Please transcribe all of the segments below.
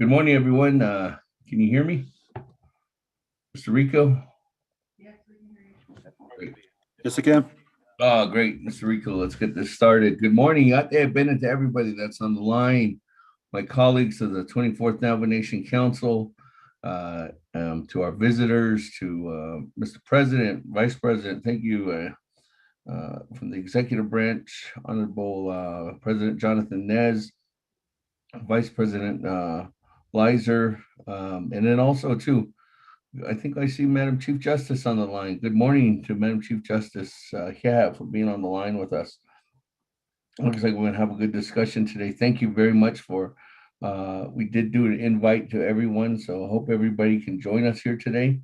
Good morning, everyone. Can you hear me? Mr. Rico? Yes, we can hear you. Great. Yes, I can. Oh, great, Mr. Rico. Let's get this started. Good morning out there, Bennett, to everybody that's on the line, my colleagues of the 24th Navajo Nation Council, to our visitors, to Mr. President, Vice President. Thank you from the executive branch, Honorable President Jonathan Nez, Vice President Lizer, and then also too, I think I see Madam Chief Justice on the line. Good morning to Madam Chief Justice for being on the line with us. Looks like we're going to have a good discussion today. Thank you very much for, we did do an invite to everyone, so I hope everybody can join us here today.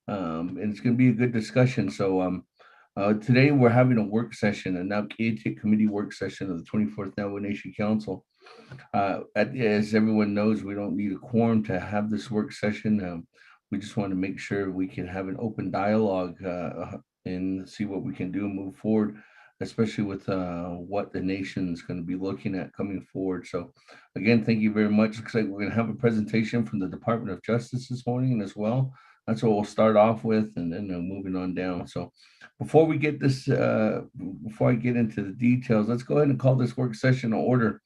And it's going to be a good discussion. So today we're having a work session, a Naabik'íyáti committee work session of the 24th Navajo Nation Council. As everyone knows, we don't need a quorum to have this work session. We just want to make sure we can have an open dialogue and see what we can do and move forward, especially with what the nation is going to be looking at coming forward. So again, thank you very much. Looks like we're going to have a presentation from the Department of Justice this morning as well. That's what we'll start off with, and then moving on down. So before we get this, before I get into the details, let's go ahead and call this work session to order.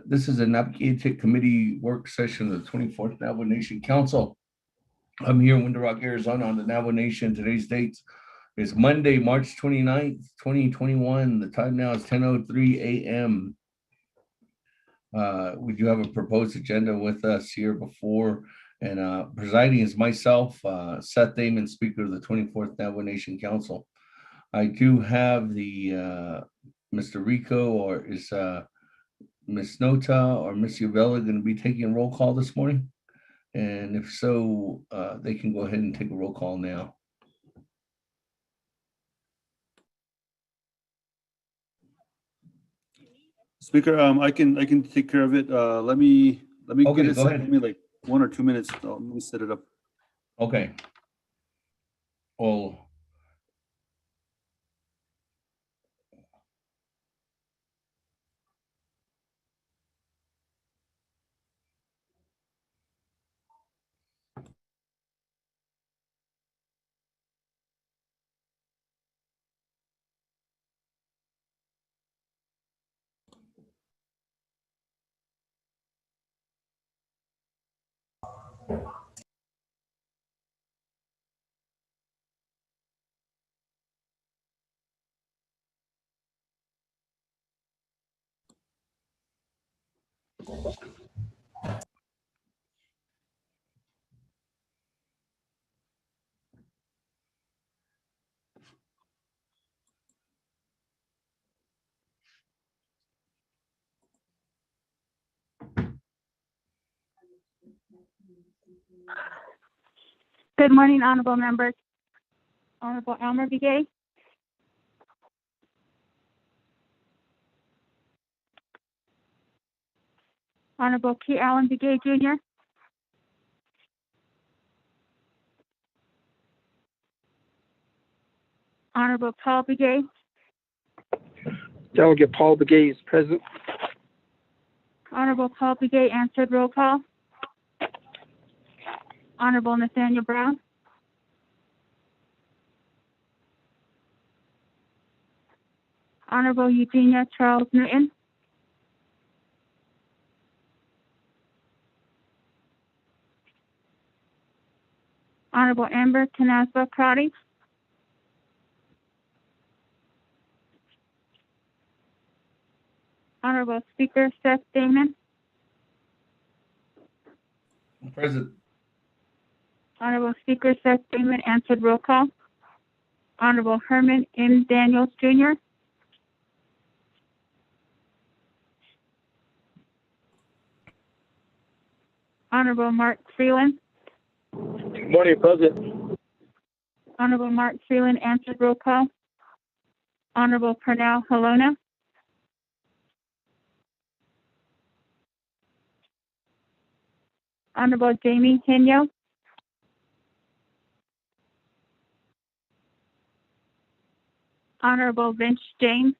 This is a Naabik'íyáti committee work session of the 24th Navajo Nation Council. I'm here in Window Rock, Arizona on the Navajo Nation. Today's date is Monday, March 29th, 2021. The time now is 10:03 a.m. We do have a proposed agenda with us here before, and presiding is myself, Seth Damon, Speaker of the 24th Navajo Nation Council. I do have the Mr. Rico, or is Ms. Nota or Ms. Uvella going to be taking a roll call this morning? And if so, they can go ahead and take a roll call now. Speaker, I can take care of it. Let me Okay, get it go set. ahead. Give me like 1 or 2 minutes. Let me set it up. Okay. Well, Good morning, honorable members. Honorable Elmer Begay. Honorable P. Allen Begay Jr. Honorable Paul Begay. Delegate Paul Begay is present. Honorable Paul Begay answered roll call. Honorable Nathaniel Brown. Honorable Eugenia Charles Newton. Honorable Amber Tanasva Crowdy. Honorable Speaker Seth Damon. Present. Honorable Speaker Seth Damon answered roll call. Honorable Herman M. Daniels Jr. Honorable Mark Freeland. Good morning, President. Honorable Mark Freeland answered roll call. Honorable Pernell Halona. Honorable Jamie Henyo. Honorable Vince James.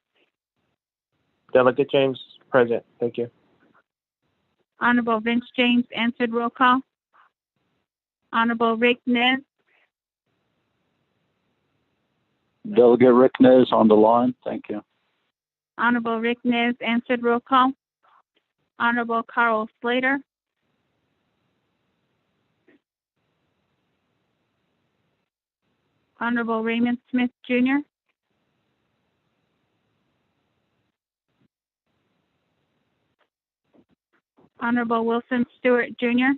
Delegate James, present. Thank you. Honorable Vince James answered roll call. Honorable Rick Nez, Delegate Rick Nez on the line. Thank you. Honorable Rick Nez answered roll call. Honorable Carl Slater, Honorable Raymond Smith Jr., Honorable Wilson Stewart Jr.,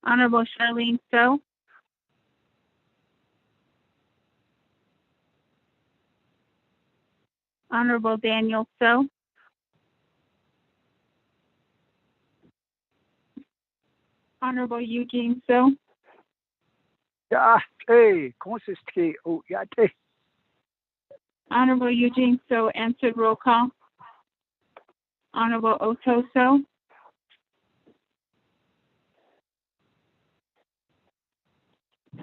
Honorable Charlene So, Honorable Daniel So, Honorable Eugene So, Ya, consiste, oh, yate. Honorable Eugene So answered roll call. Honorable Otto So,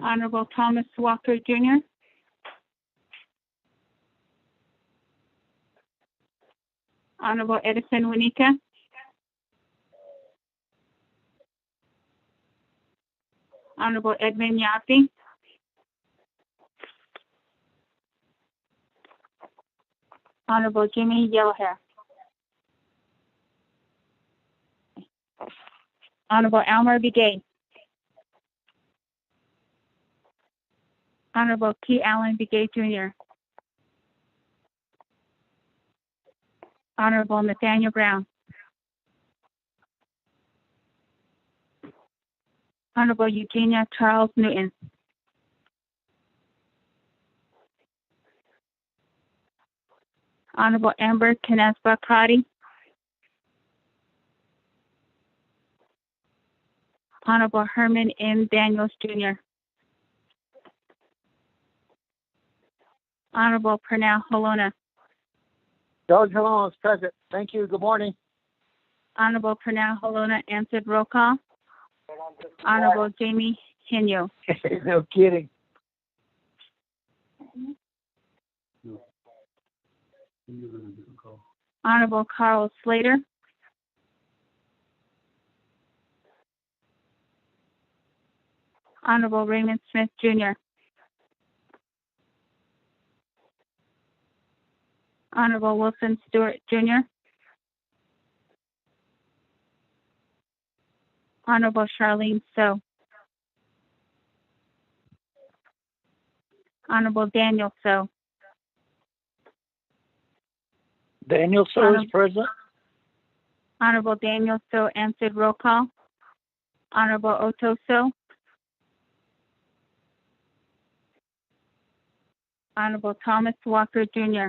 Honorable Thomas Walker Jr., Honorable Edison Winika, Honorable Edmund Yazi, Honorable Jimmy Yellowhair, Honorable Elmer Begay, Honorable Key Allen Begay Jr., Honorable Nathaniel Brown, Honorable Eugenia Charles Newton, Honorable Amber Kinesba Crotty, Honorable Herman M. Daniels Jr., Honorable Pernell Holona, Doug Hello is present. Thank you. Good morning. Honorable Pernell Holona answered roll call. Honorable Jamie Henyo, No kidding. Honorable Carl Slater, Honorable Raymond Smith Jr., Honorable Wilson Stewart Jr., Honorable Charlene So, Honorable Daniel So, Daniel So is present. Honorable Daniel So answered roll call. Honorable Otto So, Honorable Thomas Walker Jr.,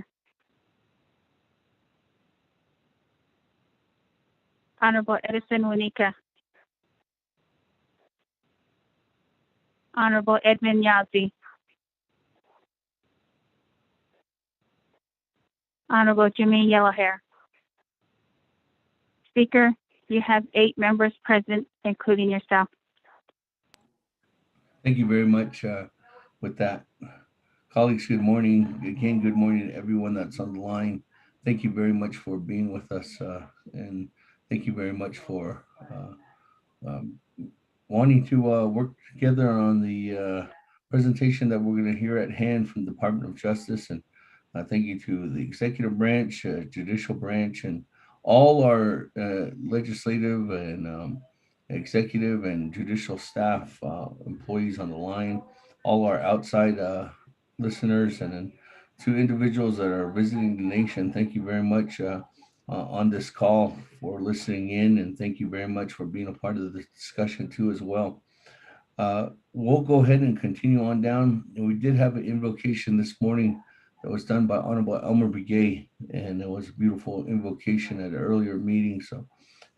Honorable Edison Winika, Honorable Edmund Yazi, Honorable Jimmy Yellowhair. Speaker, you have 8 members present, including yourself. Thank you very much with that. Colleagues, good morning. Again, good morning to everyone that's on the line. Thank you very much for being with us, and thank you very much for wanting to work together on the presentation that we're going to hear at hand from the Department of Justice. And thank you to the executive branch, judicial branch, and all our legislative and executive and judicial staff, employees on the line, all our outside listeners, and then to individuals that are visiting the nation. Thank you very much on this call for listening in, and thank you very much for being a part of the discussion too as well. We'll go ahead and continue on down. We did have an invocation this morning that was done by Honorable Elmer Begay, and it was a beautiful invocation at an earlier meeting. So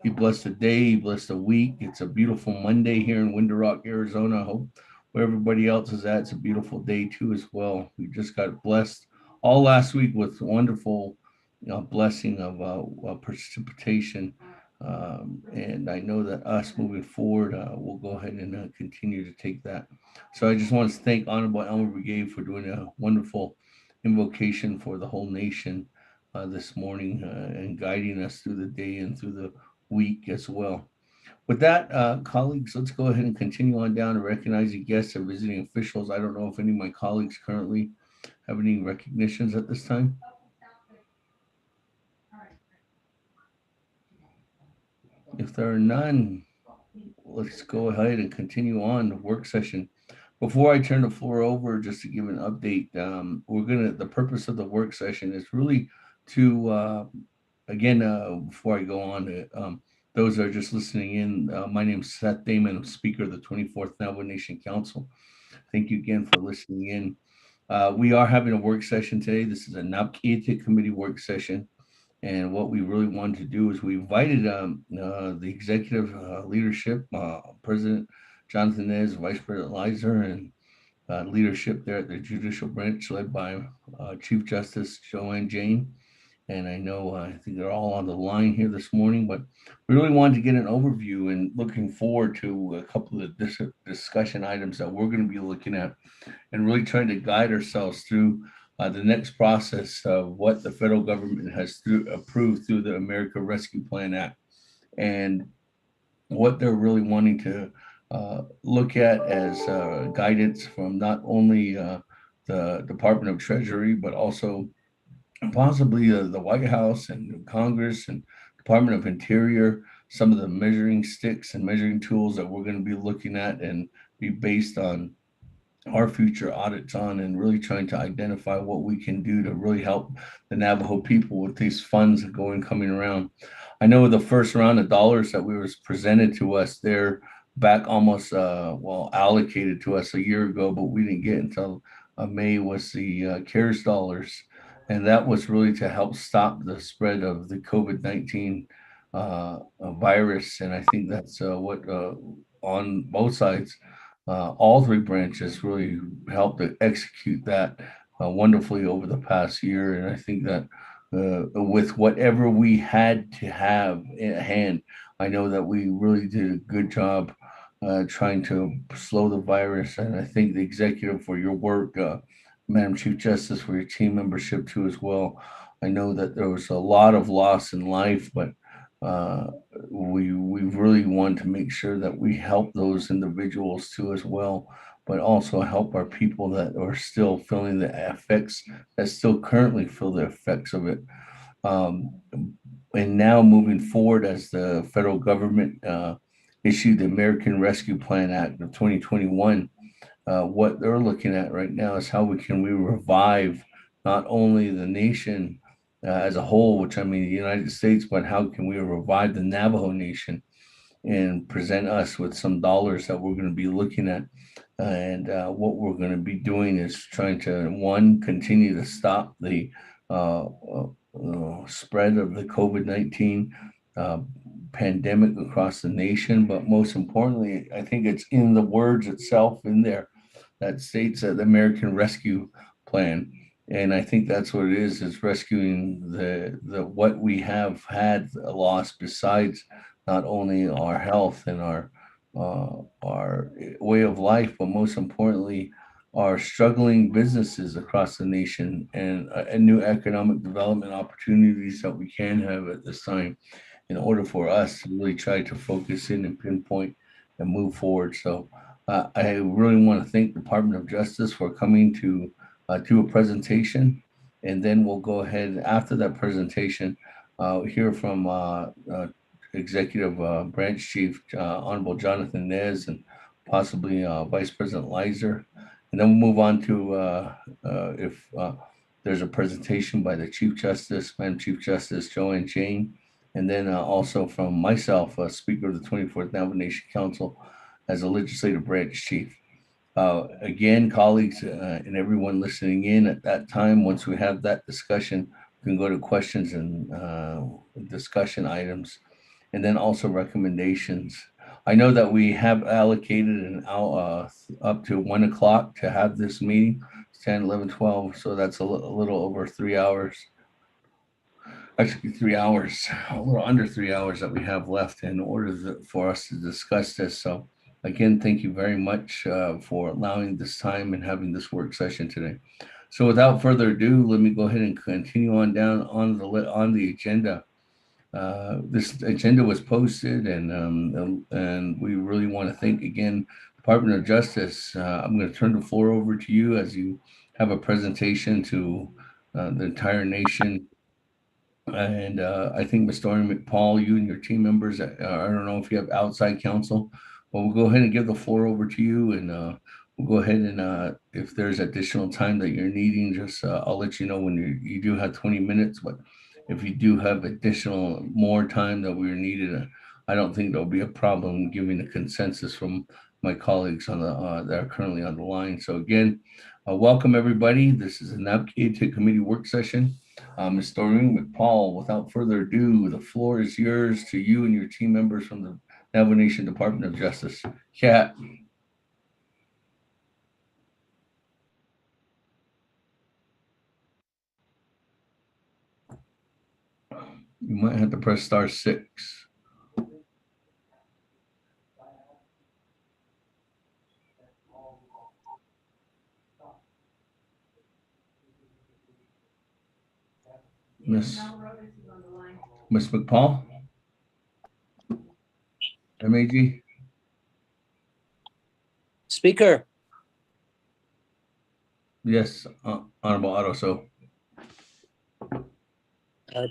he blessed the day, he blessed the week. It's a beautiful Monday here in Winter Rock, Arizona. I hope where everybody else is at, it's a beautiful day too as well. We just got blessed all last week with wonderful blessing of precipitation. And I know that us moving forward, we'll go ahead and continue to take that. So I just want to thank Honorable Elmer Brigade for doing a wonderful invocation for the whole nation this morning and guiding us through the day and through the week as well. With that, colleagues, let's go ahead and continue on down to recognizing guests and visiting officials. I don't know if any of my colleagues currently have any recognitions at this time. If there are none, let's go ahead and continue on the work session. Before I turn the floor over, just to give an update, the purpose of the work session is really to, before I go on, those that are just listening in, my name is Seth Damon. I'm Speaker of the 24th Navajo Nation Council. Thank you again for listening in. We are having a work session today. This is a Naabik'íyáti committee work session. And what we really wanted to do is we invited the executive leadership, President Jonathan Nez, Vice President Lizer, and leadership there at the judicial branch led by Chief Justice Joanne Jane. And I know, I think they're all on the line here this morning, but we really wanted to get an overview and looking forward to a couple of discussion items that we're going to be looking at and really trying to guide ourselves through the next process of what the federal government has approved through the American Rescue Plan Act and what they're really wanting to look at as guidance from not only the Department of Treasury, but also possibly the White House and Congress and Department of Interior, some of the measuring sticks and measuring tools that we're going to be looking at and be based on our future audits on, and really trying to identify what we can do to really help the Navajo people with these funds coming around. I know the first round of dollars that was presented to us, they're back almost allocated to us a year ago, but we didn't get until May was the CARES dollars. And that was really to help stop the spread of the COVID-19 virus. And I think that's what on both sides, all three branches really helped to execute that wonderfully over the past year. And I think that with whatever we had to have at hand, I know that we really did a good job trying to slow the virus. And I thank the executive for your work, Madam Chief Justice, for your team membership too as well. I know that there was a lot of loss in life, but we really want to make sure that we help those individuals too as well, but also help our people that are still feeling the effects, that still currently feel the effects of it. And now moving forward, as the federal government issued the American Rescue Plan Act of 2021, what they're looking at right now is how we revive not only the nation as a whole, which I mean the United States, but how can we revive the Navajo Nation and present us with some dollars that we're going to be looking at. And what we're going to be doing is trying to, one, continue to stop the spread of the COVID-19 pandemic across the nation. But most importantly, I think it's in the words itself in there that states that the American Rescue Plan. And I think that's what it is rescuing the what we have had lost, besides not only our health and our way of life, but most importantly, our struggling businesses across the nation and new economic development opportunities that we can have at this time in order for us to really try to focus in and pinpoint and move forward. So I really want to thank the Department of Justice for coming to do a presentation, and then we'll go ahead after that presentation, hear from Executive Branch Chief Honorable Jonathan Nez and possibly Vice President Lizer, and then we'll move on to if there's a presentation by the Chief Justice, Madam Chief Justice Joanne Jane, and then also from myself, Speaker of the 24th Navajo Nation Council as a Legislative Branch Chief. Again, colleagues and everyone listening in at that time, once we have that discussion, we can go to questions and discussion items, and then also recommendations. I know that we have allocated an hour up to 1 o'clock to have this meeting, 10, 11, 12. So that's a little over 3 hours. Actually 3 hours, a little under 3 hours that we have left in order for us to discuss this. So again, thank you very much for allowing this time and having this work session today. So without further ado, let me go ahead and continue on down on the agenda. This agenda was posted, and we really want to thank again Department of Justice. I'm going to turn the floor over to you as you have a presentation to the entire nation. And I think Mr. McPaul, you and your team members, I don't know if you have outside counsel, but we'll go ahead and give the floor over to you, and we'll go ahead and if there's additional time that you're needing, just I'll let you know when you do have 20 minutes. But if you do have additional more time that we're needed, I don't think there'll be a problem giving a consensus from my colleagues on the that are currently on the line. So again, welcome everybody. This is a Naabik'íyáti committee work session. Ms. Doreen McPaul, without further ado, the floor is yours to you and your team members from the Navajo Nation Department of Justice. Kat. You might have to press *6. Miss McPaul? MAG? Speaker, Yes, Honorable Otto. So,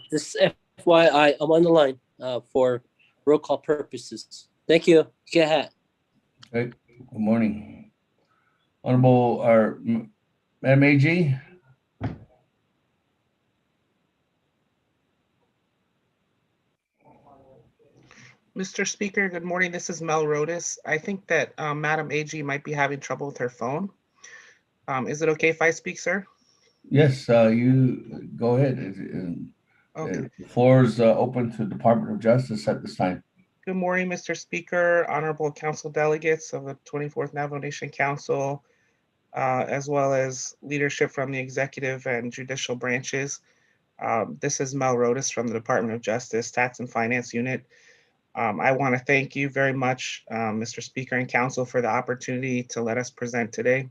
this FYI, I'm on the line for roll call purposes. Thank you. Go ahead. okay. Good morning, Honorable MAG. Mr. Speaker, good morning. This is Mel Rodas. I think that Madam AG might be having trouble with her phone. Is it okay if I speak, sir? Yes, you go ahead. Okay. The floor is open to Department of Justice at this time. Good morning, Mr. Speaker, honorable council delegates of the 24th Navajo Nation Council, as well as leadership from the executive and judicial branches. This is Mel Rodas from the Department of Justice Tax and Finance Unit. I want to thank you very much, Mr. Speaker and Council, for the opportunity to let us present today.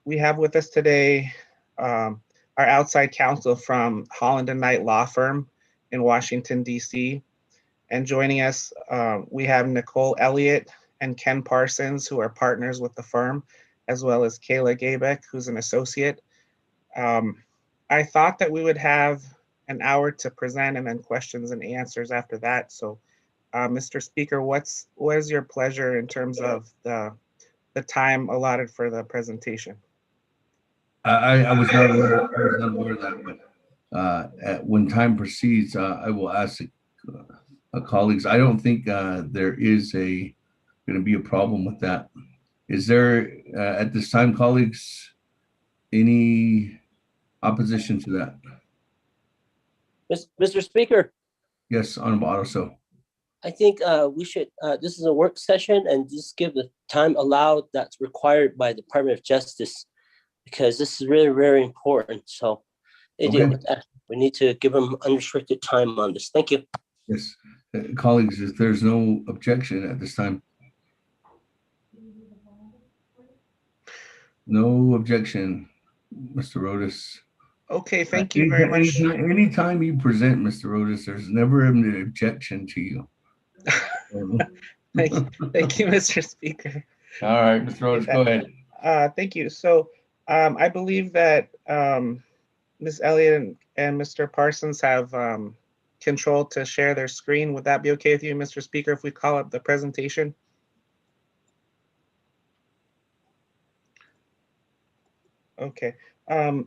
We have with us today our outside counsel from Holland & Knight Law Firm in Washington, D.C. And joining us, we have Nicole Elliott and Ken Parsons, who are partners with the firm, as well as Kayla Gabeck, who's an associate. I thought that we would have an hour to present and then questions and answers after that. So, Mr. Speaker, what is your pleasure in terms of the time allotted for the presentation? I was not aware of that, but when time proceeds, I will ask colleagues. I don't think there is going to be a problem with that. Is there at this time, colleagues, any opposition to that? Mr. Speaker, Yes, Honorable Otto. So, I think we should, this is a work session and just give the time allowed that's required by the Department of Justice, because this is really, very important. So they deal with that. We need to give them unrestricted time on this. Thank you. yes, colleagues, if there's no objection at this time. No objection, Mr. Rodas. Okay, thank you very much. Anytime you present, Mr. Rodas, there's never an objection to you. Thank you, Mr. Speaker. All right, Mr. Rodas, go ahead. Thank you. So I believe that Ms. Elliott and Mr. Parsons have control to share their screen. Would that be okay with you, Mr. Speaker, if we call up the presentation? Okay. Yes,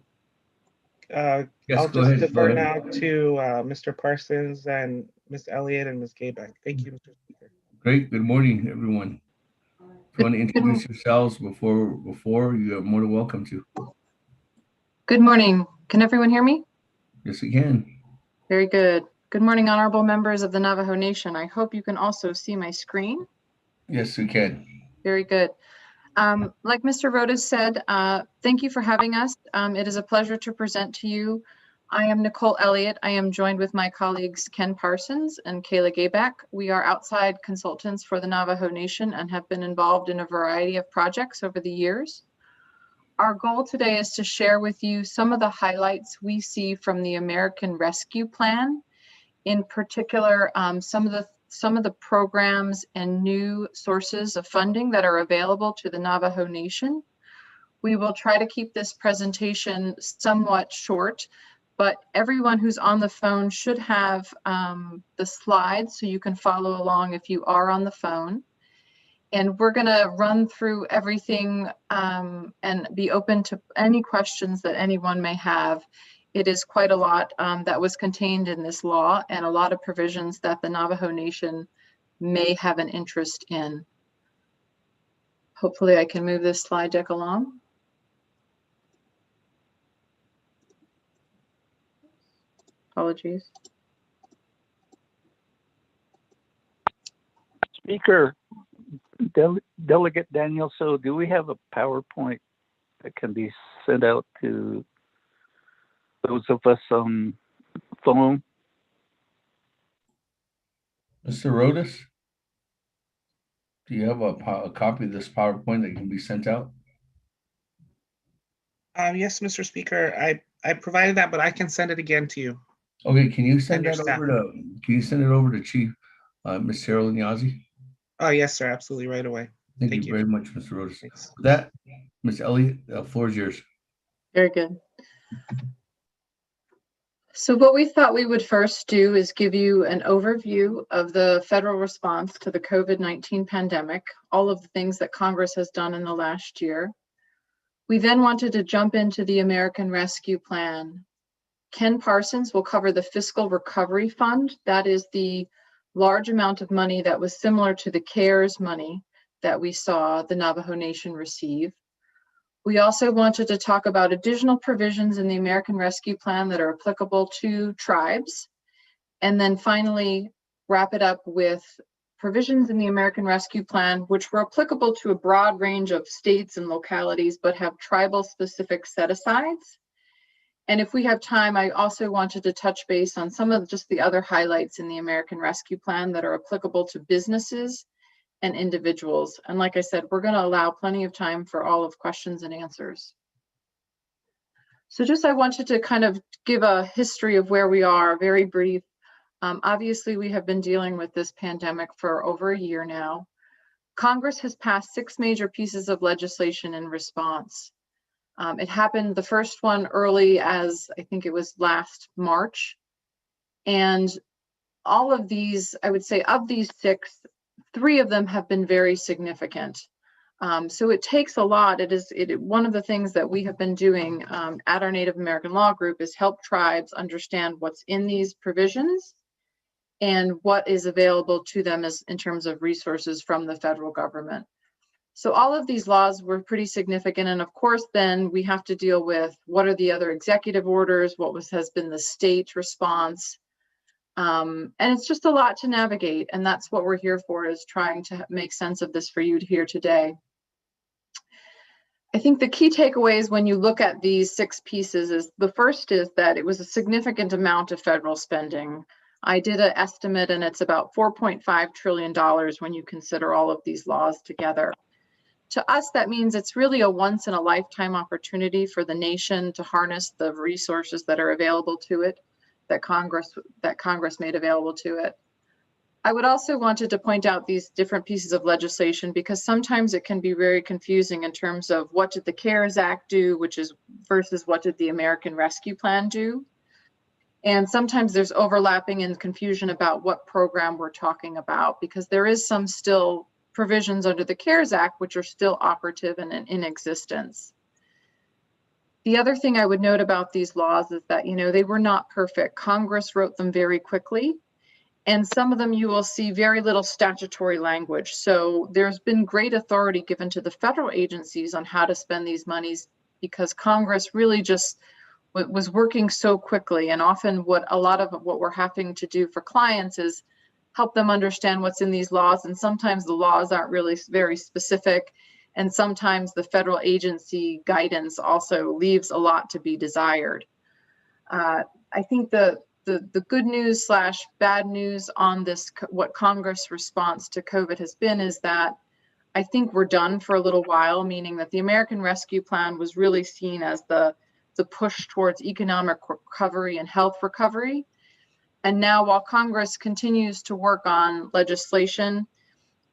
I'll go just ahead. defer now to Mr. Parsons and Ms. Elliott and Ms. Gabeck. Thank you, Mr. Speaker. Great. Good morning, everyone. If you want to introduce yourselves before you are more than welcome to. Good morning. Can everyone hear me? Yes, you can. Very good. Good morning, honorable members of the Navajo Nation. I hope you can also see my screen. Yes, we can. Very good. Like Mr. Rodas said, thank you for having us. It is a pleasure to present to you. I am Nicole Elliott. I am joined with my colleagues Ken Parsons and Kayla Gabeck. We are outside consultants for the Navajo Nation and have been involved in a variety of projects over the years. Our goal today is to share with you some of the highlights we see from the American Rescue Plan. In particular, some of the programs and new sources of funding that are available to the Navajo Nation. We will try to keep this presentation somewhat short, but everyone who's on the phone should have the slides so you can follow along if you are on the phone. And we're going to run through everything and be open to any questions that anyone may have. It is quite a lot that was contained in this law and a lot of provisions that the Navajo Nation may have an interest in. Hopefully I can move this slide deck along. Apologies. Speaker, Delegate Daniel, so do we have a PowerPoint that can be sent out to those of us on phone? Mr. Rodas, do you have a copy of this PowerPoint that can be sent out? Yes, Mr. Speaker, I provided that, but I can send it again to you. Okay, can you send your that staff. over to, can you send it over to Chief Ms. Cheryl Nyazi? Oh, yes, sir, absolutely, right away. Thank Thank you you. very much, Mr. Rodas. Thanks. With that, Ms. Elliott, the floor is yours. Very good. So what we thought we would first do is give you an overview of the federal response to the COVID-19 pandemic, all of the things that Congress has done in the last year. We then wanted to jump into the American Rescue Plan. Ken Parsons will cover the Fiscal Recovery Fund. That is the large amount of money that was similar to the CARES money that we saw the Navajo Nation receive. We also wanted to talk about additional provisions in the American Rescue Plan that are applicable to tribes. And then finally, wrap it up with provisions in the American Rescue Plan, which were applicable to a broad range of states and localities, but have tribal specific set-asides. And if we have time, I also wanted to touch base on some of just the other highlights in the American Rescue Plan that are applicable to businesses and individuals. And like I said, we're going to allow plenty of time for all of questions and answers. So just I wanted to kind of give a history of where we are, very brief. Obviously, we have been dealing with this pandemic for over a year now. Congress has passed 6 major pieces of legislation in response. It happened, the first one early as I think it was last March. And all of these, I would say of these 6, 3 of them have been very significant. So it takes a lot. One of the things that we have been doing at our Native American Law Group is help tribes understand what's in these provisions and what is available to them as in terms of resources from the federal government. So all of these laws were pretty significant. And of course, then we have to deal with what are the other executive orders, has been the state response. And it's just a lot to navigate. And that's what we're here for, is trying to make sense of this for you here today. I think the key takeaways when you look at these 6 pieces is the first is that it was a significant amount of federal spending. I did an estimate and it's about $4.5 trillion when you consider all of these laws together. To us, that means it's really a once in a lifetime opportunity for the nation to harness the resources that are available to it, that Congress made available to it. I would also wanted to point out these different pieces of legislation because sometimes it can be very confusing in terms of what did the CARES Act do, versus what did the American Rescue Plan do. And sometimes there's overlapping and confusion about what program we're talking about, because there is some still provisions under the CARES Act which are still operative and in existence. The other thing I would note about these laws is that, they were not perfect. Congress wrote them very quickly, and some of them you will see very little statutory language. So there's been great authority given to the federal agencies on how to spend these monies because Congress really just was working so quickly. And often a lot of what we're having to do for clients is help them understand what's in these laws. And sometimes the laws aren't really very specific. And sometimes the federal agency guidance also leaves a lot to be desired. I think the good news / bad news on this, what Congress response to COVID has been, is that I think we're done for a little while, meaning that the American Rescue Plan was really seen as the push towards economic recovery and health recovery. And now while Congress continues to work on legislation,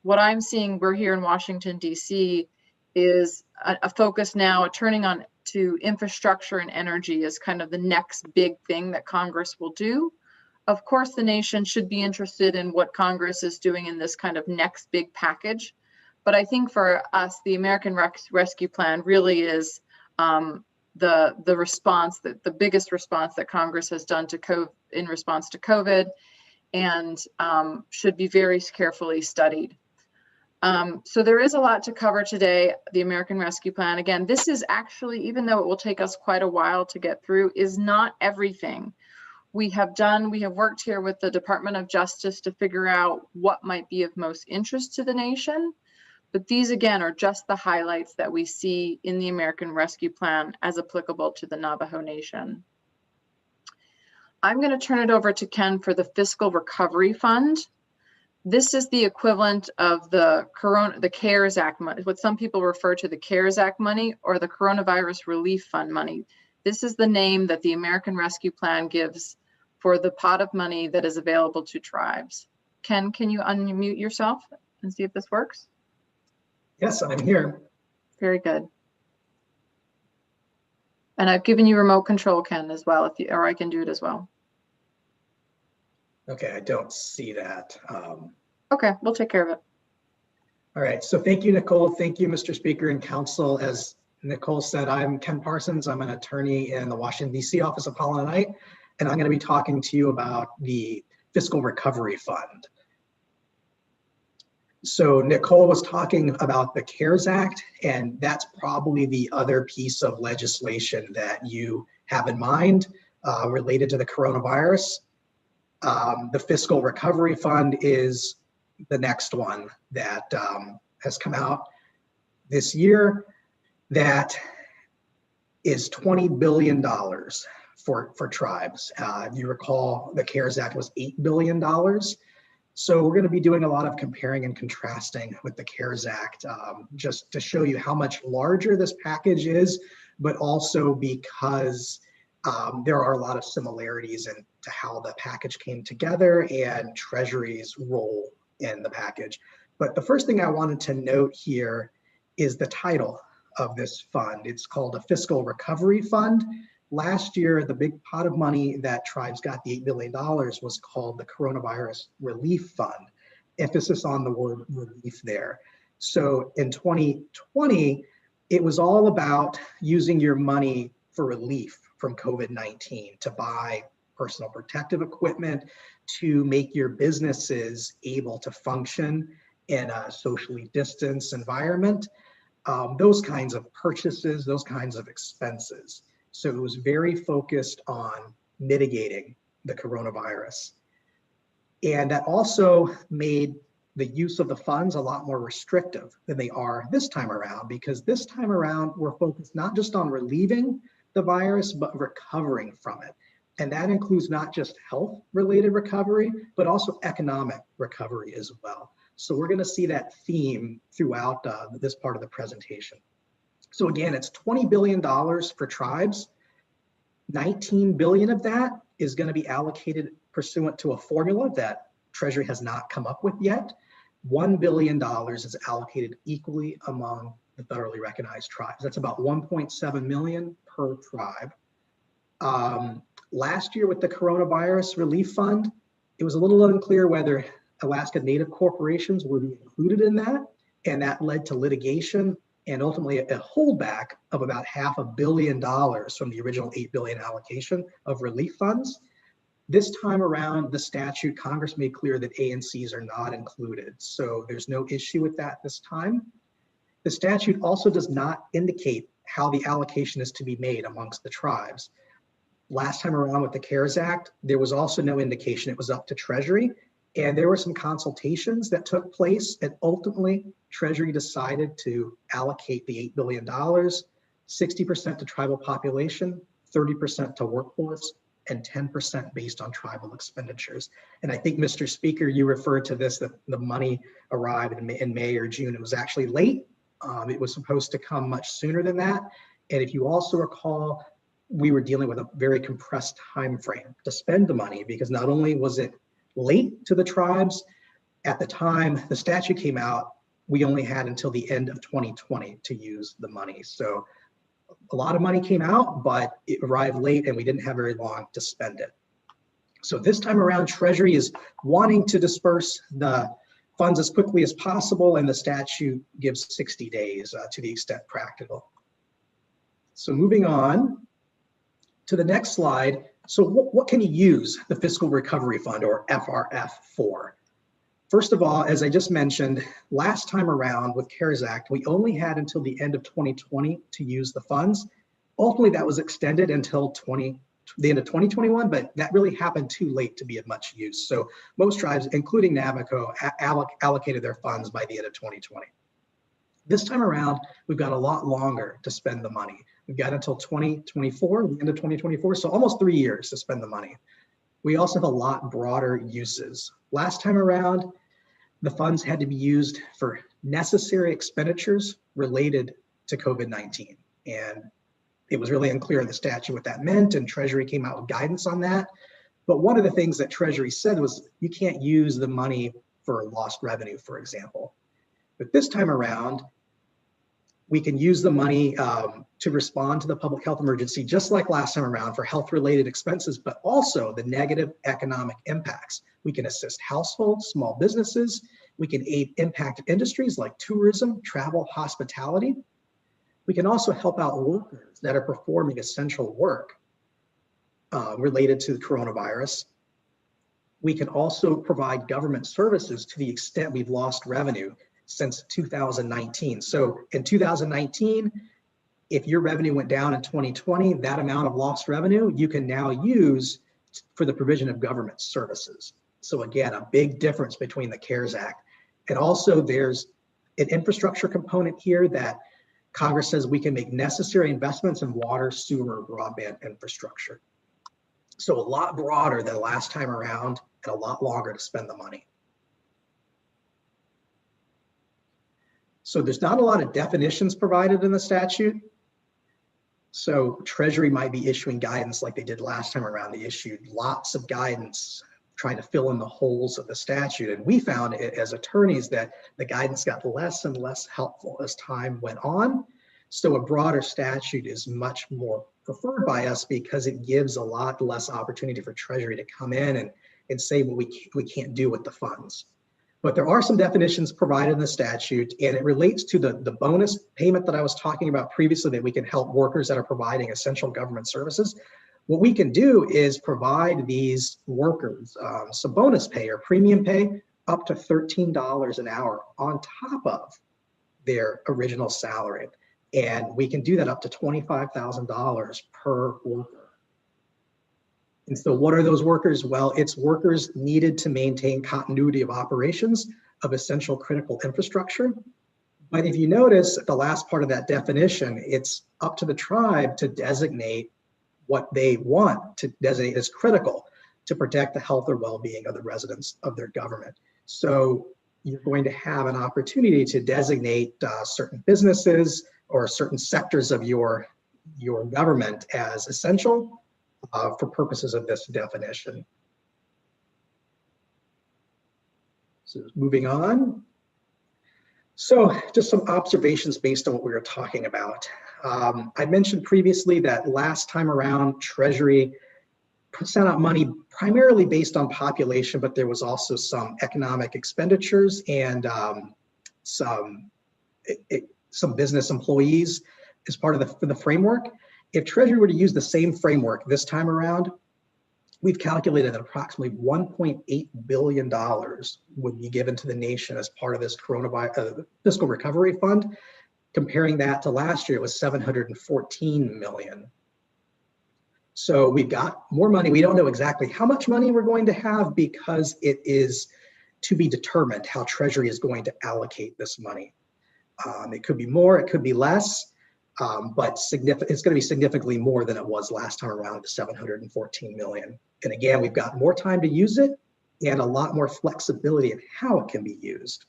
what I'm seeing, we're here in Washington, D.C., is a focus now turning on to infrastructure and energy as kind of the next big thing that Congress will do. Of course, the nation should be interested in what Congress is doing in this kind of next big package. But I think for us, the American Rescue Plan really is the response, that the biggest response that Congress has done to COVID, in response to COVID, and should be very carefully studied. So there is a lot to cover today. The American Rescue Plan, again, this is actually, even though it will take us quite a while to get through, is not everything. We have worked here with the Department of Justice to figure out what might be of most interest to the nation. But these, again, are just the highlights that we see in the American Rescue Plan as applicable to the Navajo Nation. I'm going to turn it over to Ken for the Fiscal Recovery Fund. This is the equivalent of the CARES Act money, what some people refer to the CARES Act money or the Coronavirus Relief Fund money. This is the name that the American Rescue Plan gives for the pot of money that is available to tribes. Ken, can you unmute yourself and see if this works? Yes, I'm here. Very good. And I've given you remote control, Ken, as well, or I can do it as well. Okay, I don't see that. Okay, we'll take care of it. All right, so thank you, Nicole. Thank you, Mr. Speaker and Council. As Nicole said, I'm Ken Parsons. I'm an attorney in the Washington, D.C. office of Holland & Knight, and I'm going to be talking to you about the Fiscal Recovery Fund. So Nicole was talking about the CARES Act, and that's probably the other piece of legislation that you have in mind related to the coronavirus. The Fiscal Recovery Fund is the next one that has come out this year. That is $20 billion for tribes. If you recall, the CARES Act was $8 billion. So we're going to be doing a lot of comparing and contrasting with the CARES Act, just to show you how much larger this package is, but also because there are a lot of similarities in to how the package came together and Treasury's role in the package. But the first thing I wanted to note here is the title of this fund. It's called a Fiscal Recovery Fund. Last year, the big pot of money that tribes got, the $8 billion, was called the Coronavirus Relief Fund. Emphasis on the word relief there. So in 2020, it was all about using your money for relief from COVID-19, to buy personal protective equipment, to make your businesses able to function in a socially distanced environment, those kinds of purchases, those kinds of expenses. So it was very focused on mitigating the coronavirus. And that also made the use of the funds a lot more restrictive than they are this time around, because this time around we're focused not just on relieving the virus, but recovering from it. And that includes not just health-related recovery, but also economic recovery as well. So we're going to see that theme throughout this part of the presentation. So again, it's $20 billion for tribes. 19 billion of that is going to be allocated pursuant to a formula that Treasury has not come up with yet. $1 billion is allocated equally among the federally recognized tribes. That's about 1.7 million per tribe. Last year with the Coronavirus Relief Fund, it was a little unclear whether Alaska Native corporations would be included in that, and that led to litigation and ultimately a holdback of about $500 million from the original $8 billion allocation of relief funds. This time around, the statute, Congress made clear that ANCs are not included, so there's no issue with that this time. The statute also does not indicate how the allocation is to be made amongst the tribes. Last time around with the CARES Act, there was also no indication. It was up to Treasury, and there were some consultations that took place, and ultimately Treasury decided to allocate the $8 billion, 60% to tribal population, 30% to workforce, and 10% based on tribal expenditures. And I think, Mr. Speaker, you referred to this, that the money arrived in May or June. It was actually late. It was supposed to come much sooner than that. And if you also recall, we were dealing with a very compressed time frame to spend the money, because not only was it late to the tribes, at the time the statute came out, we only had until the end of 2020 to use the money. So a lot of money came out, but it arrived late and we didn't have very long to spend it. So this time around, Treasury is wanting to disperse the funds as quickly as possible, and the statute gives 60 days to the extent practical. So moving on to the next slide. So what can you use the Fiscal Recovery Fund, or FRF, for? First of all, as I just mentioned, last time around with CARES Act, we only had until the end of 2020 to use the funds. Ultimately, that was extended until the end of 2021, but that really happened too late to be of much use. So most tribes, including Navajo, allocated their funds by the end of 2020. This time around, we've got a lot longer to spend the money. We've got until 2024, the end of 2024, so almost 3 years to spend the money. We also have a lot broader uses. Last time around, the funds had to be used for necessary expenditures related to COVID-19. And it was really unclear in the statute what that meant, and Treasury came out with guidance on that. But one of the things that Treasury said was you can't use the money for lost revenue, for example. But this time around, we can use the money to respond to the public health emergency, just like last time around, for health-related expenses, but also the negative economic impacts. We can assist households, small businesses. We can aid impacted industries like tourism, travel, hospitality. We can also help out workers that are performing essential work related to the coronavirus. We can also provide government services to the extent we've lost revenue since 2019. So in 2019, if your revenue went down in 2020, that amount of lost revenue you can now use for the provision of government services. So again, a big difference between the CARES Act. And also there's an infrastructure component here that Congress says we can make necessary investments in water, sewer, broadband infrastructure. So a lot broader than last time around and a lot longer to spend the money. So there's not a lot of definitions provided in the statute. So Treasury might be issuing guidance like they did last time around. They issued lots of guidance trying to fill in the holes of the statute. And we found as attorneys that the guidance got less and less helpful as time went on. So a broader statute is much more preferred by us because it gives a lot less opportunity for Treasury to come in and say what we can't do with the funds. But there are some definitions provided in the statute, and it relates to the bonus payment that I was talking about previously, that we can help workers that are providing essential government services. What we can do is provide these workers some bonus pay or premium pay up to $13 an hour on top of their original salary. And we can do that up to $25,000 per worker. And so what are those workers? Well, it's workers needed to maintain continuity of operations of essential critical infrastructure. But if you notice at the last part of that definition, it's up to the tribe to designate what they want to designate as critical to protect the health or well-being of the residents of their government. So you're going to have an opportunity to designate certain businesses or certain sectors of your government as essential for purposes of this definition. So moving on. So just some observations based on what we were talking about. I mentioned previously that last time around, Treasury sent out money primarily based on population, but there was also some economic expenditures and some business employees as part of the framework. If Treasury were to use the same framework this time around, we've calculated that approximately $1.8 billion would be given to the nation as part of this coronavirus fiscal recovery fund. Comparing that to last year, it was $714 million. So we've got more money. We don't know exactly how much money we're going to have because it is to be determined how Treasury is going to allocate this money. It could be more, it could be less. but it's going to be significantly more than it was last time around, the 714 million. And again, we've got more time to use it and a lot more flexibility in how it can be used.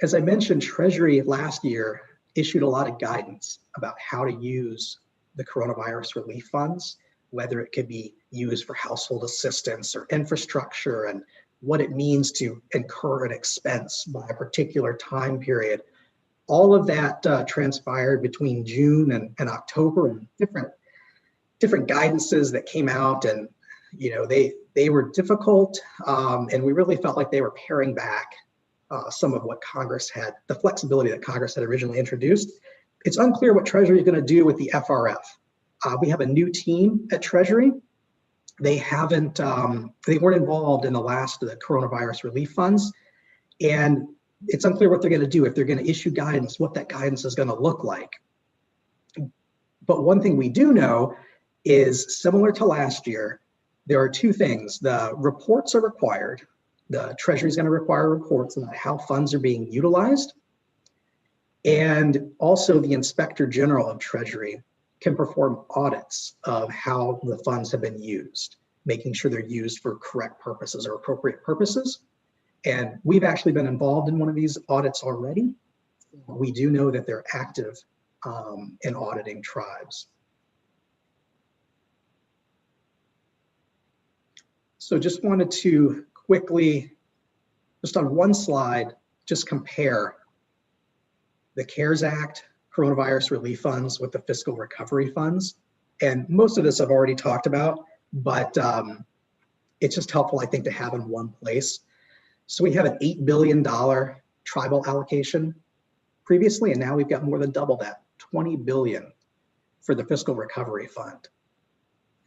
As I mentioned, Treasury last year issued a lot of guidance about how to use the coronavirus relief funds, whether it could be used for household assistance or infrastructure, and what it means to incur an expense by a particular time period. All of that transpired between June and October, and different guidances that came out, and they were difficult, and we really felt like they were paring back some of what Congress had, the flexibility that Congress had originally introduced. It's unclear what Treasury is going to do with the FRF. We have a new team at Treasury. They weren't involved in the last of the coronavirus relief funds, and it's unclear what they're going to do, if they're going to issue guidance, what that guidance is going to look like. But one thing we do know is, similar to last year, there are two things. The reports are required. The Treasury is going to require reports about how funds are being utilized. And also the Inspector General of Treasury can perform audits of how the funds have been used, making sure they're used for correct purposes or appropriate purposes. And we've actually been involved in one of these audits already. We do know that they're active in auditing tribes. So just wanted to quickly, just on one slide, just compare the CARES Act coronavirus relief funds with the fiscal recovery funds. And most of this I've already talked about, but it's just helpful, I think, to have in one place. So we have an $8 billion tribal allocation previously, and now we've got more than double that, 20 billion for the fiscal recovery fund.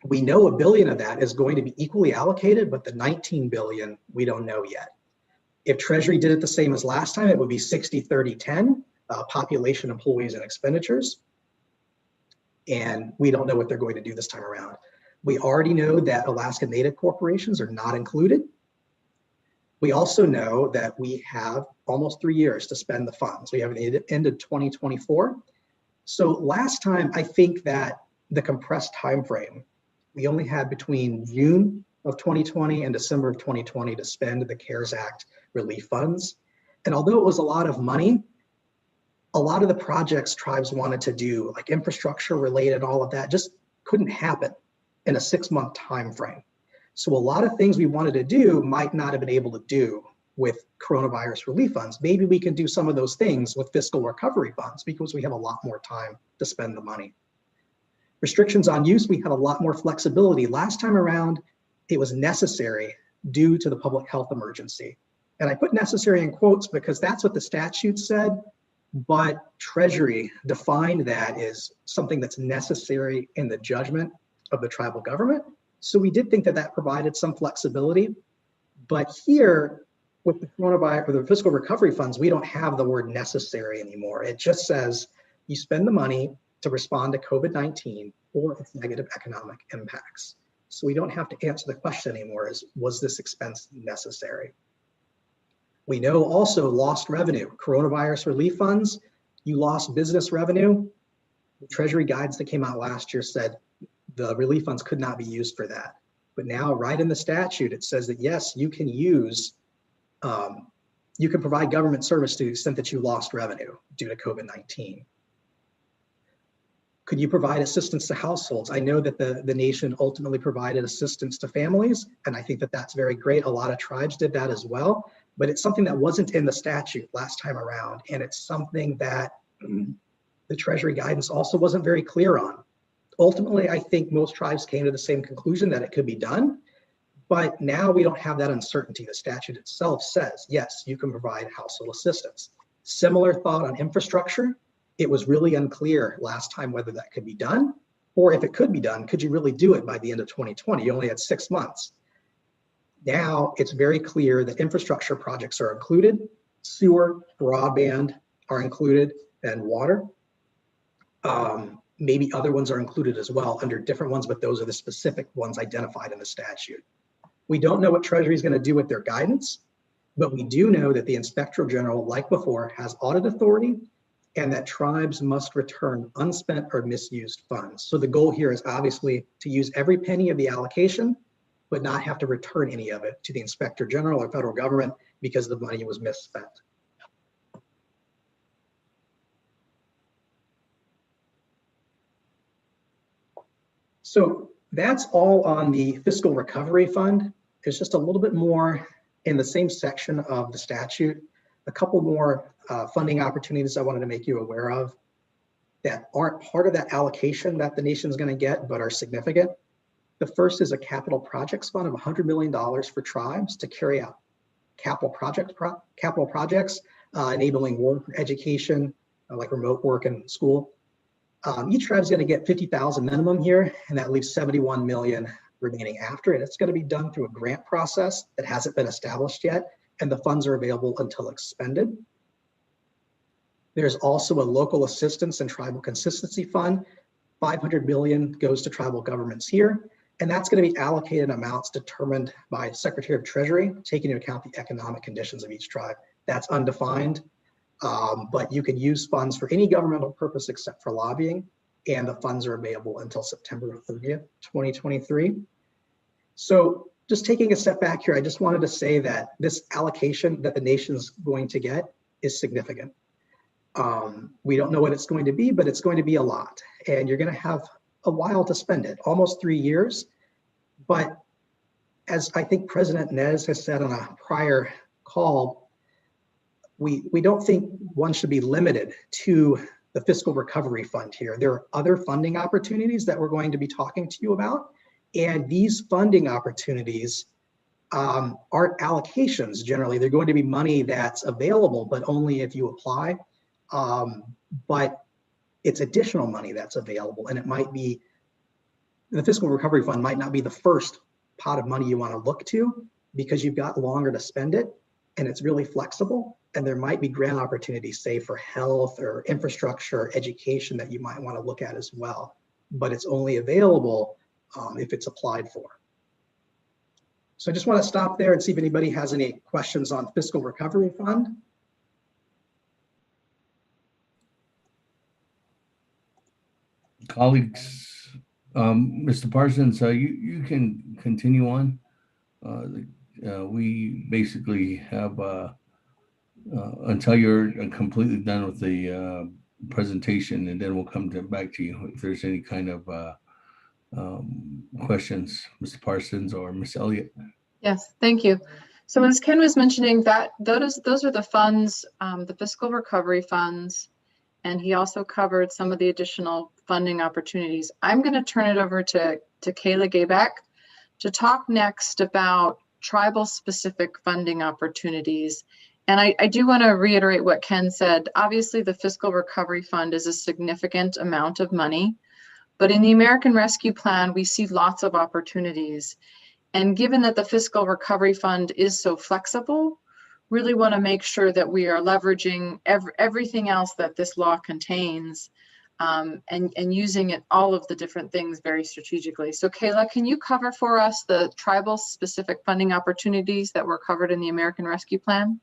We know $1 billion of that is going to be equally allocated, but the 19 billion, we don't know yet. If Treasury did it the same as last time, it would be 60, 30, 10, population, employees, and expenditures. And we don't know what they're going to do this time around. We already know that Alaska Native corporations are not included. We also know that we have almost 3 years to spend the funds. We have the end of 2024. So last time, I think that the compressed time frame, we only had between June of 2020 and December of 2020 to spend the CARES Act relief funds. And although it was a lot of money, a lot of the projects tribes wanted to do, like infrastructure related, all of that, just couldn't happen in a 6-month time frame. So a lot of things we wanted to do might not have been able to do with coronavirus relief funds. Maybe we can do some of those things with fiscal recovery funds because we have a lot more time to spend the money. Restrictions on use, we had a lot more flexibility. Last time around, it was necessary due to the public health emergency. And I put necessary in quotes because that's what the statute said, but Treasury defined that as something that's necessary in the judgment of the tribal government. So we did think that that provided some flexibility. But here, with the coronavirus or the fiscal recovery funds, we don't have the word necessary anymore. It just says you spend the money to respond to COVID-19 or its negative economic impacts. So we don't have to answer the question anymore as, was this expense necessary? We know also lost revenue. Coronavirus relief funds, you lost business revenue. The Treasury guidance that came out last year said the relief funds could not be used for that. But now right in the statute, it says that yes, you can use, you can provide government service to the extent that you lost revenue due to COVID-19. Could you provide assistance to households? I know that the nation ultimately provided assistance to families, and I think that that's very great. A lot of tribes did that as well, but it's something that wasn't in the statute last time around, and it's something that the Treasury guidance also wasn't very clear on. Ultimately, I think most tribes came to the same conclusion that it could be done, but now we don't have that uncertainty. The statute itself says, yes, you can provide household assistance. Similar thought on infrastructure. It was really unclear last time whether that could be done, or if it could be done, could you really do it by the end of 2020? You only had 6 months. Now it's very clear that infrastructure projects are included, sewer, broadband are included, and water. Maybe other ones are included as well under different ones, but those are the specific ones identified in the statute. We don't know what Treasury is going to do with their guidance, but we do know that the Inspector General, like before, has audit authority and that tribes must return unspent or misused funds. So the goal here is obviously to use every penny of the allocation, but not have to return any of it to the Inspector General or federal government because the money was misspent. So that's all on the Fiscal Recovery Fund. There's just a little bit more in the same section of the statute, a couple more funding opportunities I wanted to make you aware of that aren't part of that allocation that the nation's going to get, but are significant. The first is a capital projects fund of $100 million for tribes to carry out capital projects, enabling work, education, like remote work and school. Each tribe is going to get $50,000 minimum here, and that leaves $71 million remaining after it. It's going to be done through a grant process that hasn't been established yet, and the funds are available until expended. There's also a local assistance and tribal consistency fund. $500 million goes to tribal governments here, and that's going to be allocated amounts determined by Secretary of Treasury, taking into account the economic conditions of each tribe. That's undefined, but you can use funds for any governmental purpose except for lobbying, and the funds are available until September 30th, 2023. So just taking a step back here, I just wanted to say that this allocation that the nation's going to get is significant. We don't know what it's going to be, but it's going to be a lot, and you're going to have a while to spend it, almost 3 years. But as I think President Nez has said on a prior call, we don't think one should be limited to the Fiscal Recovery Fund here. There are other funding opportunities that we're going to be talking to you about, and these funding opportunities aren't allocations generally. They're going to be money that's available, but only if you apply. But it's additional money that's available, and it might be, the Fiscal Recovery Fund might not be the first pot of money you want to look to because you've got longer to spend it, and it's really flexible, and there might be grant opportunities, say for health or infrastructure or education, that you might want to look at as well, but it's only available if it's applied for. So I just want to stop there and see if anybody has any questions on Fiscal Recovery Fund. Colleagues, Mr. Parsons, you can continue on. We basically have until you're completely done with the presentation, and then we'll come back to you if there's any kind of questions, Mr. Parsons or Ms. Elliott. Yes, thank you. So as Ken was mentioning, that those are the funds, the fiscal recovery funds, and he also covered some of the additional funding opportunities. I'm going to turn it over to Kayla Gayback to talk next about tribal specific funding opportunities. And I do want to reiterate what Ken said. Obviously, the Fiscal Recovery Fund is a significant amount of money, but in the American Rescue Plan, we see lots of opportunities. And given that the Fiscal Recovery Fund is so flexible, really want to make sure that we are leveraging everything else that this law contains and using it, all of the different things very strategically. So Kayla, can you cover for us the tribal specific funding opportunities that were covered in the American Rescue Plan?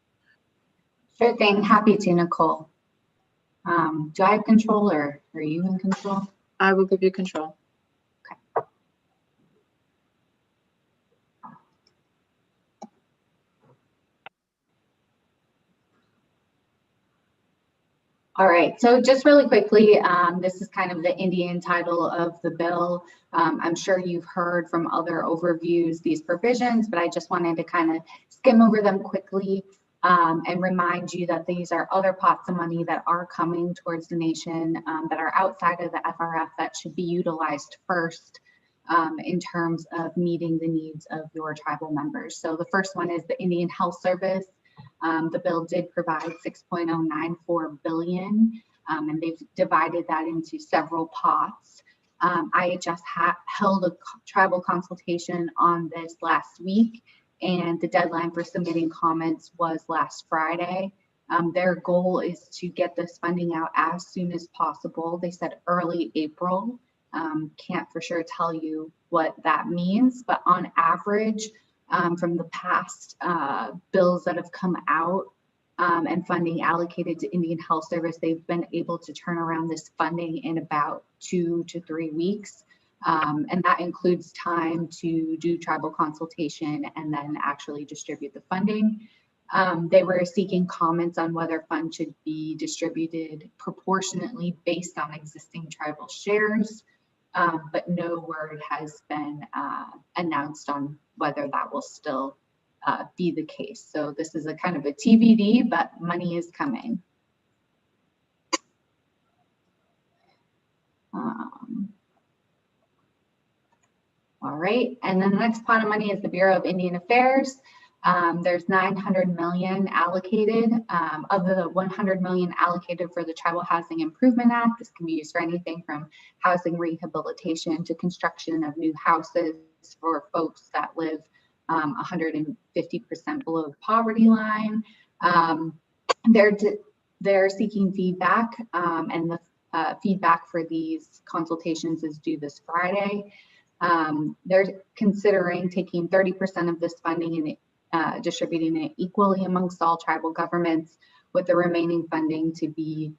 Sure thing, happy to, Nicole. Do I have control or are you in control? I will give you control. Okay. All right, so just really quickly, this is kind of the Indian title of the bill. I'm sure you've heard from other overviews these provisions, but I just wanted to kind of skim over them quickly and remind you that these are other pots of money that are coming towards the nation that are outside of the FRF that should be utilized first in terms of meeting the needs of your tribal members. So the first one is the Indian Health Service. The bill did provide $6.094 billion, and they've divided that into several pots. IHS held a tribal consultation on this last week, and the deadline for submitting comments was last Friday. Their goal is to get this funding out as soon as possible. They said early April. Can't for sure tell you what that means, but on average, from the past bills that have come out, and funding allocated to Indian Health Service, they've been able to turn around this funding in about 2 to 3 weeks. And that includes time to do tribal consultation and then actually distribute the funding. They were seeking comments on whether funds should be distributed proportionately based on existing tribal shares, but no word has been announced on whether that will still be the case. So this is a kind of a TBD, but money is coming. All right, and then the next pot of money is the Bureau of Indian Affairs. There's 900 million allocated. Of the 100 million allocated for the Tribal Housing Improvement Act, this can be used for anything from housing rehabilitation to construction of new houses for folks that live 150% below the poverty line. They're seeking feedback, and the feedback for these consultations is due this Friday. They're considering taking 30% of this funding and distributing it equally amongst all tribal governments, with the remaining funding to be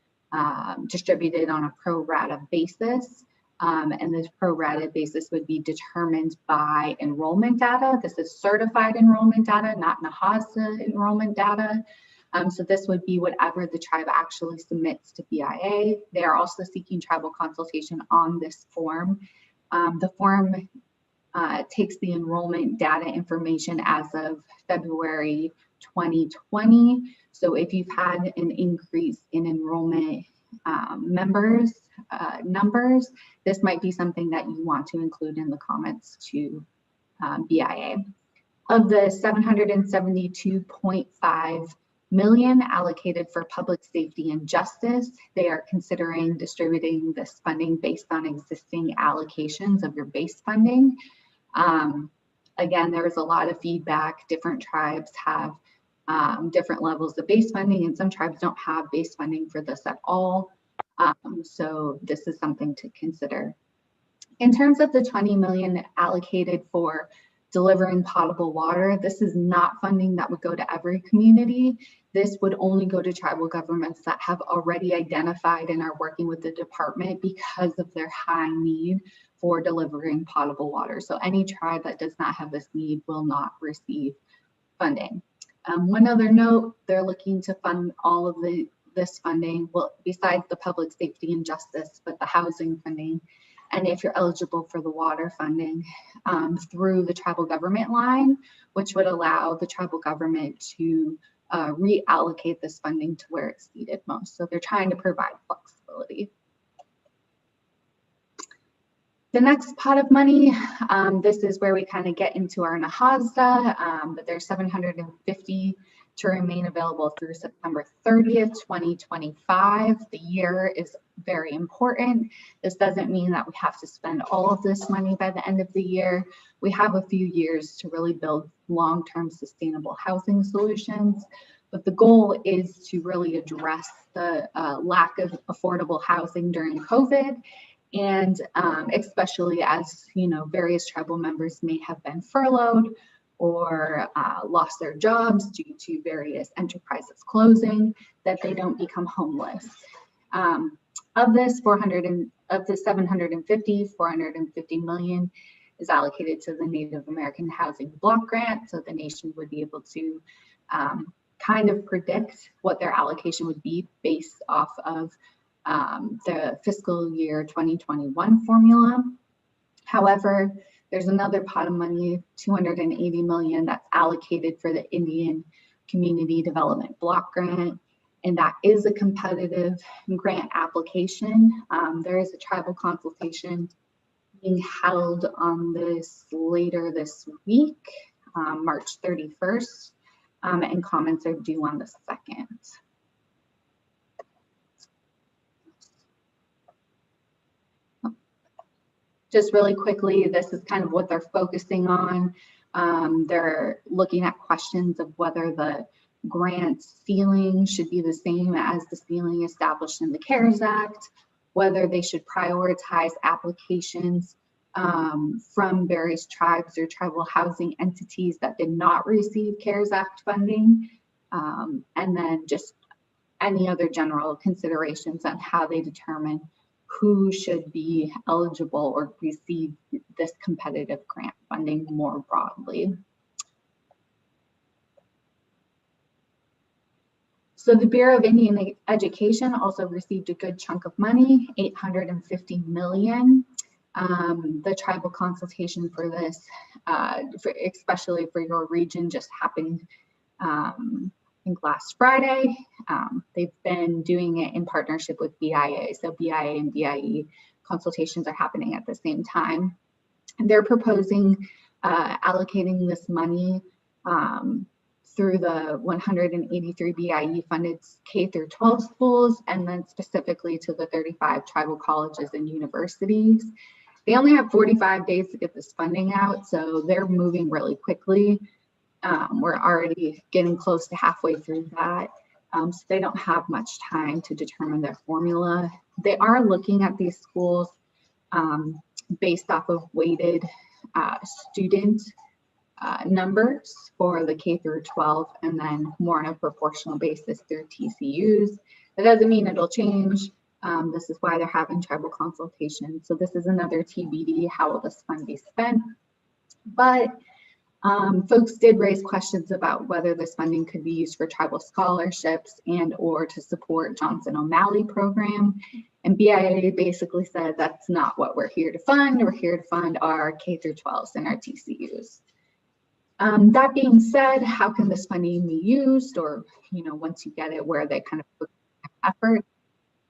distributed on a pro rata basis. And this pro rata basis would be determined by enrollment data. This is certified enrollment data, not NAHASA enrollment data. So this would be whatever the tribe actually submits to BIA. They are also seeking tribal consultation on this form. The form takes the enrollment data information as of February 2020. So if you've had an increase in enrollment numbers, this might be something that you want to include in the comments to BIA. Of the 772.5 million allocated for public safety and justice, they are considering distributing this funding based on existing allocations of your base funding. Again, there was a lot of feedback. Different tribes have different levels of base funding, and some tribes don't have base funding for this at all. So this is something to consider. In terms of the 20 million allocated for delivering potable water, this is not funding that would go to every community. This would only go to tribal governments that have already identified and are working with the department because of their high need for delivering potable water. So any tribe that does not have this need will not receive funding. One other note, they're looking to fund all of this funding, well, besides the public safety and justice, but the housing funding. And if you're eligible for the water funding through the tribal government line, which would allow the tribal government to reallocate this funding to where it's needed most. So they're trying to provide flexibility. The next pot of money, this is where we kind of get into our NAHASA, but there's 750 to remain available through September 30th, 2025. The year is very important. This doesn't mean that we have to spend all of this money by the end of the year. We have a few years to really build long-term sustainable housing solutions, but the goal is to really address the lack of affordable housing during COVID, and especially as, you know, various tribal members may have been furloughed or lost their jobs due to various enterprises closing, that they don't become homeless. Of this, of the 750, 450 million is allocated to the Native American Housing Block Grant, so the nation would be able to kind of predict what their allocation would be based off of the fiscal year 2021 formula. However, there's another pot of money, 280 million, that's allocated for the Indian Community Development Block Grant, and that is a competitive grant application. There is a tribal consultation being held on this later this week, March 31st, and comments are due on the 2nd. Just really quickly, this is kind of what they're focusing on. They're looking at questions of whether the grant ceiling should be the same as the ceiling established in the CARES Act, whether they should prioritize applications from various tribes or tribal housing entities that did not receive CARES Act funding, and then just any other general considerations on how they determine who should be eligible or receive this competitive grant funding more broadly. So the Bureau of Indian Education also received a good chunk of money, $850 million. The tribal consultation for this, especially for your region, just happened, I think last Friday. They've been doing it in partnership with BIA. So BIA and BIE consultations are happening at the same time. And they're proposing allocating this money through the 183 BIE funded K through 12 schools, and then specifically to the 35 tribal colleges and universities. They only have 45 days to get this funding out, so they're moving really quickly. We're already getting close to halfway through that, so they don't have much time to determine their formula. They are looking at these schools based off of weighted student numbers for the K through 12, and then more on a proportional basis through TCUs. That doesn't mean it'll change. This is why they're having tribal consultation. So this is another TBD, how will this fund be spent? But folks did raise questions about whether this funding could be used for tribal scholarships and or to support Johnson O'Malley program. And BIA basically said that's not what we're here to fund. We're here to fund our K through 12s and our TCUs. That being said, how can this funding be used, or, you know, once you get it, where they kind of put effort?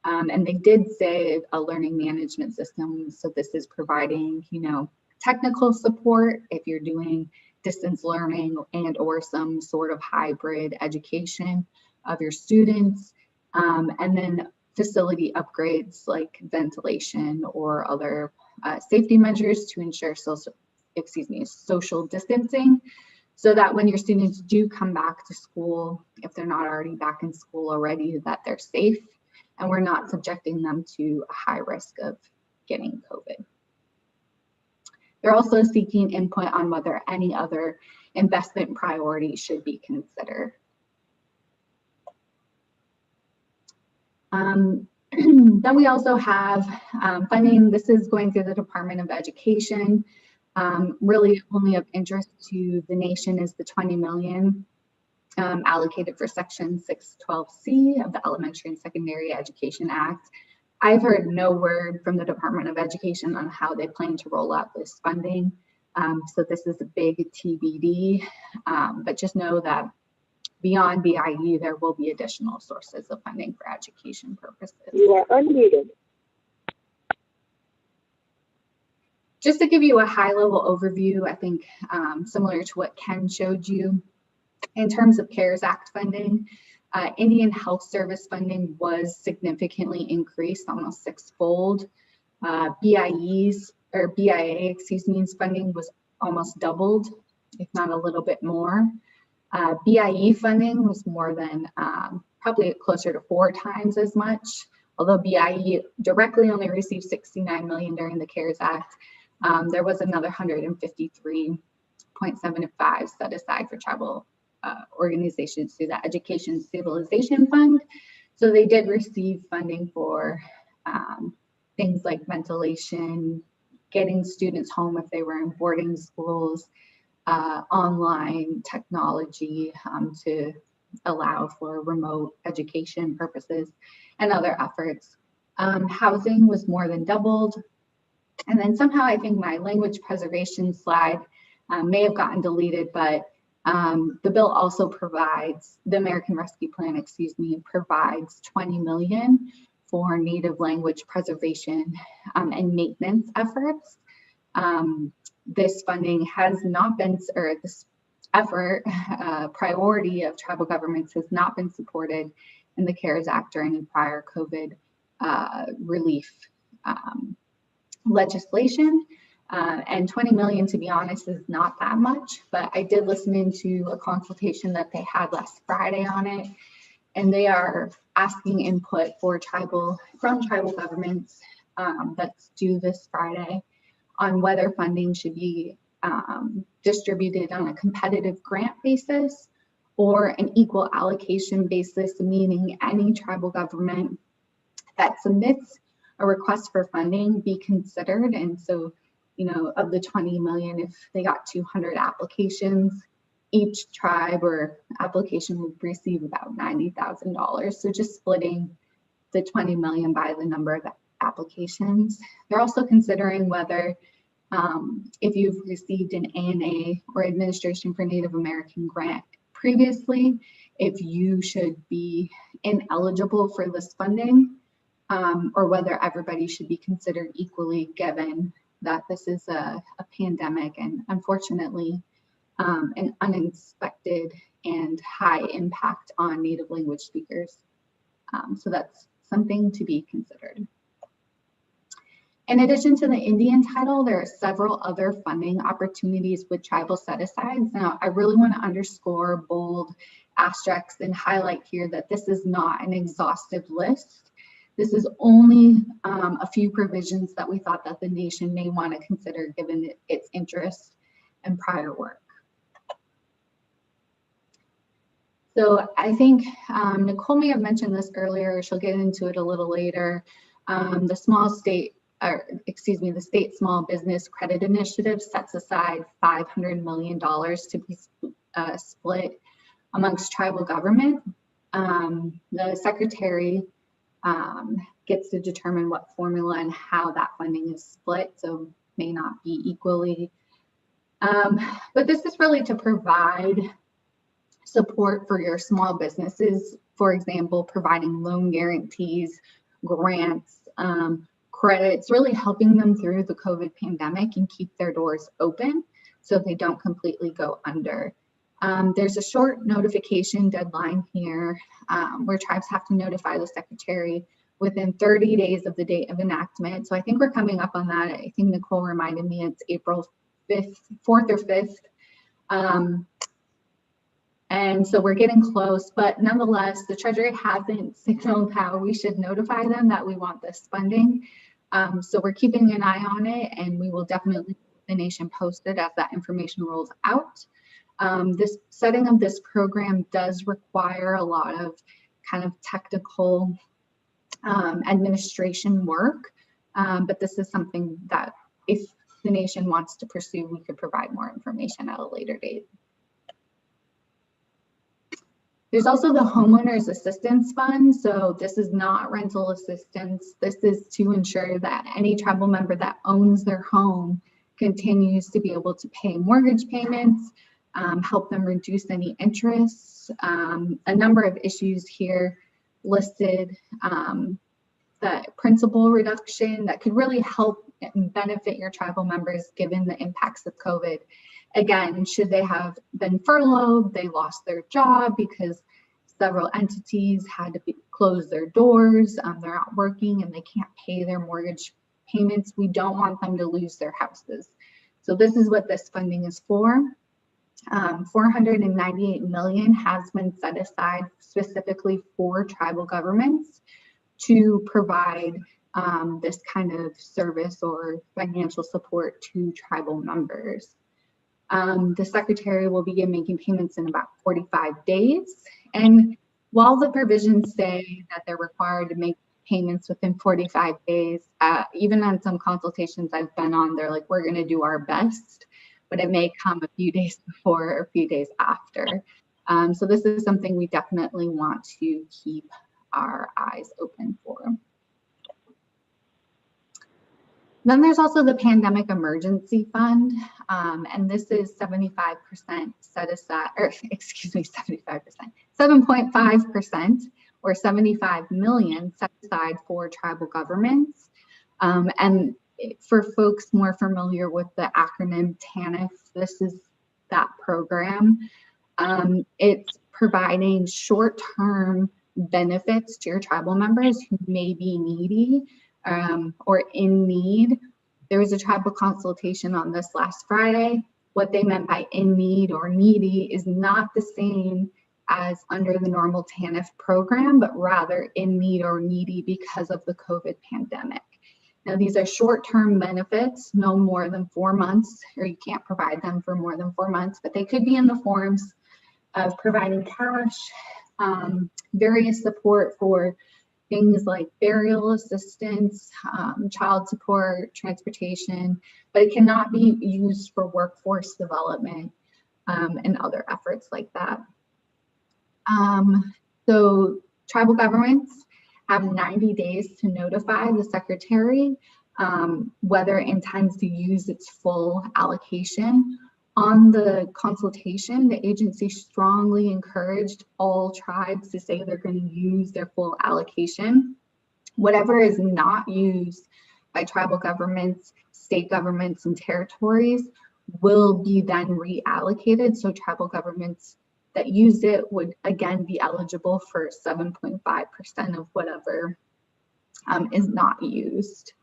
And they did say a learning management system. So this is providing, you know, technical support if you're doing distance learning and or some sort of hybrid education of your students. And then facility upgrades like ventilation or other safety measures to ensure social distancing, so that when your students do come back to school, if they're not already back in school already, that they're safe and we're not subjecting them to a high risk of getting COVID. They're also seeking input on whether any other investment priorities should be considered. Then we also have funding. This is going through the Department of Education. Really only of interest to the nation is the $20 million allocated for Section 612C of the Elementary and Secondary Education Act. I've heard no word from the Department of Education on how they plan to roll out this funding. So this is a big TBD, but just know that beyond BIE, there will be additional sources of funding for education purposes. You are unmuted. Just to give you a high-level overview, I think similar to what Ken showed you, in terms of CARES Act funding, Indian Health Service funding was significantly increased, almost sixfold. BIA's funding was almost doubled, if not a little bit more. BIE funding was more than probably closer to 4 times as much, although BIE directly only received $69 million during the CARES Act. There was another 153.75 set aside for tribal organizations through the Education Stabilization Fund. So they did receive funding for things like ventilation, getting students home if they were in boarding schools, online technology to allow for remote education purposes, and other efforts. Housing was more than doubled. And then somehow I think my language preservation slide may have gotten deleted, but the bill also provides, the American Rescue Plan, provides $20 million for native language preservation and maintenance efforts. This funding has not been, or this effort, priority of tribal governments has not been supported in the CARES Act or any prior COVID relief legislation. And 20 million, to be honest, is not that much, but I did listen into a consultation that they had last Friday on it, and they are asking input from tribal governments that's due this Friday on whether funding should be distributed on a competitive grant basis or an equal allocation basis, meaning any tribal government that submits a request for funding be considered. And so, you know, of the 20 million, if they got 200 applications, each tribe or application would receive about $90,000. So just splitting the 20 million by the number of applications. They're also considering whether if you've received an ANA or Administration for Native American grant previously, if you should be ineligible for this funding, or whether everybody should be considered equally, given that this is a pandemic and unfortunately an unexpected and high impact on Native language speakers. So that's something to be considered. In addition to the Indian title, there are several other funding opportunities with tribal set-asides. Now, I really want to underscore, bold, asterisks, and highlight here that this is not an exhaustive list. This is only a few provisions that we thought that the nation may want to consider given its interest and prior work. So I think Nicole may have mentioned this earlier, she'll get into it a little later. The State Small Business Credit Initiative sets aside $500 million to be split amongst tribal government. The secretary gets to determine what formula and how that funding is split, so may not be equally. But this is really to provide support for your small businesses, for example, providing loan guarantees, grants, credits, really helping them through the COVID pandemic and keep their doors open so they don't completely go under. There's a short notification deadline here where tribes have to notify the secretary within 30 days of the date of enactment. So I think we're coming up on that. I think Nicole reminded me it's April 4th or 5th. And so we're getting close, but nonetheless, the Treasury hasn't signaled how we should notify them that we want this funding. So we're keeping an eye on it, and we will definitely keep the nation posted as that information rolls out. This setting of this program does require a lot of kind of technical administration work, but this is something that if the nation wants to pursue, we could provide more information at a later date. There's also the Homeowners Assistance Fund. So this is not rental assistance. This is to ensure that any tribal member that owns their home continues to be able to pay mortgage payments, help them reduce any interest. A number of issues here listed, the principal reduction that could really help and benefit your tribal members given the impacts of COVID. Again, should they have been furloughed, they lost their job because several entities had to close their doors, they're not working and they can't pay their mortgage payments. We don't want them to lose their houses. So this is what this funding is for. 498 million has been set aside specifically for tribal governments to provide this kind of service or financial support to tribal members. The secretary will begin making payments in about 45 days. And while the provisions say that they're required to make payments within 45 days, even on some consultations I've been on, they're like, we're going to do our best, but it may come a few days before or a few days after. So this is something we definitely want to keep our eyes open for. Then there's also the Pandemic Emergency Fund, and this is 75% set aside, or excuse me, 75%, 7.5% or 75 million set aside for tribal governments. And for folks more familiar with the acronym TANF, this is that program. It's providing short-term benefits to your tribal members who may be needy or in need. There was a tribal consultation on this last Friday. What they meant by in need or needy is not the same as under the normal TANF program, but rather in need or needy because of the COVID pandemic. Now, these are short-term benefits, no more than 4 months, or you can't provide them for more than 4 months, but they could be in the forms of providing cash, various support for things like burial assistance, child support, transportation, but it cannot be used for workforce development and other efforts like that. So tribal governments have 90 days to notify the secretary whether it intends to use its full allocation. On the consultation, the agency strongly encouraged all tribes to say they're going to use their full allocation. Whatever is not used by tribal governments, state governments, and territories will be then reallocated. So tribal governments that used it would again be eligible for 7.5% of whatever is not used.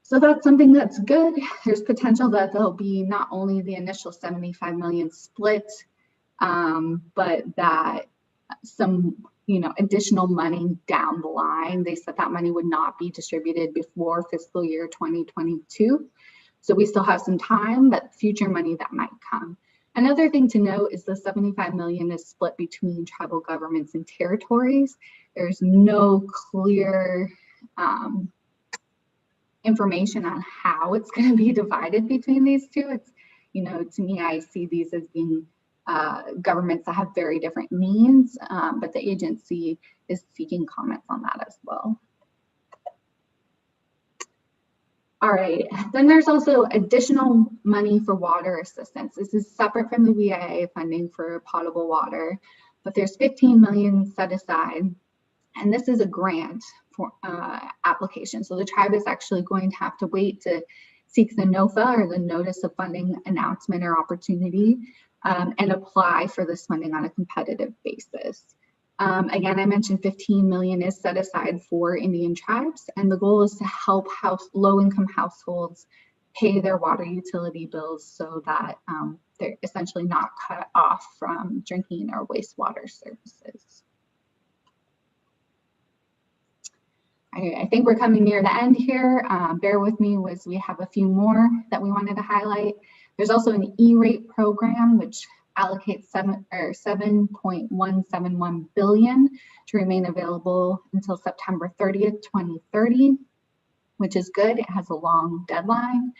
So that's something that's good. There's potential that there'll be not only the initial 75 million split, but that some additional money down the line. They said that money would not be distributed before fiscal year 2022. So we still have some time, but future money that might come. Another thing to note is the 75 million is split between tribal governments and territories. There's no clear information on how it's going to be divided between these two. It's, to me, I see these as being governments that have very different needs, but the agency is seeking comments on that as well. All right, then there's also additional money for water assistance. This is separate from the VIA funding for potable water, but there's 15 million set aside, and this is a grant for application. So the tribe is actually going to have to wait to seek the NOFA, or the Notice of Funding Announcement or Opportunity, and apply for this funding on a competitive basis. Again, I mentioned 15 million is set aside for Indian tribes, and the goal is to help low-income households pay their water utility bills so that they're essentially not cut off from drinking or wastewater services. I think we're coming near the end here. Bear with me, we have a few more that we wanted to highlight. There's also an E-rate program, which allocates 7.171 billion to remain available until September 30th, 2030, which is good. It has a long deadline,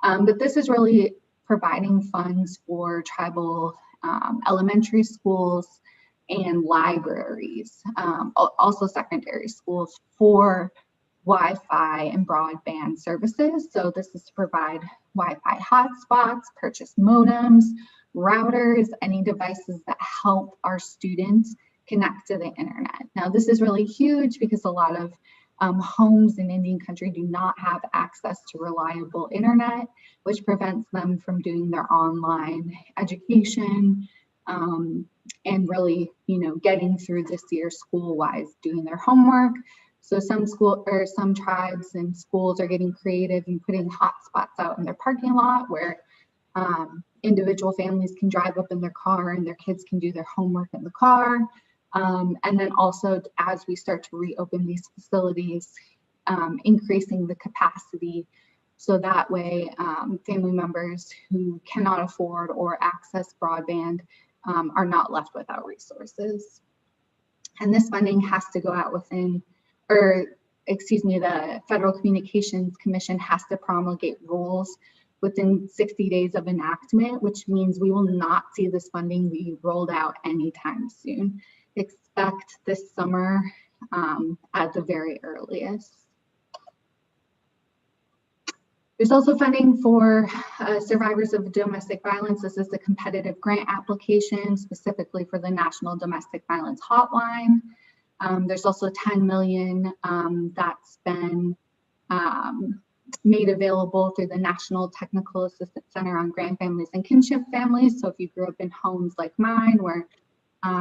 but this is really providing funds for tribal elementary schools and libraries, also secondary schools, for Wi-Fi and broadband services. So this is to provide Wi-Fi hotspots, purchase modems, routers, any devices that help our students connect to the internet. Now, this is really huge because a lot of homes in Indian country do not have access to reliable internet, which prevents them from doing their online education, and really, getting through this year school-wise, doing their homework. So some tribes and schools are getting creative and putting hotspots out in their parking lot where individual families can drive up in their car and their kids can do their homework in the car. And then also, as we start to reopen these facilities, increasing the capacity so that way family members who cannot afford or access broadband are not left without resources. And this funding has to go out the Federal Communications Commission has to promulgate rules within 60 days of enactment, which means we will not see this funding be rolled out anytime soon. Expect this summer at the very earliest. There's also funding for survivors of domestic violence. This is a competitive grant application specifically for the National Domestic Violence Hotline. There's also 10 million that's been made available through the National Technical Assistance Center on Grand Families and Kinship Families. So if you grew up in homes like mine where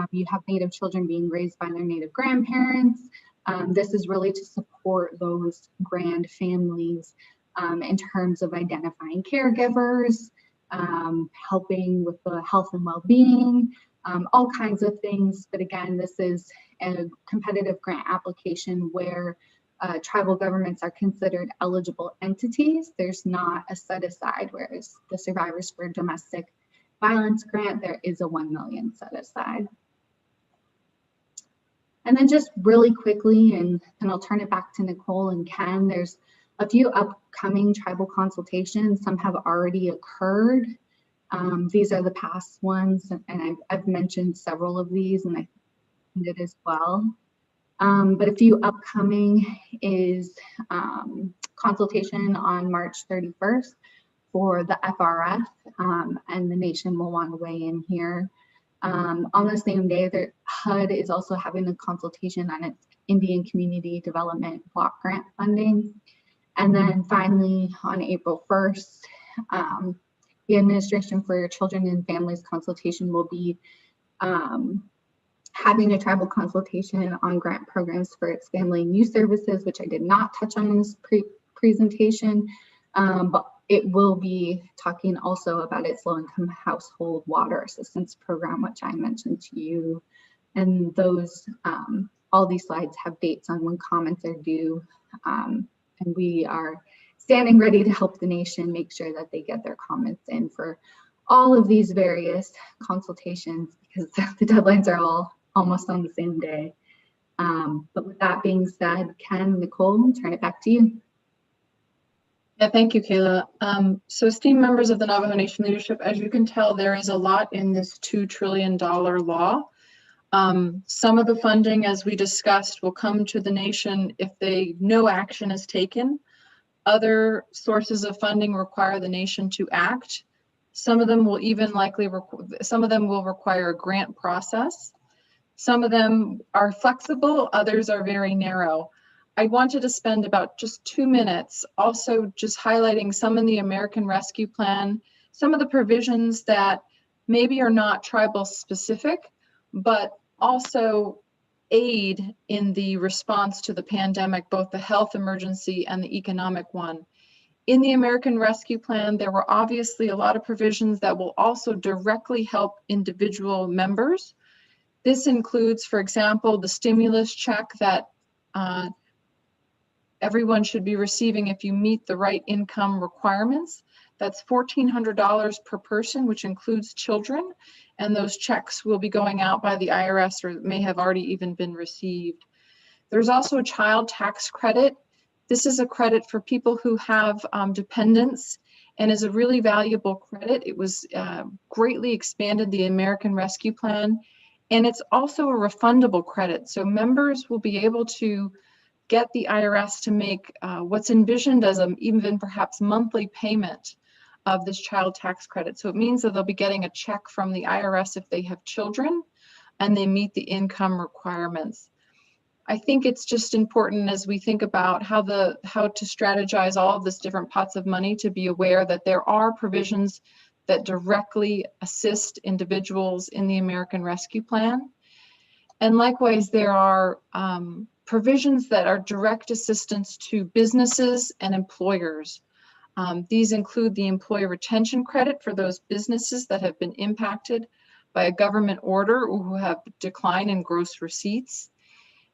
you have Native children being raised by their Native grandparents, this is really to support those grand families in terms of identifying caregivers, helping with the health and well-being, all kinds of things. But again, this is a competitive grant application where tribal governments are considered eligible entities. There's not a set aside, whereas the survivors for domestic violence grant, there is a $1 million set aside. And then just really quickly, and I'll turn it back to Nicole and Ken, there's a few upcoming tribal consultations. Some have already occurred. These are the past ones, and I've mentioned several of these, and I did as well. But a few upcoming is consultation on March 31st for the FRF, and the nation will want to weigh in here. On the same day, the HUD is also having a consultation on its Indian Community Development Block Grant funding. And then finally, on April 1st, the Administration for Children and Families Consultation will be having a tribal consultation on grant programs for its family and youth services, which I did not touch on in this presentation, but it will be talking also about its low-income household water assistance program, which I mentioned to you. And those, all these slides have dates on when comments are due. And we are standing ready to help the nation make sure that they get their comments in for all of these various consultations, because the deadlines are all almost on the same day. But with that being said, Ken, Nicole, turn it back to you. Yeah, thank you, Kayla. So esteemed members of the Navajo Nation leadership, as you can tell, there is a lot in this $2 trillion law. Some of the funding, as we discussed, will come to the nation if no action is taken. Other sources of funding require the nation to act. Some of them will even likely, some of them will require a grant process. Some of them are flexible, others are very narrow. I wanted to spend about just 2 minutes also just highlighting some in the American Rescue Plan, some of the provisions that maybe are not tribal specific, but also aid in the response to the pandemic, both the health emergency and the economic one. In the American Rescue Plan, there were obviously a lot of provisions that will also directly help individual members. This includes, for example, the stimulus check that everyone should be receiving if you meet the right income requirements. That's $1,400 per person, which includes children, and those checks will be going out by the IRS or may have already even been received. There's also a child tax credit. This is a credit for people who have dependents and is a really valuable credit. It was greatly expanded, the American Rescue Plan, and it's also a refundable credit. So members will be able to get the IRS to make what's envisioned as an even perhaps monthly payment of this child tax credit. So it means that they'll be getting a check from the IRS if they have children and they meet the income requirements. I think it's just important as we think about how to strategize all of this different pots of money to be aware that there are provisions that directly assist individuals in the American Rescue Plan. And likewise, there are provisions that are direct assistance to businesses and employers. These include the employee retention credit for those businesses that have been impacted by a government order or who have decline in gross receipts.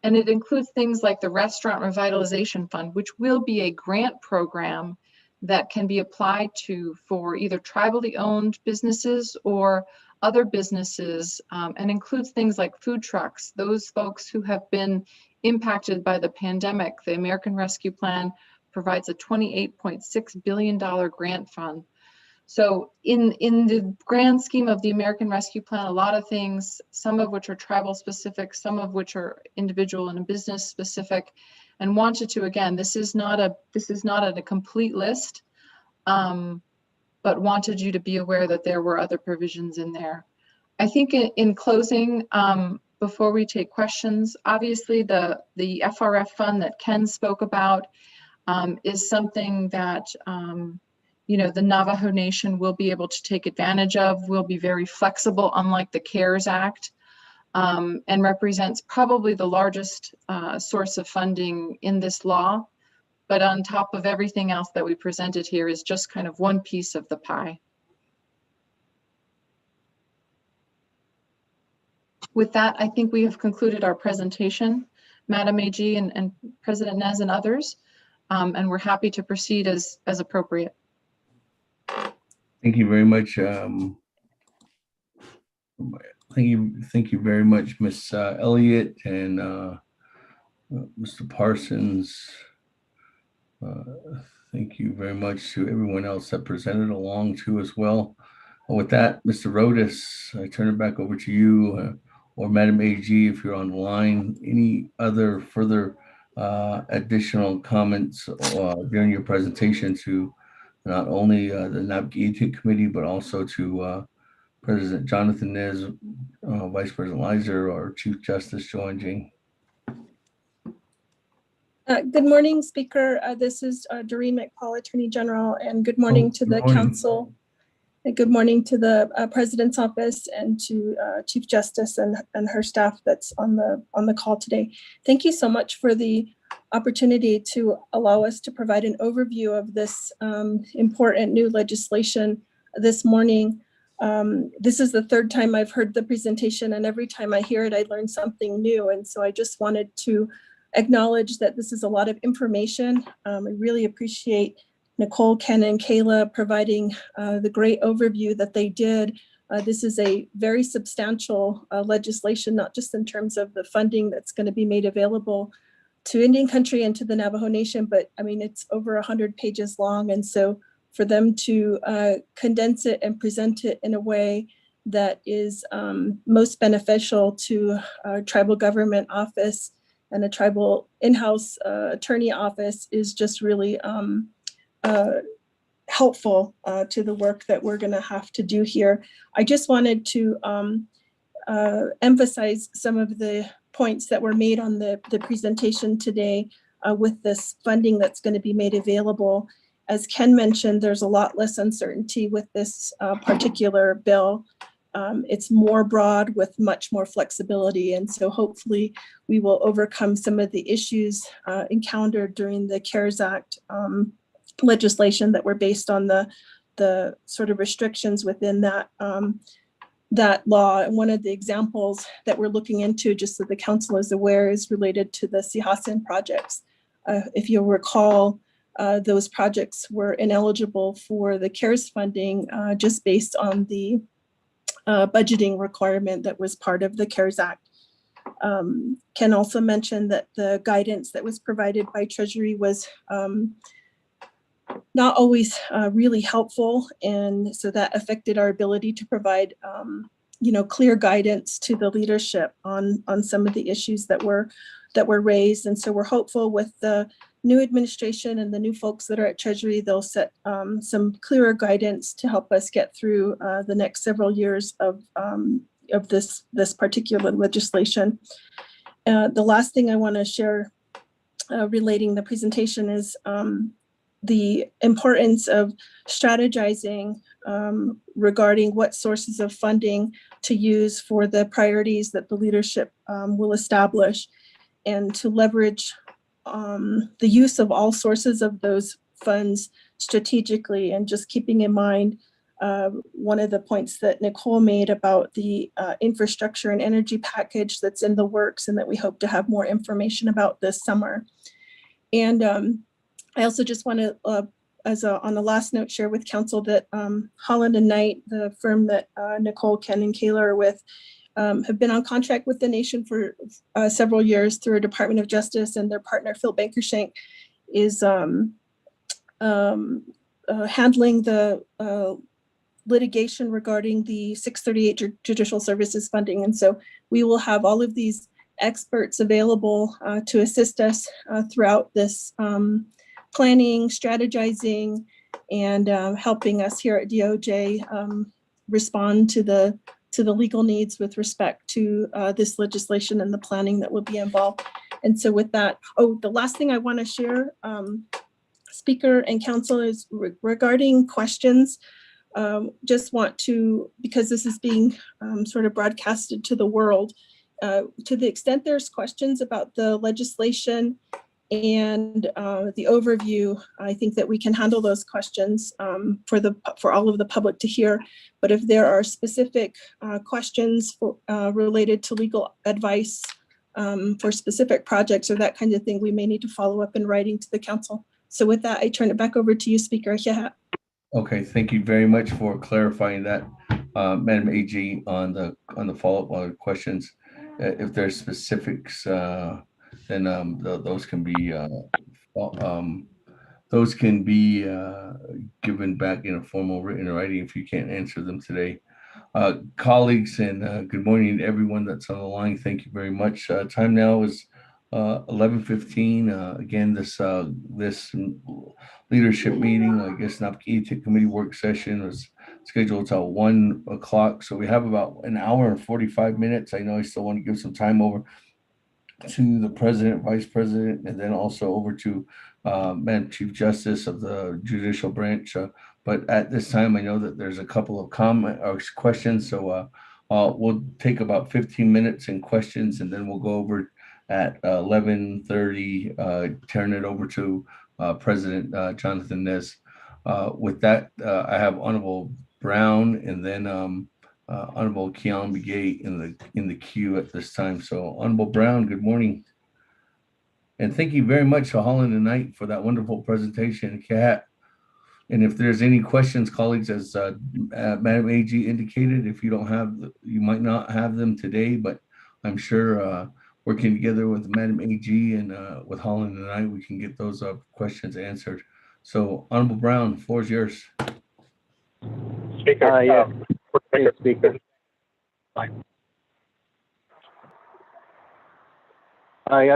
And it includes things like the Restaurant Revitalization Fund, which will be a grant program that can be applied to for either tribally owned businesses or other businesses, and includes things like food trucks, those folks who have been impacted by the pandemic. The American Rescue Plan provides a $28.6 billion grant fund. So in the grand scheme of the American Rescue Plan, a lot of things, some of which are tribal specific, some of which are individual and business specific, and wanted to, again, this is not a complete list, but wanted you to be aware that there were other provisions in there. I think in closing, before we take questions, obviously the FRF fund that Ken spoke about is something that the Navajo Nation will be able to take advantage of, will be very flexible, unlike the CARES Act, and represents probably the largest source of funding in this law. But on top of everything else that we presented here is just kind of one piece of the pie. With that, I think we have concluded our presentation, Madam AG and President Nez and others, and we're happy to proceed as appropriate. Thank you very much, Thank you very much, Miss Elliott and Mr. Parsons. Thank you very much to everyone else that presented along too as well. With that, Mr. Rodas, I turn it back over to you or Madam AG if you're on the line. Any other further additional comments during your presentation to not only the Naabik'íyáti committee, but also to President Jonathan Nez, Vice President Leiser, or Chief Justice Joanne Jane? Good morning, Speaker. This is Doreen McPaul, Attorney General, and good morning to the Council. And good morning to the President's Office and to Chief Justice and her staff that's on the call today. Thank you so much for the opportunity to allow us to provide an overview of this important new legislation this morning. This is the third time I've heard the presentation, and every time I hear it, I learn something new. And so I just wanted to acknowledge that this is a lot of information. I really appreciate Nicole, Ken, and Kayla providing the great overview that they did. This is a very substantial legislation, not just in terms of the funding that's going to be made available to Indian country and to the Navajo Nation, but I mean, it's over 100 pages long. And so for them to condense it and present it in a way that is most beneficial to a tribal government office and a tribal in-house attorney office is just really helpful to the work that we're going to have to do here. I just wanted to emphasize some of the points that were made on the presentation today with this funding that's going to be made available. As Ken mentioned, there's a lot less uncertainty with this particular bill. It's more broad with much more flexibility. And so hopefully we will overcome some of the issues encountered during the CARES Act legislation that were based on the sort of restrictions within that that law. And one of the examples that we're looking into, just so the council is aware, is related to the Sihasin projects. If you'll recall, those projects were ineligible for the CARES funding just based on the budgeting requirement that was part of the CARES Act. Ken also mentioned that the guidance that was provided by Treasury was not always really helpful, and so that affected our ability to provide clear guidance to the leadership on some of the issues that were raised. And so we're hopeful with the new administration and the new folks that are at Treasury, they'll set some clearer guidance to help us get through the next several years of this particular legislation. The last thing I want to share relating the presentation is the importance of strategizing regarding what sources of funding to use for the priorities that the leadership will establish, and to leverage the use of all sources of those funds strategically. And just keeping in mind one of the points that Nicole made about the infrastructure and energy package that's in the works and that we hope to have more information about this summer. And I also just want to, on the last note, share with council that Holland and Knight, the firm that Nicole, Ken, and Kayla are with, have been on contract with the nation for several years through a Department of Justice, and their partner, Phil Bankershank, is handling the litigation regarding the 638 judicial services funding. And so we will have all of these experts available to assist us throughout this planning, strategizing, and helping us here at DOJ respond to the legal needs with respect to this legislation and the planning that will be involved. And so with that, the last thing I want to share, Speaker and Council, is regarding questions. Just want to, because this is being sort of broadcasted to the world, to the extent there's questions about the legislation and the overview, I think that we can handle those questions for all of the public to hear. But if there are specific questions related to legal advice for specific projects or that kind of thing, we may need to follow up in writing to the council. So with that, I turn it back over to you, Speaker. Yeah. Okay, thank you very much for clarifying that. Madam AG, on the follow-up questions. If there's specifics, then those can be given back in a formal written writing if you can't answer them today. Colleagues, and good morning to everyone that's on the line. Thank you very much. Time now is 11:15. Again, this leadership meeting, I guess Naabik'íyáti committee work session was scheduled till 1 o'clock. So we have about an hour and 45 minutes. I know I still want to give some time over to the president, vice president, and then also over to Madam Chief Justice of the judicial branch. But at this time, I know that there's a couple of comment or questions. So we'll take about 15 minutes in questions, and then we'll go over at 11:30, turn it over to President Jonathan Nez. With that, I have Honorable Brown and then Honorable Keon Begay in the queue at this time. So Honorable Brown, good morning. And thank you very much to Holland and Knight for that wonderful presentation, Kat. And if there's any questions, colleagues, as Madam AG indicated, if you don't have, you might not have them today, but I'm sure working together with Madam AG and with Holland and Knight, we can get those questions answered. So Honorable Brown, the floor is yours. Speaker. Yes. Speaker.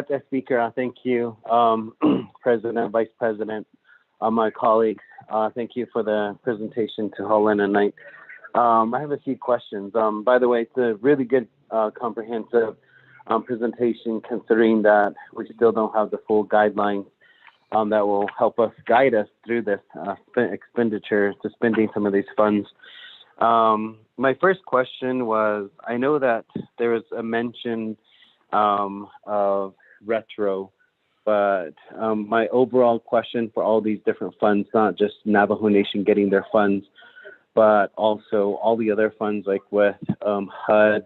Yes, Speaker. Thank you, President, Vice President, my colleagues. Thank you for the presentation to Holland and Knight. I have a few questions. By the way, it's a really good, comprehensive presentation, considering that we still don't have the full guidelines that will help us guide us through this expenditure to spending some of these funds. My first question was, I know that there was a mention of retro, but my overall question for all these different funds, not just Navajo Nation getting their funds, but also all the other funds like with HUD,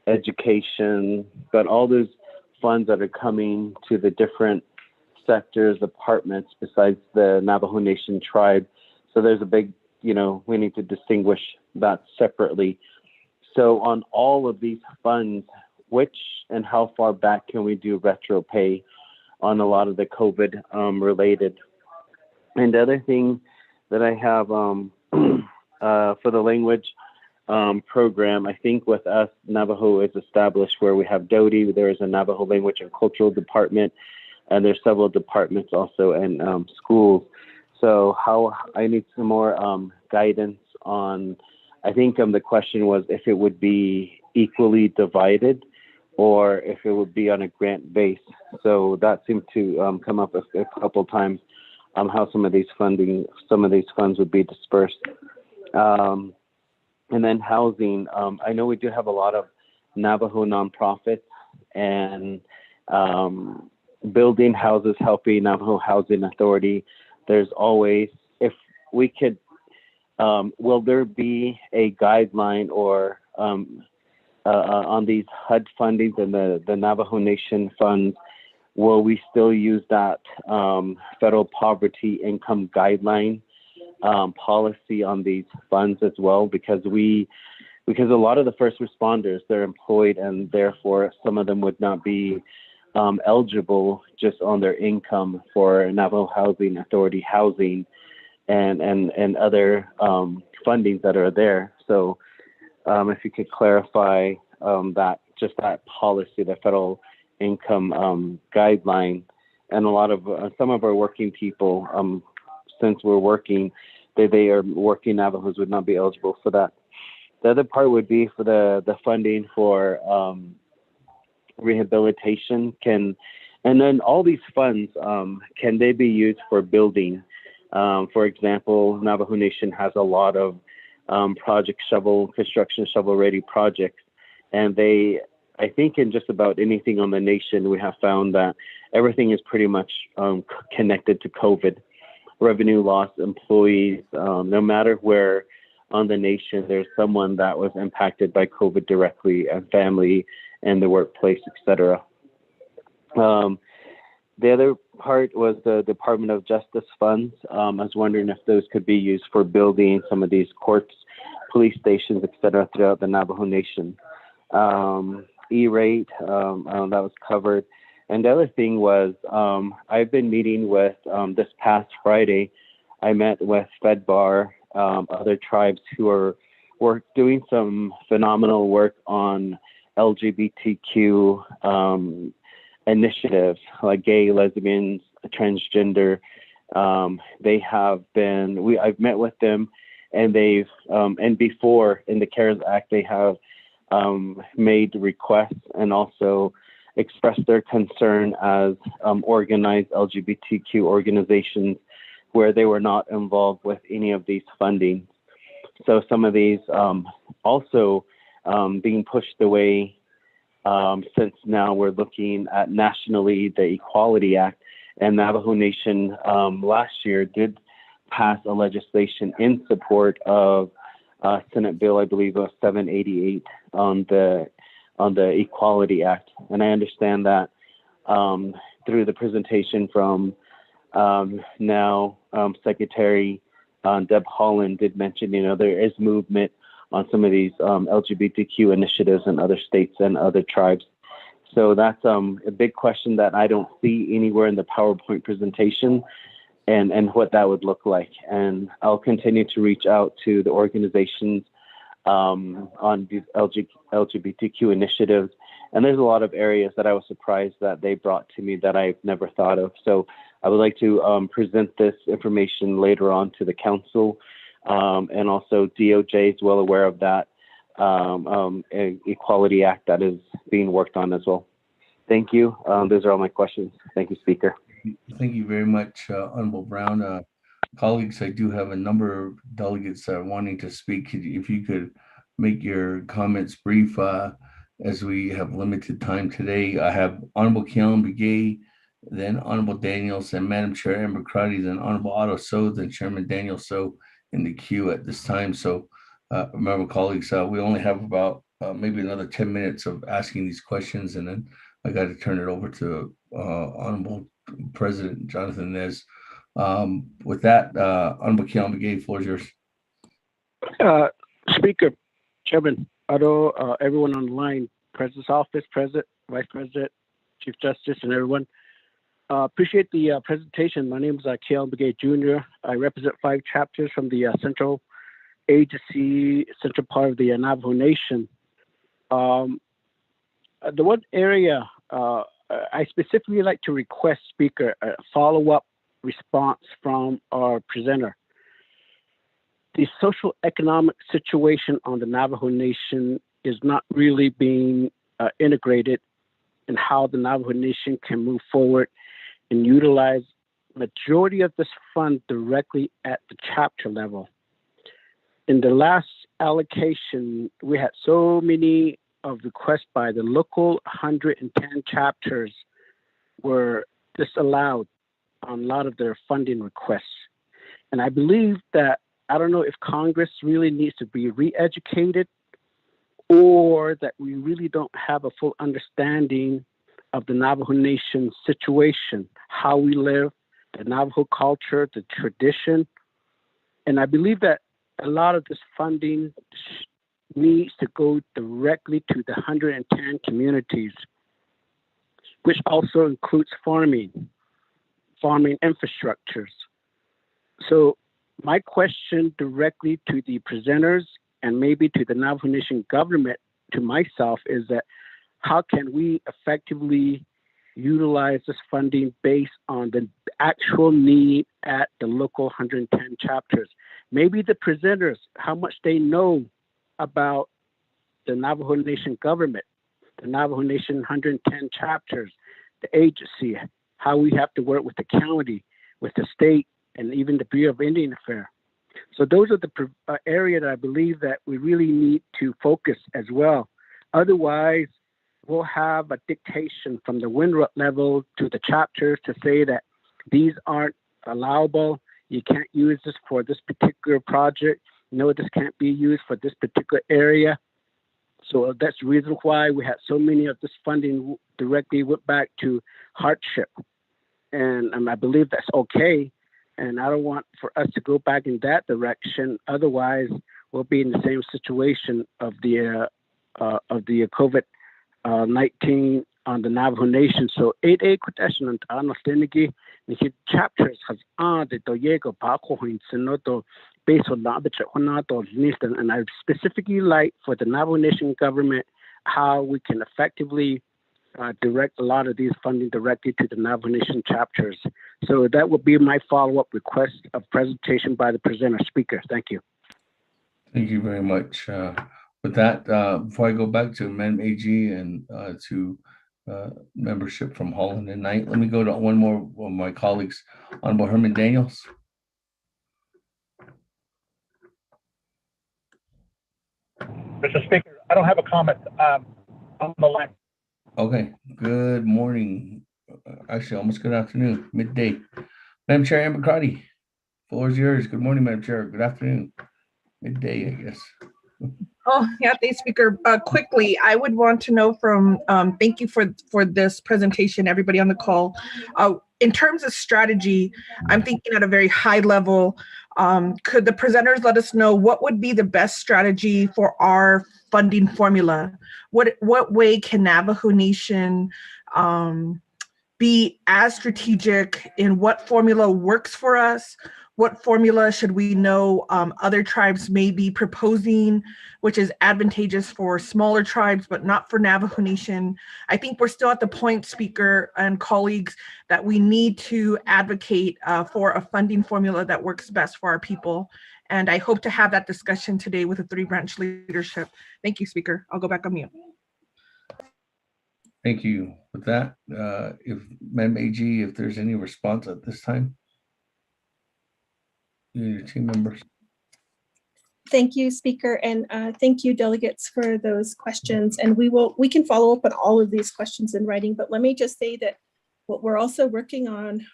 education, but all those funds that are coming to the different sectors, departments besides the Navajo Nation tribe. So there's a big, we need to distinguish that separately. So on all of these funds, which and how far back can we do retro pay on a lot of the COVID related? And the other thing that I have for the language program, I think with us, Navajo is established where we have Dodi, there is a Navajo language and cultural department, and there's several departments also in schools. So how I need some more guidance on, I think the question was if it would be equally divided or if it would be on a grant base. So that seemed to come up a couple times, how some of these funds would be dispersed. And then housing, I know we do have a lot of Navajo nonprofits and building houses, helping Navajo Housing Authority. There's always, if we could, will there be a guideline or on these HUD fundings and the Navajo Nation funds, will we still use that federal poverty income guideline policy on these funds as well? Because a lot of the first responders, they're employed, and therefore some of them would not be eligible just on their income for Navajo Housing Authority housing and other fundings that are there. So if you could clarify that policy, the federal income guideline, and a lot of some of our working people, since we're working, they are working Navajos would not be eligible for that. The other part would be for the funding for rehabilitation. And then all these funds, can they be used for building? For example, Navajo Nation has a lot of construction shovel-ready projects, and I think in just about anything on the nation, we have found that everything is pretty much connected to COVID. Revenue loss, employees, no matter where on the nation, there's someone that was impacted by COVID directly, and family and the workplace, etc. The other part was the Department of Justice funds. I was wondering if those could be used for building some of these courts, police stations, et cetera, throughout the Navajo Nation. E-rate, that was covered. And the other thing was, I've been meeting with, this past Friday, I met with FedBar, other tribes who are doing some phenomenal work on LGBTQ initiatives, like gay, lesbians, transgender. They have been, I've met with them, and they've, and before in the CARES Act, they have made requests and also expressed their concern as organized LGBTQ organizations where they were not involved with any of these fundings. So some of these also being pushed away since now we're looking at nationally the Equality Act, and Navajo Nation last year did pass a legislation in support of Senate Bill, I believe it was 788 on the Equality Act. And I understand that through the presentation from Secretary Deb Haaland did mention, there is movement on some of these LGBTQ initiatives in other states and other tribes. So that's a big question that I don't see anywhere in the PowerPoint presentation, and what that would look like. And I'll continue to reach out to the organizations on these LGBTQ initiatives. And there's a lot of areas that I was surprised that they brought to me that I've never thought of. So I would like to present this information later on to the council. And also DOJ is well aware of that Equality Act that is being worked on as well. Thank you. Those are all my questions. Thank you, Speaker. Thank you very much, Honorable Brown. Colleagues, I do have a number of delegates that are wanting to speak. If you could make your comments brief, as we have limited time today. I have Honorable Keon Begay, then Honorable Daniels, and Madam Chair Amber Crotty, then Honorable Otto So, then Chairman Daniel So in the queue at this time. So remember, colleagues, we only have about maybe another 10 minutes of asking these questions, and then I got to turn it over to Honorable President Jonathan Nez. With that, Honorable Keon Begay, floor is yours. Speaker, Chairman, Otto, everyone on the line, President's Office, President, Vice President, Chief Justice, and everyone. Appreciate the presentation. My name is Keon Begay Jr. I represent 5 chapters from the central agency, central part of the Navajo Nation. The one area I specifically like to request, Speaker, a follow-up response from our presenter. The social economic situation on the Navajo Nation is not really being integrated in how the Navajo Nation can move forward and utilize majority of this fund directly at the chapter level. In the last allocation, we had so many of requests by the local 110 chapters were disallowed on a lot of their funding requests. And I believe that, I don't know if Congress really needs to be re-educated, or that we really don't have a full understanding of the Navajo Nation situation, how we live, the Navajo culture, the tradition. And I believe that a lot of this funding needs to go directly to the 110 communities, which also includes farming infrastructures. So my question directly to the presenters and maybe to the Navajo Nation government, to myself, is that how can we effectively utilize this funding based on the actual need at the local 110 chapters? Maybe the presenters, how much they know about the Navajo Nation government, the Navajo Nation 110 chapters, the agency, how we have to work with the county, with the state, and even the Bureau of Indian Affairs. So those are the area that I believe that we really need to focus as well. Otherwise, we'll have a dictation from the Windrush level to the chapters to say that these aren't allowable. You can't use this for this particular project. No, this can't be used for this particular area. So that's the reason why we had so many of this funding directly went back to hardship. and I believe that's okay. And I don't want for us to go back in that direction. Otherwise, we'll be in the same situation of the COVID-19 on the Navajo Nation. So 8A quotation and understanding the chapters has the Doyego Paco Senoto based on Naabik'íyáti, and I specifically like for the Navajo Nation government how we can effectively direct a lot of these funding directly to the Navajo Nation chapters. So that would be my follow-up request of presentation by the presenter speaker. Thank you. Thank you very much. With that, before I go back to Madam AG and to membership from Holland and Knight, let me go to one more of my colleagues, Honorable Herman Daniels. Mr. Speaker, I don't have a comment on the line. Okay, good morning. Actually, almost good afternoon, midday. Madam Chair Amber Crotty, floor is yours. Good morning, Madam Chair. Good afternoon, midday, I guess. Oh, yeah, thanks, Speaker. Quickly, I would want to know from, thank you for this presentation, everybody on the call. In terms of strategy, I'm thinking at a very high level. Could the presenters let us know what would be the best strategy for our funding formula? What way can Navajo Nation be as strategic in what formula works for us? What formula should we know other tribes may be proposing, which is advantageous for smaller tribes, but not for Navajo Nation? I think we're still at the point, Speaker and colleagues, that we need to advocate for a funding formula that works best for our people. And I hope to have that discussion today with the 3-branch leadership. Thank you, Speaker. I'll go back on mute. Thank you. With that, if Madam AG, if there's any response at this time. Your team members. Thank you, Speaker, and thank you, delegates, for those questions. And we can follow up on all of these questions in writing, but let me just say that what we're also working on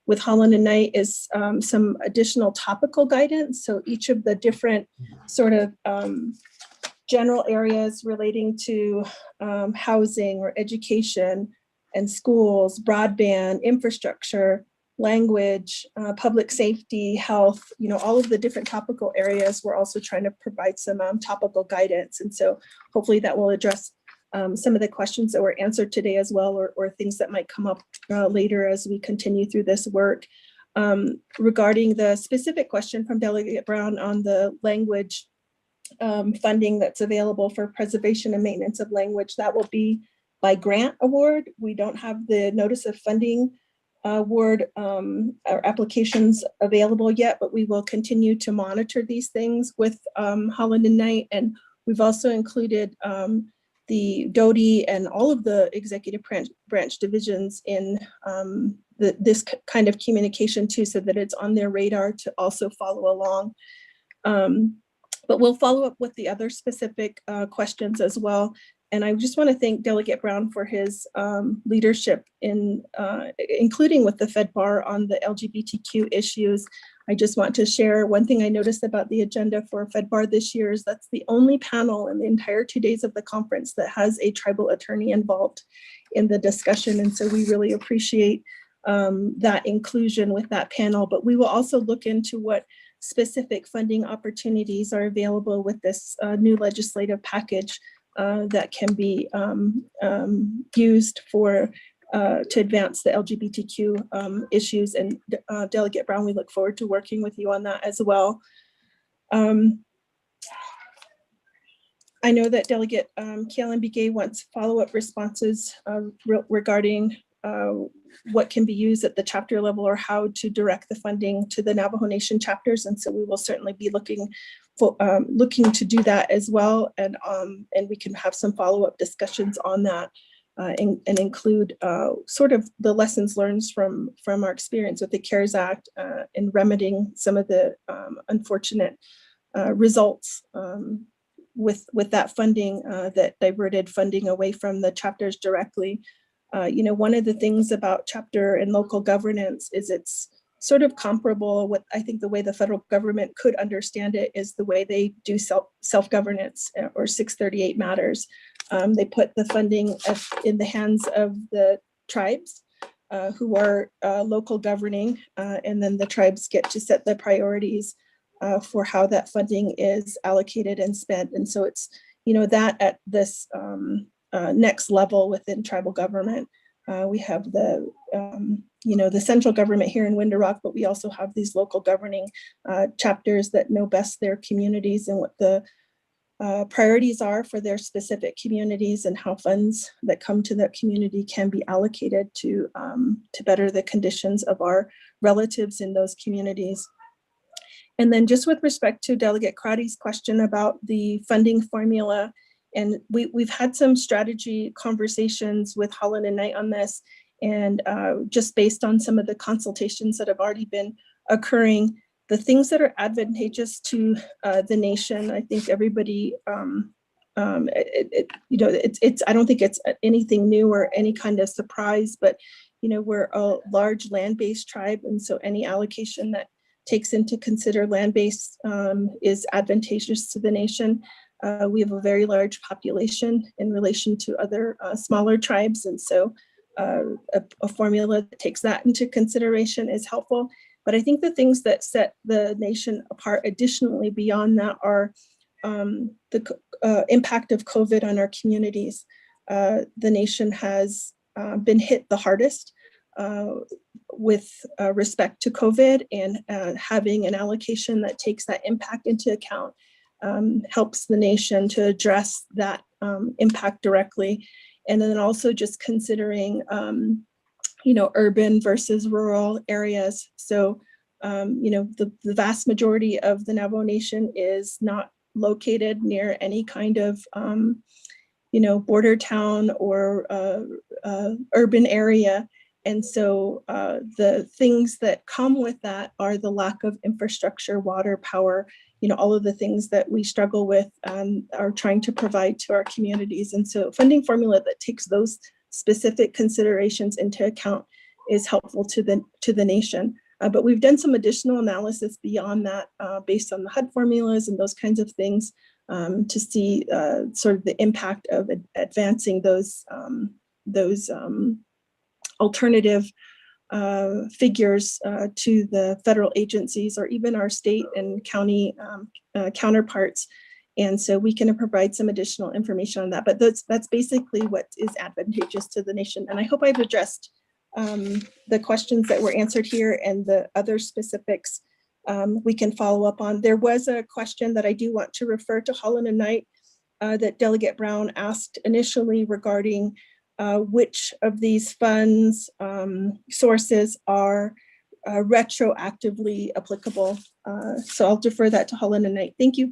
with Holland and Knight is some additional topical guidance. So each of the different sort of general areas relating to housing or education and schools, broadband, infrastructure, language, public safety, health, all of the different topical areas, we're also trying to provide some topical guidance. And so hopefully that will address some of the questions that were answered today as well, or things that might come up later as we continue through this work. Regarding the specific question from Delegate Brown on the language funding that's available for preservation and maintenance of language, that will be by grant award. We don't have the notice of funding award or applications available yet, but we will continue to monitor these things with Holland and Knight. And we've also included the DOTI and all of the executive branch divisions in this kind of communication too, so that it's on their radar to also follow along. But we'll follow up with the other specific questions as well. And I just want to thank Delegate Brown for his leadership in including with the FedBAR on the LGBTQ issues. I just want to share one thing I noticed about the agenda for FedBAR this year is that's the only panel in the entire 2 days of the conference that has a tribal attorney involved in the discussion. And so we really appreciate that inclusion with that panel. But we will also look into what specific funding opportunities are available with this new legislative package that can be used for to advance the LGBTQ issues. And Delegate Brown, we look forward to working with you on that as well. I know that Delegate Kealan Begay wants follow-up responses regarding what can be used at the chapter level or how to direct the funding to the Navajo Nation chapters. And so we will certainly be looking to do that as well. And we can have some follow-up discussions on that and include sort of the lessons learned from our experience with the CARES Act in remedying some of the unfortunate results with that funding that diverted funding away from the chapters directly. One of the things about chapter and local governance is it's sort of comparable with, I think, the way the federal government could understand it is the way they do self-governance or 638 matters. They put the funding in the hands of the tribes who are local governing, and then the tribes get to set the priorities for how that funding is allocated and spent. And so it's, that at this next level within tribal government. We have the, the central government here in Window Rock, but we also have these local governing chapters that know best their communities and what the priorities are for their specific communities and how funds that come to that community can be allocated to better the conditions of our relatives in those communities. And then just with respect to Delegate Crotty's question about the funding formula, and we've had some strategy conversations with Holland and Knight on this, and just based on some of the consultations that have already been occurring, the things that are advantageous to the nation, I think everybody, I don't think it's anything new or any kind of surprise, but we're a large land-based tribe, and so any allocation that takes into consider land-based is advantageous to the nation. We have a very large population in relation to other smaller tribes, and so a formula that takes that into consideration is helpful. But I think the things that set the nation apart additionally beyond that are the impact of COVID on our communities. The nation has been hit the hardest with respect to COVID, and having an allocation that takes that impact into account helps the nation to address that impact directly. And then also just considering, urban versus rural areas. So, the vast majority of the Navajo Nation is not located near any kind of, border town or urban area. And so the things that come with that are the lack of infrastructure, water, power, all of the things that we struggle with are trying to provide to our communities. And so funding formula that takes those specific considerations into account is helpful to the nation. But we've done some additional analysis beyond that based on the HUD formulas and those kinds of things to see sort of the impact of advancing those alternative figures to the federal agencies or even our state and county counterparts. And so we can provide some additional information on that, but that's basically what is advantageous to the nation. And I hope I've addressed the questions that were answered here, and the other specifics we can follow up on. There was a question that I do want to refer to Holland and Knight that Delegate Brown asked initially regarding which of these funds sources are retroactively applicable. So I'll defer that to Holland and Knight. Thank you.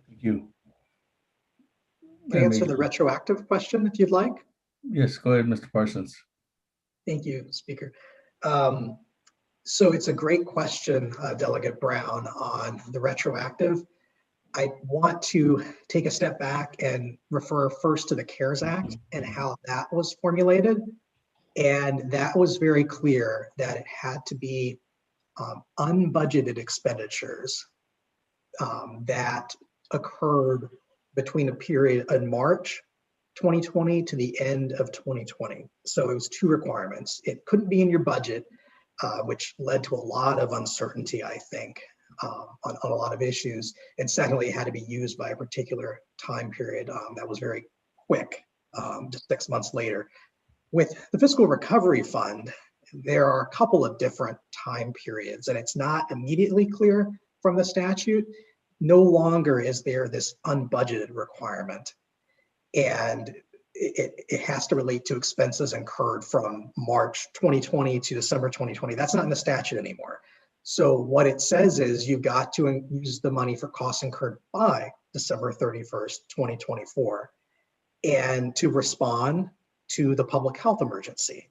Thank you. Can I answer the retroactive question if you'd like? Yes, go ahead, Mr. Parsons. Thank you, Speaker. So it's a great question, Delegate Brown, on the retroactive. I want to take a step back and refer first to the CARES Act and how that was formulated. And that was very clear that it had to be unbudgeted expenditures that occurred between a period in March 2020 to the end of 2020. So it was two requirements. It couldn't be in your budget, which led to a lot of uncertainty, I think, on a lot of issues. And secondly, it had to be used by a particular time period that was very quick, just 6 months later. With the Fiscal Recovery Fund, there are a couple of different time periods, and it's not immediately clear from the statute. No longer is there this unbudgeted requirement, and it has to relate to expenses incurred from March 2020 to December 2020. That's not in the statute anymore. So what it says is you've got to use the money for costs incurred by December 31st, 2024, and to respond to the public health emergency.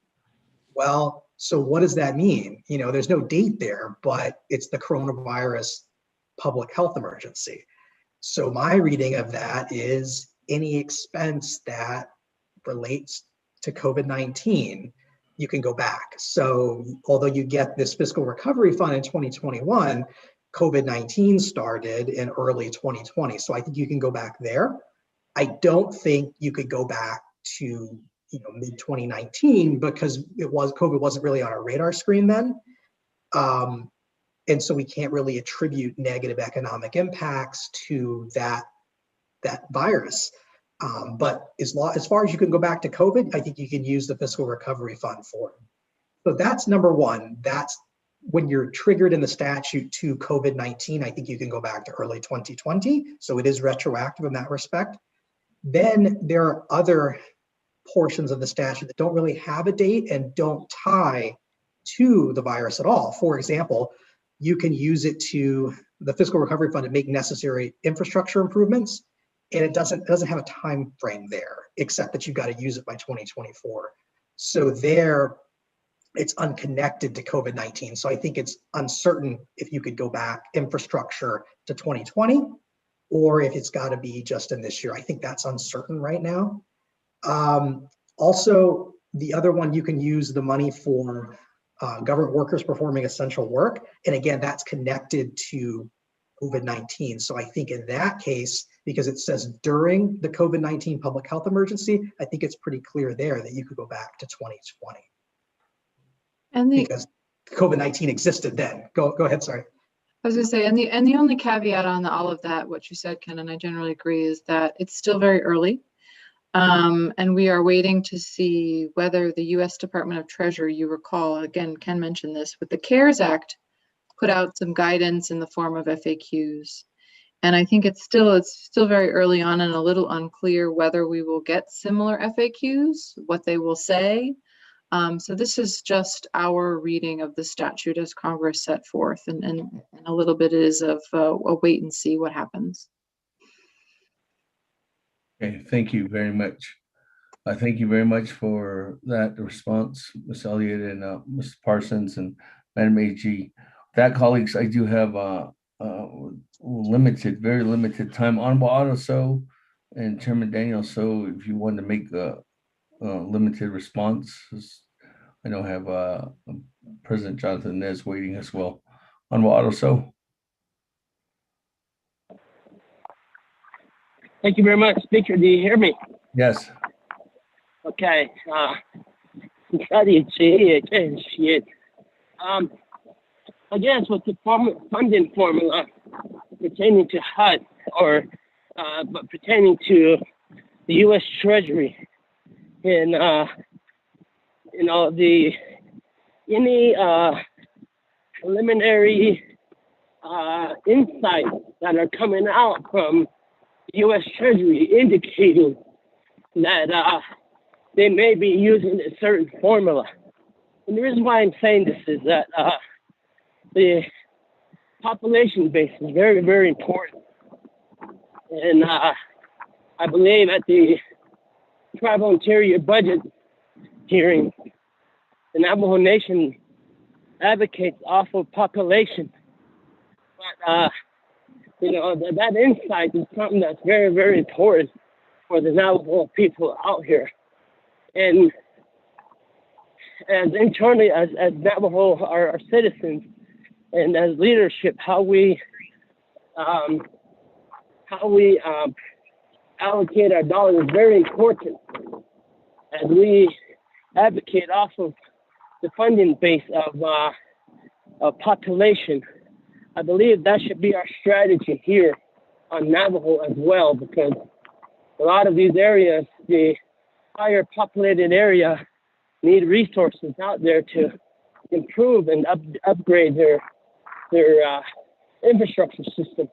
Well, so what does that mean? There's no date there, but it's the coronavirus public health emergency. So my reading of that is any expense that relates to COVID-19, you can go back. So although you get this Fiscal Recovery Fund in 2021, COVID-19 started in early 2020. So I think you can go back there. I don't think you could go back to mid 2019 because COVID wasn't really on our radar screen then. And so we can't really attribute negative economic impacts to that virus. But as far as you can go back to COVID, I think you can use the Fiscal Recovery Fund for it. So that's number one. That's when you're triggered in the statute to COVID-19, I think you can go back to early 2020. So it is retroactive in that respect. Then there are other portions of the statute that don't really have a date and don't tie to the virus at all. For example, you can use it to the Fiscal Recovery Fund to make necessary infrastructure improvements, and it doesn't have a time frame there, except that you've got to use it by 2024. So there, it's unconnected to COVID-19. So I think it's uncertain if you could go back infrastructure to 2020, or if it's got to be just in this year. I think that's uncertain right now. Also, the other one, you can use the money for government workers performing essential work. And again, that's connected to COVID-19. So I think in that case, because it says during the COVID-19 public health emergency, I think it's pretty clear there that you could go back to 2020. And because COVID-19 existed then. Go ahead, sorry. I was gonna say, and the only caveat on all of that, what you said, Ken, and I generally agree, is that it's still very early. And we are waiting to see whether the U.S. Department of Treasury, you recall, again, Ken mentioned this, with the CARES Act, put out some guidance in the form of FAQs. And I think it's still very early on and a little unclear whether we will get similar FAQs, what they will say. So this is just our reading of the statute as Congress set forth, and a little bit is of a wait and see what happens. Okay, thank you very much. Thank you very much for that response, Ms. Elliott and Mr. Parsons and Madam AG. That, colleagues, I do have very limited time. Honorable Otto So and Chairman Daniel So, if you want to make a limited response, I know I have President Jonathan Nez waiting as well. Honorable Otto So. Thank you very much, Speaker. Do you hear me? Yes. Okay. I guess with the funding formula pertaining to HUD but pertaining to the U.S. Treasury and any preliminary insights that are coming out from U.S. Treasury indicating that they may be using a certain formula. And the reason why I'm saying this is that the population base is very, very important. And I believe at the Tribal Interior Budget hearing, the Navajo Nation advocates off of population. But that insight is something that's very, very important for the Navajo people out here. And as internally, as Navajo, our citizens, and as leadership, how we allocate our dollars is very important. As we advocate off of the funding base of population, I believe that should be our strategy here on Navajo as well, because a lot of these areas, the higher populated area, need resources out there to improve and upgrade their infrastructure system.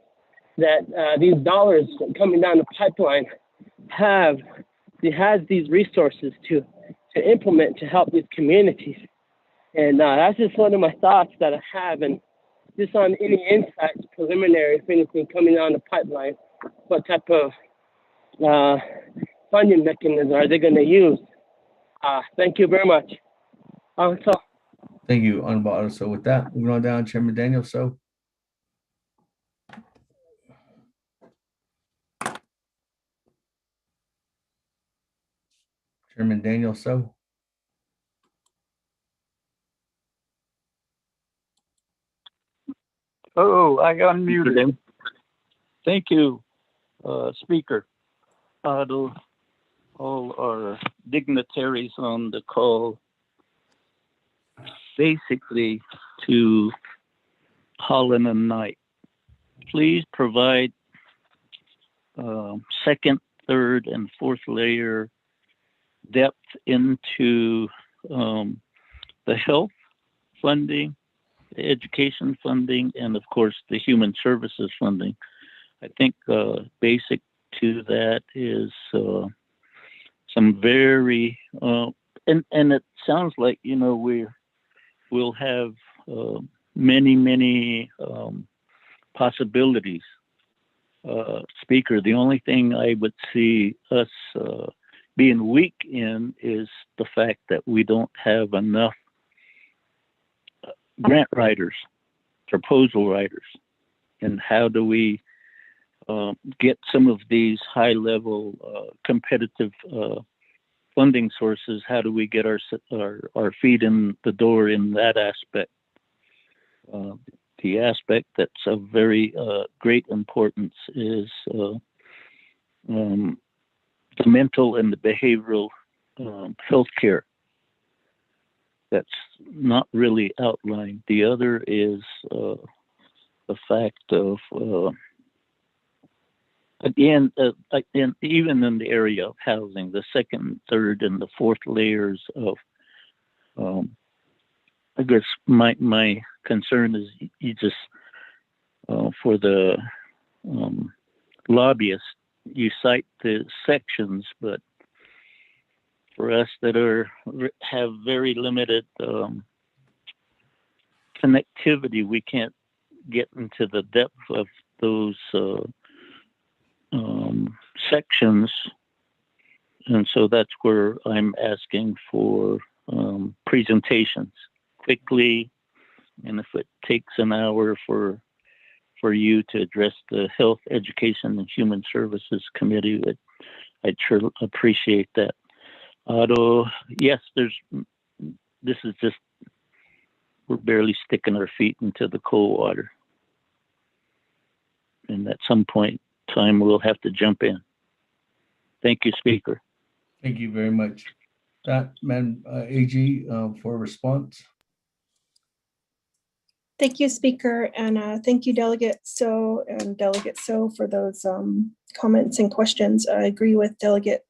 That these dollars coming down the pipeline has these resources to implement to help these communities. And that's just one of my thoughts that I have. And just on any insights, preliminary, if anything coming down the pipeline, what type of funding mechanism are they going to use? Thank you very much. Thank you, Honorable Otto. So with that, moving on down, Chairman Daniel So. Chairman Daniel So. Oh, I unmuted him. Thank you, Speaker. The all our dignitaries on the call basically to Holland and Knight. Please provide second, third, and fourth layer depth into the health funding, the education funding, and of course the human services funding. I think basic to that is some very and it sounds like, you know, we'll have many possibilities. Speaker, the only thing I would see us being weak in is the fact that we don't have enough grant writers, proposal writers. And how do we get some of these high-level competitive funding sources? How do we get our feet in the door in that aspect? The aspect that's of very great importance is the mental and the behavioral health care. That's not really outlined. The other is the fact of, again, even in the area of housing, the second, third, and the fourth layers of, I guess my concern is you just, for the lobbyists, you cite the sections, but for us that have very limited connectivity, we can't get into the depth of those sections. And so that's where I'm asking for presentations quickly. And if it takes an hour for you to address the Health, Education, and Human Services Committee, I'd sure appreciate that. Although, yes, this is just, we're barely sticking our feet into the cold water. And at some point in time, we'll have to jump in. Thank you, Speaker. Thank you very much. Madam AG, for a response. Thank you, Speaker, and thank you, Delegate So and Delegate So for those comments and questions. I agree with Delegate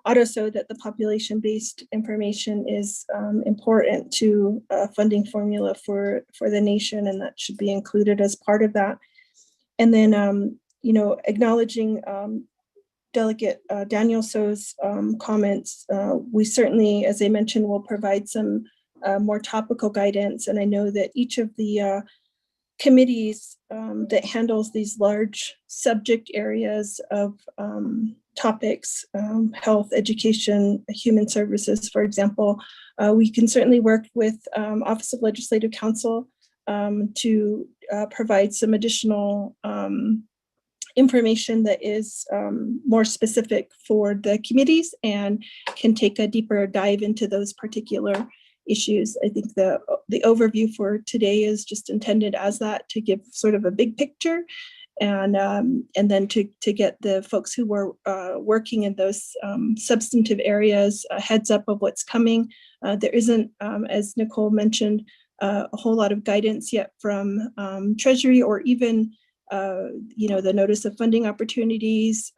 Otto that the population-based information is important to funding formula for the nation, and that should be included as part of that. And then, you know, acknowledging Delegate Daniel So's comments, we certainly, as I mentioned, will provide some more topical guidance. And I know that each of the committees that handles these large subject areas of topics, health, education, human services, for example, we can certainly work with Office of Legislative Counsel to provide some additional information that is more specific for the committees and can take a deeper dive into those particular issues. I think the overview for today is just intended as that, to give sort of a big picture, and then to get the folks who were working in those substantive areas a heads up of what's coming. There isn't, as Nicole mentioned, a whole lot of guidance yet from Treasury, or even you know, the notice of funding opportunities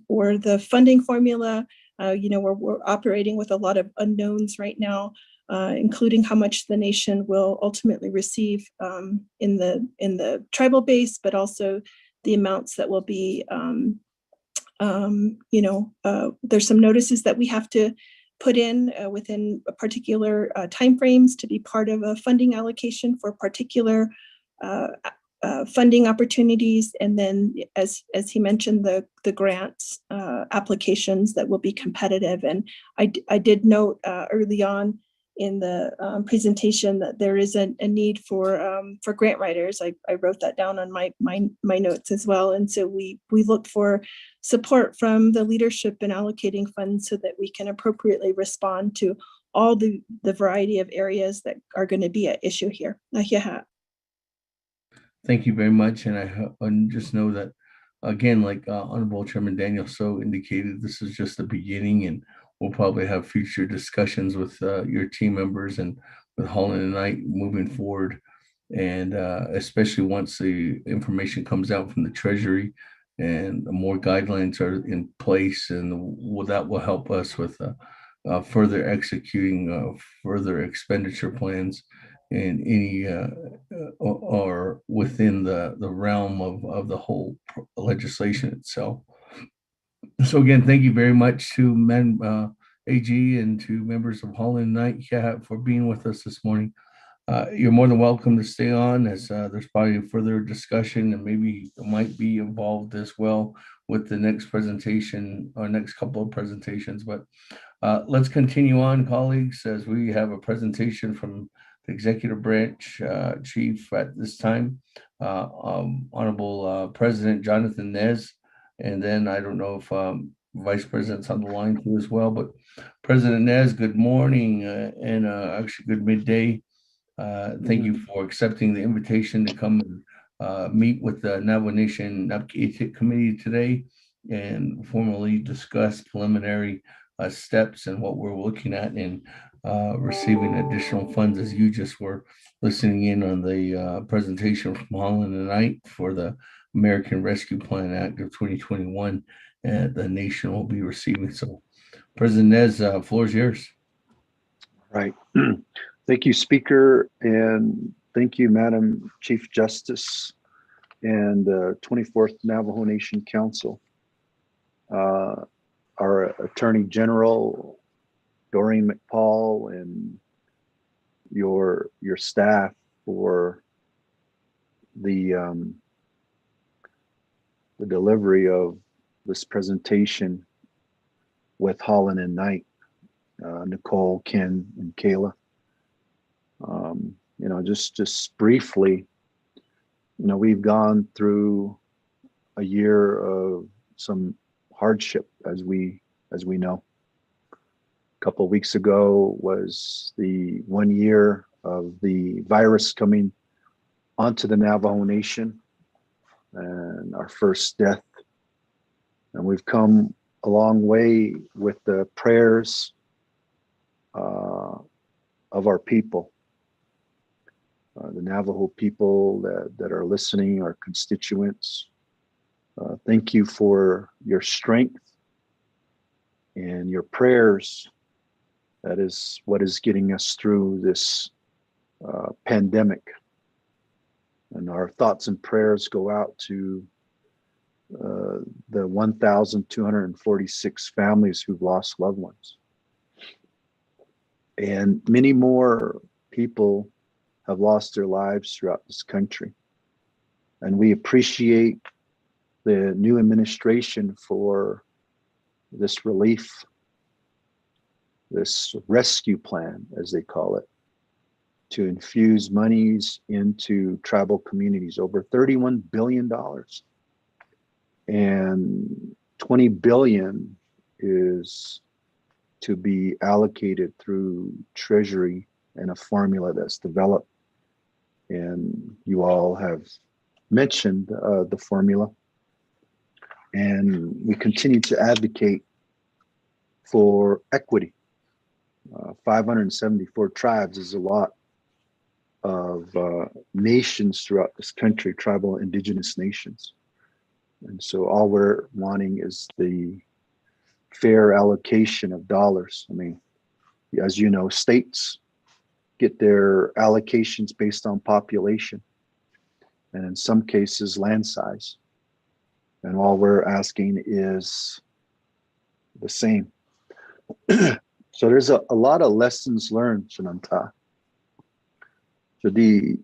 or the funding formula. You know, we're operating with a lot of unknowns right now, including how much the nation will ultimately receive in the tribal base, but also the amounts that will be, you know, there's some notices that we have to put in within a particular timeframes to be part of a funding allocation for particular funding opportunities. And then, as he mentioned, the grants applications that will be competitive. And I did note early on in the presentation that there is a need for grant writers. I wrote that down on my notes as well. And so we look for support from the leadership in allocating funds so that we can appropriately respond to all the variety of areas that are going to be at issue here. Thank you very much. And I just know that again, like Honorable Chairman Daniel So indicated, this is just the beginning, and we'll probably have future discussions with your team members and with Holland and Knight moving forward. And especially once the information comes out from the Treasury and more guidelines are in place, and that will help us with further executing further expenditure plans and any or within the realm of the whole legislation itself. So again, thank you very much to AG and to members of Holland Knight for being with us this morning. You're more than welcome to stay on, as there's probably further discussion and maybe might be involved as well with the next presentation or next couple of presentations. But let's continue on, colleagues, as we have a presentation from the Executive Branch Chief at this time, Honorable President Jonathan Nez. And then I don't know if Vice President's on the line too as well, but President Nez, good morning and actually good midday. Thank you for accepting the invitation to come and meet with the Navajo Nation Naabik'íyáti Committee today and formally discuss preliminary steps and what we're looking at in receiving additional funds, as you just were listening in on the presentation from Holland and Knight for the American Rescue Plan Act of 2021 the nation will be receiving. So President Nez, floor is yours. Right. Thank you, Speaker, and thank you, Madam Chief Justice and 24th Navajo Nation Council. Our Attorney General, Doreen McPaul, and your staff for the delivery of this presentation with Holland and Knight, Nicole, Ken, and Kayla. You know, just briefly, you know, we've gone through a year of some hardship, as we know. A couple of weeks ago was the 1 year of the virus coming onto the Navajo Nation and our first death. And we've come a long way with the prayers of our people, the Navajo people that are listening, our constituents. Thank you for your strength and your prayers. That is what is getting us through this pandemic. And our thoughts and prayers go out to the 1,246 families who've lost loved ones. And many more people have lost their lives throughout this country. And we appreciate the new administration for this relief, this rescue plan, as they call it, to infuse monies into tribal communities, over $31 billion. And 20 billion is to be allocated through Treasury and a formula that's developed. And you all have mentioned the formula. And we continue to advocate for equity. 574 tribes is a lot of nations throughout this country, tribal indigenous nations. And so all we're wanting is the fair allocation of dollars. I mean, as you know, states get their allocations based on population, and in some cases, land size. And all we're asking is the same. So there's a lot of lessons learned, Shananta. Jadi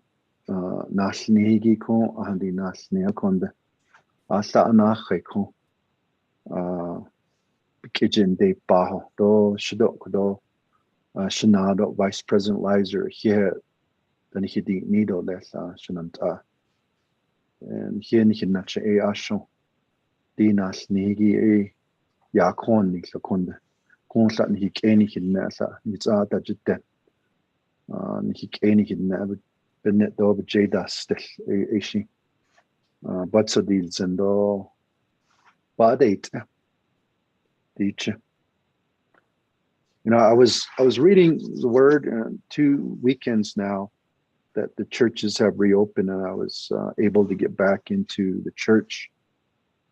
nasnigi ko ahandi nasnia konde asa na kheko kitchen de paho do shidok do shanado Vice President Lizer here then he di nido lesa Shananta and here ni nache e asho di nasnigi e ya kon ni konde kon sa ni keni hinasa it's that just that he can't even benet do jada still ishi but so deals and all Badeta. Dicha. You know, I was reading the word 2 weekends now that the churches have reopened, and I was able to get back into the church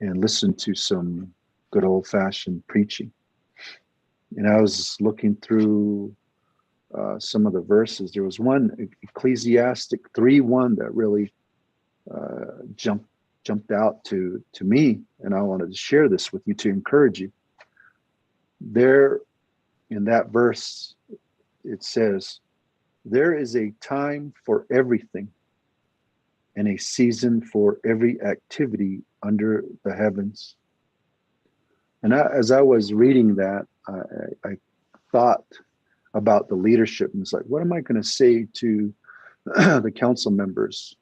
and listen to some good old-fashioned preaching. And I was looking through some of the verses. There was one, Ecclesiastic 3:1, that really jumped out to me, and I wanted to share this with you to encourage you. There, in that verse, it says, "There is a time for everything and a season for every activity under the heavens." And as I was reading that, I thought about the leadership, and it's like, what am I going to say to the council members?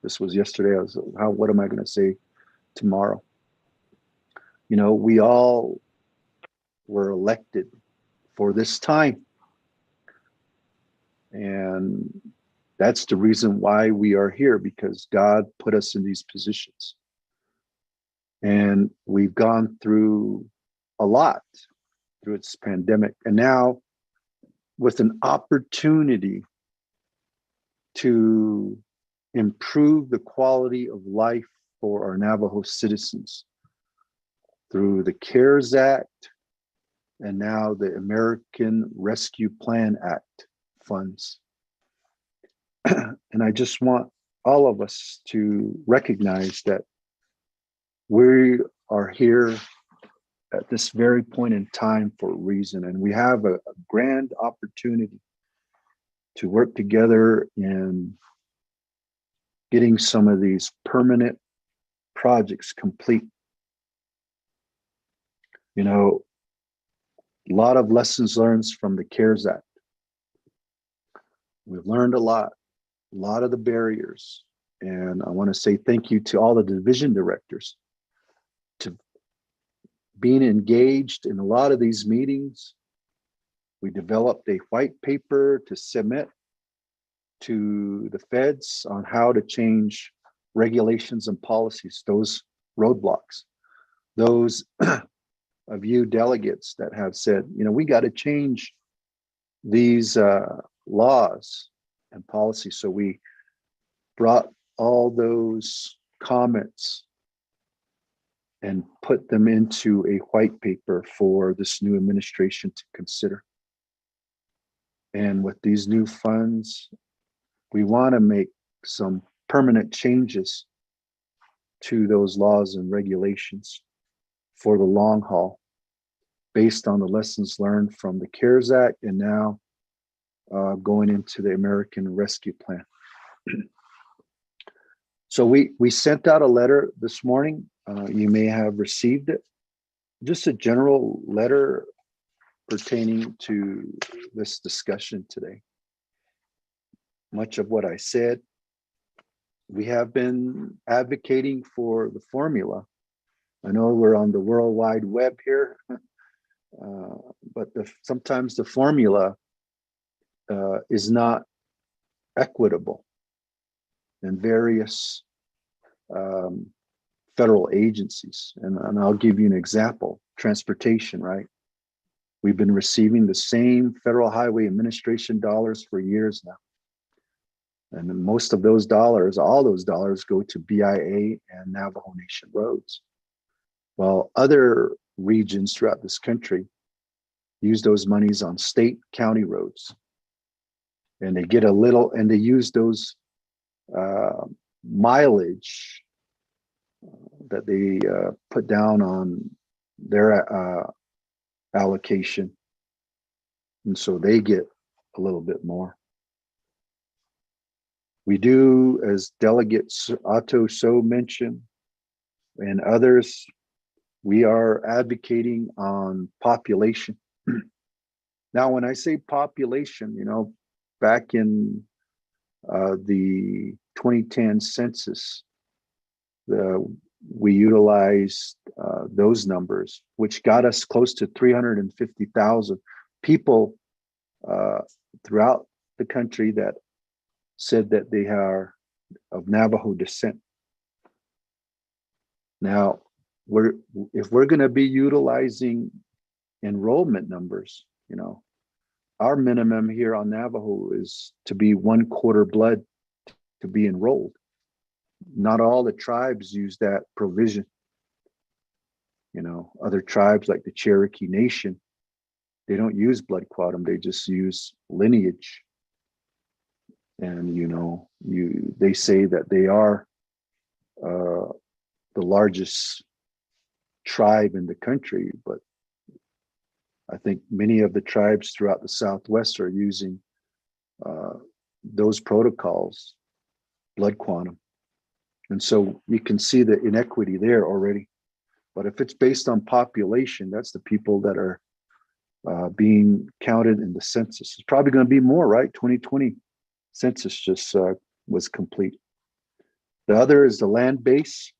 This was yesterday. What am I going to say tomorrow? You know, we all were elected for this time. And that's the reason why we are here, because God put us in these positions. And we've gone through a lot through its pandemic. And now with an opportunity to improve the quality of life for our Navajo citizens through the CARES Act and now the American Rescue Plan Act funds. And I just want all of us to recognize that we are here at this very point in time for a reason, and we have a grand opportunity to work together in getting some of these permanent projects complete. You know, a lot of lessons learned from the CARES Act. We've learned a lot of the barriers, and I want to say thank you to all the division directors to being engaged in a lot of these meetings. We developed a white paper to submit to the feds on how to change regulations and policies, those roadblocks. Those of you delegates that have said, you know, we got to change these laws and policies. So we brought all those comments and put them into a white paper for this new administration to consider. And with these new funds, we want to make some permanent changes to those laws and regulations for the long haul, based on the lessons learned from the CARES Act and now going into the American Rescue Plan. So we sent out a letter this morning. You may have received it. Just a general letter pertaining to this discussion today. Much of what I said, we have been advocating for the formula. I know we're on the World Wide Web here, but sometimes the formula is not equitable in various federal agencies. And I'll give you an example. Transportation, right? We've been receiving the same Federal Highway Administration dollars for years now. And most of those dollars, all those dollars, go to BIA and Navajo Nation roads. While other regions throughout this country use those monies on state, county roads. And they get a little, and they use those mileage that they put down on their allocation. And so they get a little bit more. We do, as Delegate Otto So mentioned, and others, we are advocating on population. Now, when I say population, you know, back in the 2010 census, we utilized those numbers, which got us close to 350,000 people throughout the country that said that they are of Navajo descent. Now, if we're going to be utilizing enrollment numbers, our minimum here on Navajo is to be 1/4 blood to be enrolled. Not all the tribes use that provision. Other tribes like the Cherokee Nation, they don't use blood quantum, they just use lineage. And they say that they are the largest tribe in the country, but I think many of the tribes throughout the Southwest are using those protocols, blood quantum. And so you can see the inequity there already. But if it's based on population, that's the people that are being counted in the census. It's probably going to be more, right? 2020 census just was complete. The other is the land base,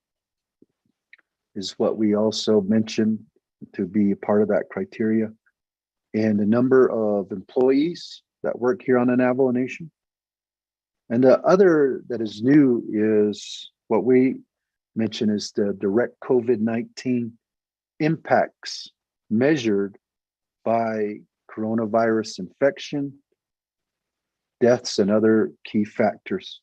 is what we also mentioned to be part of that criteria. And the number of employees that work here on the Navajo Nation. And the other that is new is what we mention is the direct COVID-19 impacts measured by coronavirus infection, deaths, and other key factors.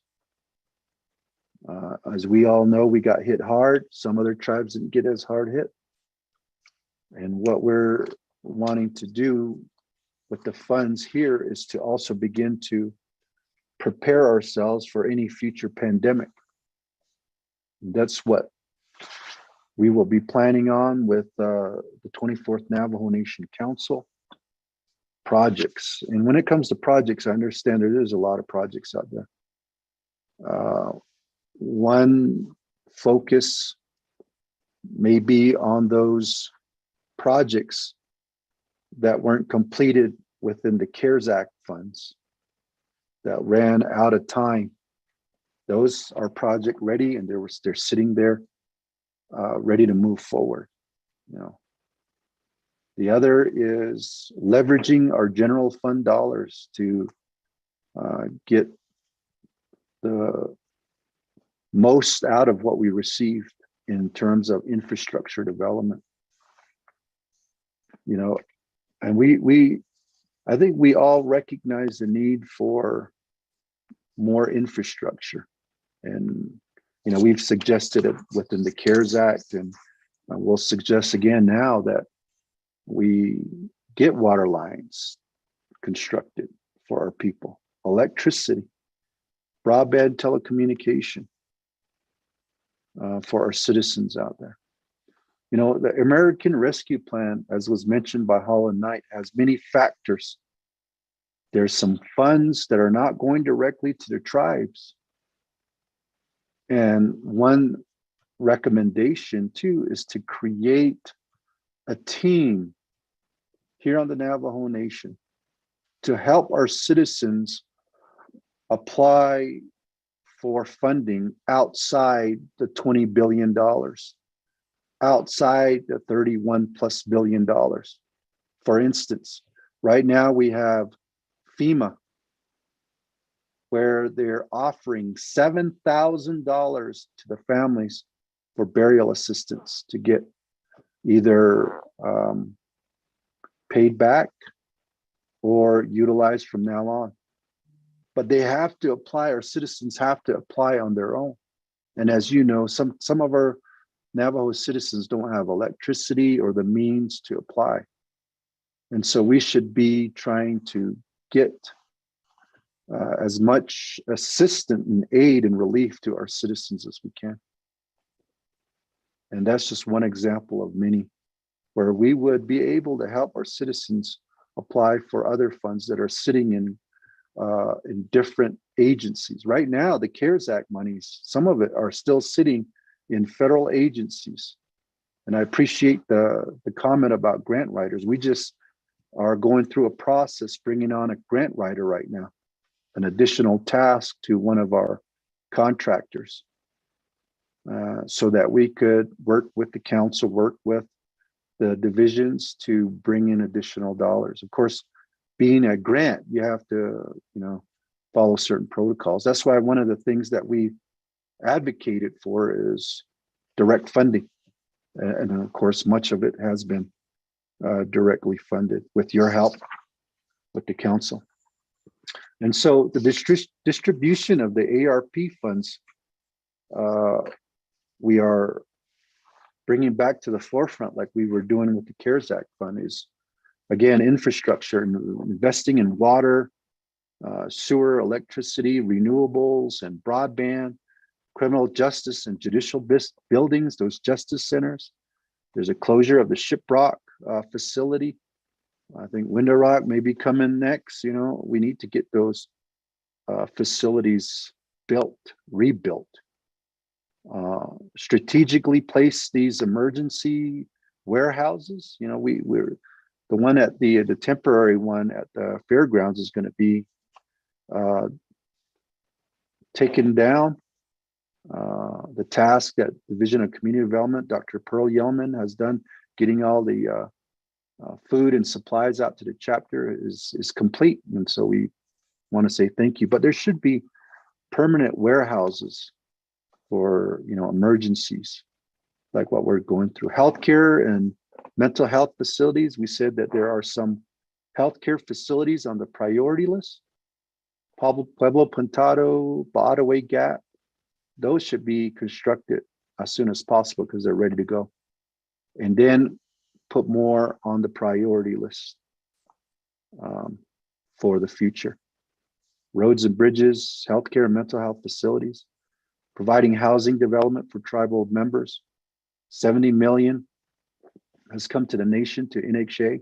As we all know, we got hit hard. Some other tribes didn't get as hard hit. And what we're wanting to do with the funds here is to also begin to prepare ourselves for any future pandemic. That's what we will be planning on with the 24th Navajo Nation Council projects. And when it comes to projects, I understand there is a lot of projects out there. One focus may be on those projects that weren't completed within the CARES Act funds that ran out of time. Those are project ready, and they're sitting there ready to move forward. The other is leveraging our general fund dollars to get the most out of what we received in terms of infrastructure development. And I think we all recognize the need for more infrastructure. And, we've suggested it within the CARES Act, and we'll suggest again now that we get water lines constructed for our people, electricity, broadband telecommunication for our citizens out there. The American Rescue Plan, as was mentioned by Holland Knight, has many factors. There's some funds that are not going directly to the tribes. And one recommendation too is to create a team here on the Navajo Nation to help our citizens apply for funding outside the $20 billion, outside the $31+ billion. For instance, right now we have FEMA, where they're offering $7,000 to the families for burial assistance to get either paid back or utilized from now on. But they have to apply, our citizens have to apply on their own. And as you know, some of our Navajo citizens don't have electricity or the means to apply. And so we should be trying to get as much assistance and aid and relief to our citizens as we can. And that's just one example of many where we would be able to help our citizens apply for other funds that are sitting in different agencies. Right now, the CARES Act monies, some of it are still sitting in federal agencies. And I appreciate the comment about grant writers. We just are going through a process bringing on a grant writer right now, an additional task to one of our contractors, so that we could work with the council, work with the divisions to bring in additional dollars. Of course, being a grant, you have to, follow certain protocols. That's why one of the things that we advocated for is direct funding. And of course, much of it has been directly funded with your help, with the council. And so the distribution of the ARP funds, we are bringing back to the forefront, like we were doing with the CARES Act fund, is again, infrastructure and investing in water, sewer, electricity, renewables, and broadband, criminal justice and judicial buildings, those justice centers. There's a closure of the Shiprock facility. I think Window Rock may be coming next. You know, we need to get those facilities built, rebuilt. Strategically place these emergency warehouses. You know, we're the one at the temporary one at the fairgrounds is going to be taken down. The task that Division of Community Development, Dr. Pearl Yellman, has done, getting all the food and supplies out to the chapter is complete. And so we want to say thank you. But there should be permanent warehouses for, you know, emergencies like what we're going through. Healthcare and mental health facilities. We said that there are some healthcare facilities on the priority list. Pueblo Puntado, Baadaway Gap, those should be constructed as soon as possible because they're ready to go. And then put more on the priority list for the future. Roads and bridges, healthcare and mental health facilities, providing housing development for tribal members. 70 million has come to the nation, to NHA,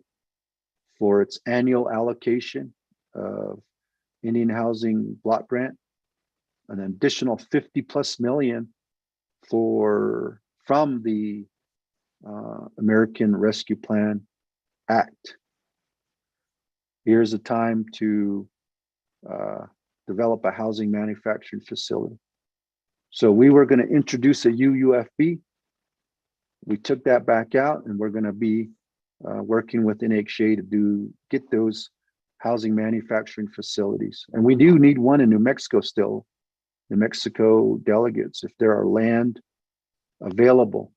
for its annual allocation of Indian Housing Block Grant, an additional 50+ million from the American Rescue Plan Act. Here's a time to develop a housing manufacturing facility. So we were going to introduce a UUFB. We took that back out, and we're going to be working with NHA to get those housing manufacturing facilities. And we do need one in New Mexico still. New Mexico delegates, if there are land available,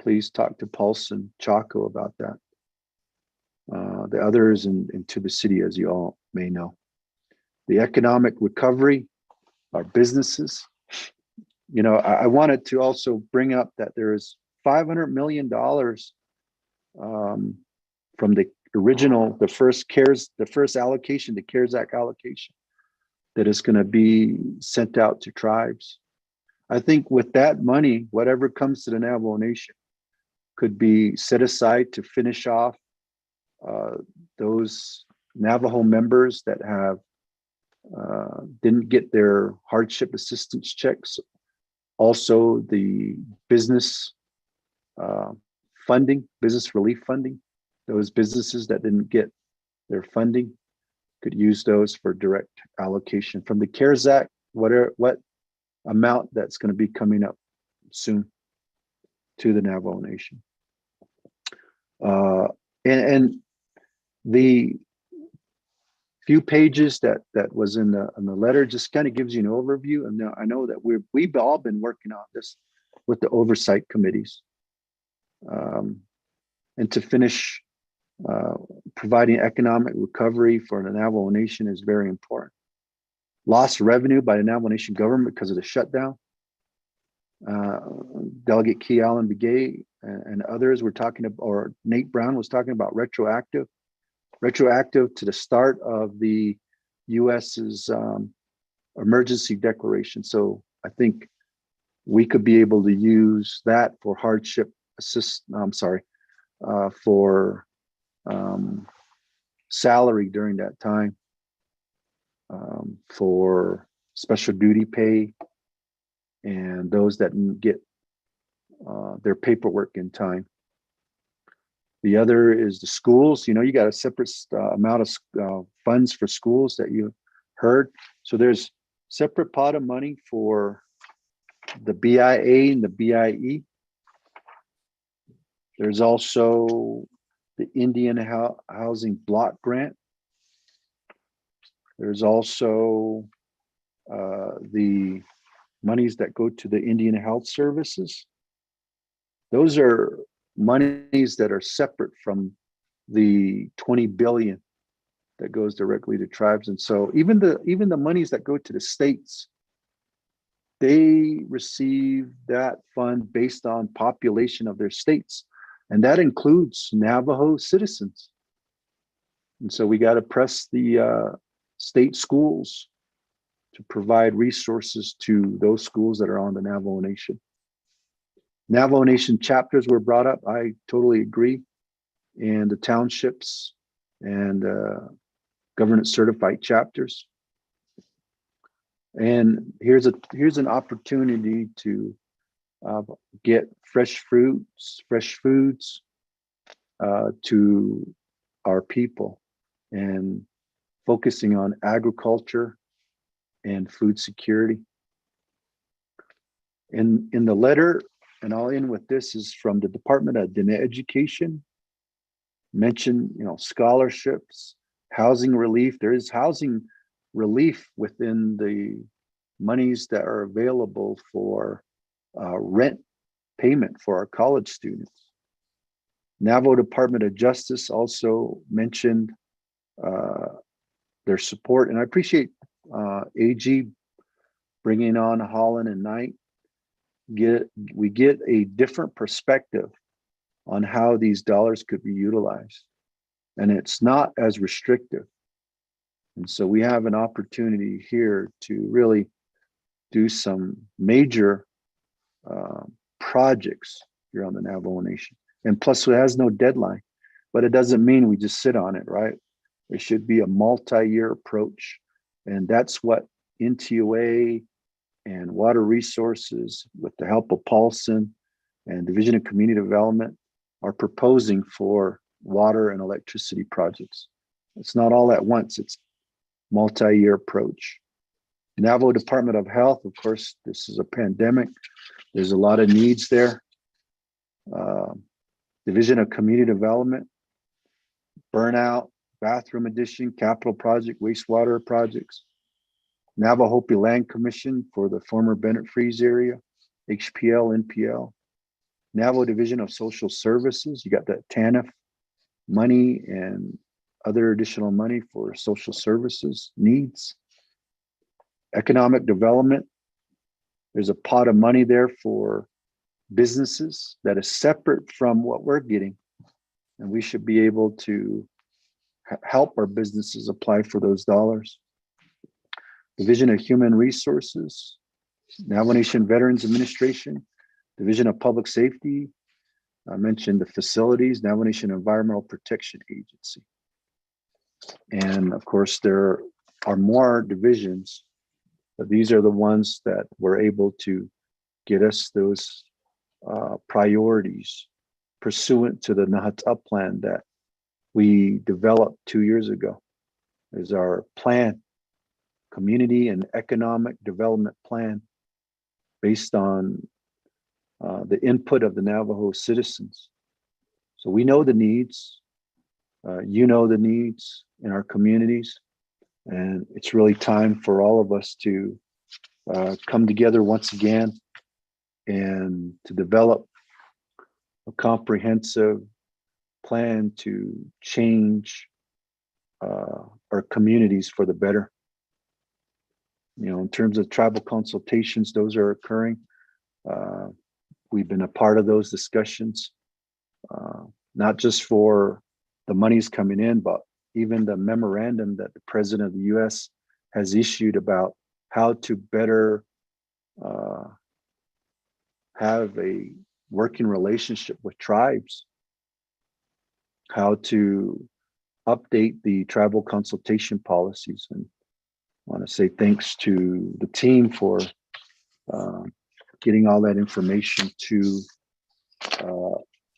please talk to Pulse and Chaco about that. The others into the city, as you all may know. The economic recovery, our businesses. You know, I wanted to also bring up that there is $500 million from the original, the first allocation, the CARES Act allocation, that is going to be sent out to tribes. I think with that money, whatever comes to the Navajo Nation could be set aside to finish off those Navajo members that have didn't get their hardship assistance checks. Also, the business funding, business relief funding, those businesses that didn't get their funding could use those for direct allocation from the CARES Act, what amount that's going to be coming up soon to the Navajo Nation. And the few pages that was in the letter just kind of gives you an overview. And I know that we've all been working on this with the oversight committees. And to finish, providing economic recovery for the Navajo Nation is very important. Lost revenue by the Navajo Nation government because of the shutdown. Delegate Key Allen Begay and others were talking about, or Nate Brown was talking about retroactive to the start of the US's emergency declaration. So I think we could be able to use that for hardship for salary during that time, for special duty pay, and those that didn't get their paperwork in time. The other is the schools. You know, you got a separate amount of funds for schools that you heard. So there's separate pot of money for the BIA and the BIE. There's also the Indian Housing Block Grant. There's also the monies that go to the Indian Health Services. Those are monies that are separate from the 20 billion that goes directly to tribes. And so even the monies that go to the states, they receive that fund based on population of their states. And that includes Navajo citizens. And so we got to press the state schools to provide resources to those schools that are on the Navajo Nation. Navajo Nation chapters were brought up. I totally agree. And the townships and government certified chapters. And here's an opportunity to get fresh fruits, fresh foods to our people, and focusing on agriculture and food security. In the letter, and I'll end with this, is from the Department of Education. Mention, scholarships, housing relief. There is housing relief within the monies that are available for rent payment for our college students. Navajo Department of Justice also mentioned their support, and I appreciate AG bringing on Holland and Knight. We get a different perspective on how these dollars could be utilized, and it's not as restrictive. And so we have an opportunity here to really do some major projects here on the Navajo Nation. And plus, it has no deadline, but it doesn't mean we just sit on it, right? There should be a multi-year approach. And that's what NTOA and Water Resources, with the help of Paulson and Division of Community Development, are proposing for water and electricity projects. It's not all at once, it's multi-year approach. Navajo Department of Health, of course, this is a pandemic. There's a lot of needs there. Division of Community Development, burnout, bathroom addition, capital project, wastewater projects. Navajo Hopi Land Commission for the former Bennett Freeze area, HPL, NPL. Navajo Division of Social Services, you got that TANF money and other additional money for social services needs. Economic development, there's a pot of money there for businesses that is separate from what we're getting. And we should be able to help our businesses apply for those dollars. Division of Human Resources, Navajo Nation Veterans Administration, Division of Public Safety, I mentioned the facilities, Navajo Nation Environmental Protection Agency. And of course, there are more divisions, but these are the ones that were able to get us those priorities pursuant to the Nahat'ap plan that we developed 2 years ago. Is our plan, community and economic development plan, based on the input of the Navajo citizens. So we know the needs, you know the needs in our communities, and it's really time for all of us to come together once again and to develop a comprehensive plan to change our communities for the better. In terms of tribal consultations, those are occurring. We've been a part of those discussions, not just for the monies coming in, but even the memorandum that the President of the US has issued about how to better have a working relationship with tribes, how to update the tribal consultation policies. And I want to say thanks to the team for getting all that information to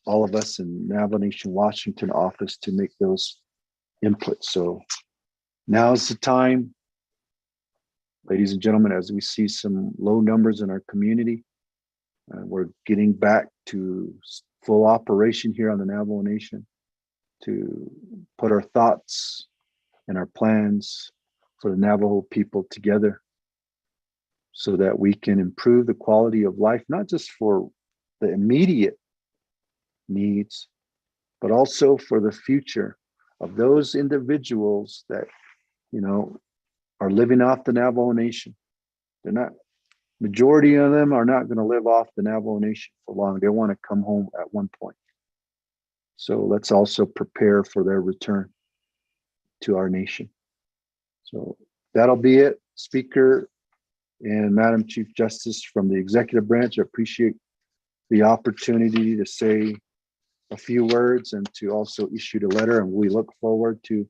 all of us in Navajo Nation Washington office to make those inputs. So now's the time, ladies and gentlemen, as we see some low numbers in our community, we're getting back to full operation here on the Navajo Nation to put our thoughts and our plans for the Navajo people together so that we can improve the quality of life, not just for the immediate needs, but also for the future of those individuals that, you know, are living off the Navajo Nation. They're not, majority of them are not going to live off the Navajo Nation for long. They want to come home at one point. So let's also prepare for their return to our nation. So that'll be it, Speaker and Madam Chief Justice from the executive branch. I appreciate the opportunity to say a few words and to also issue the letter, and we look forward to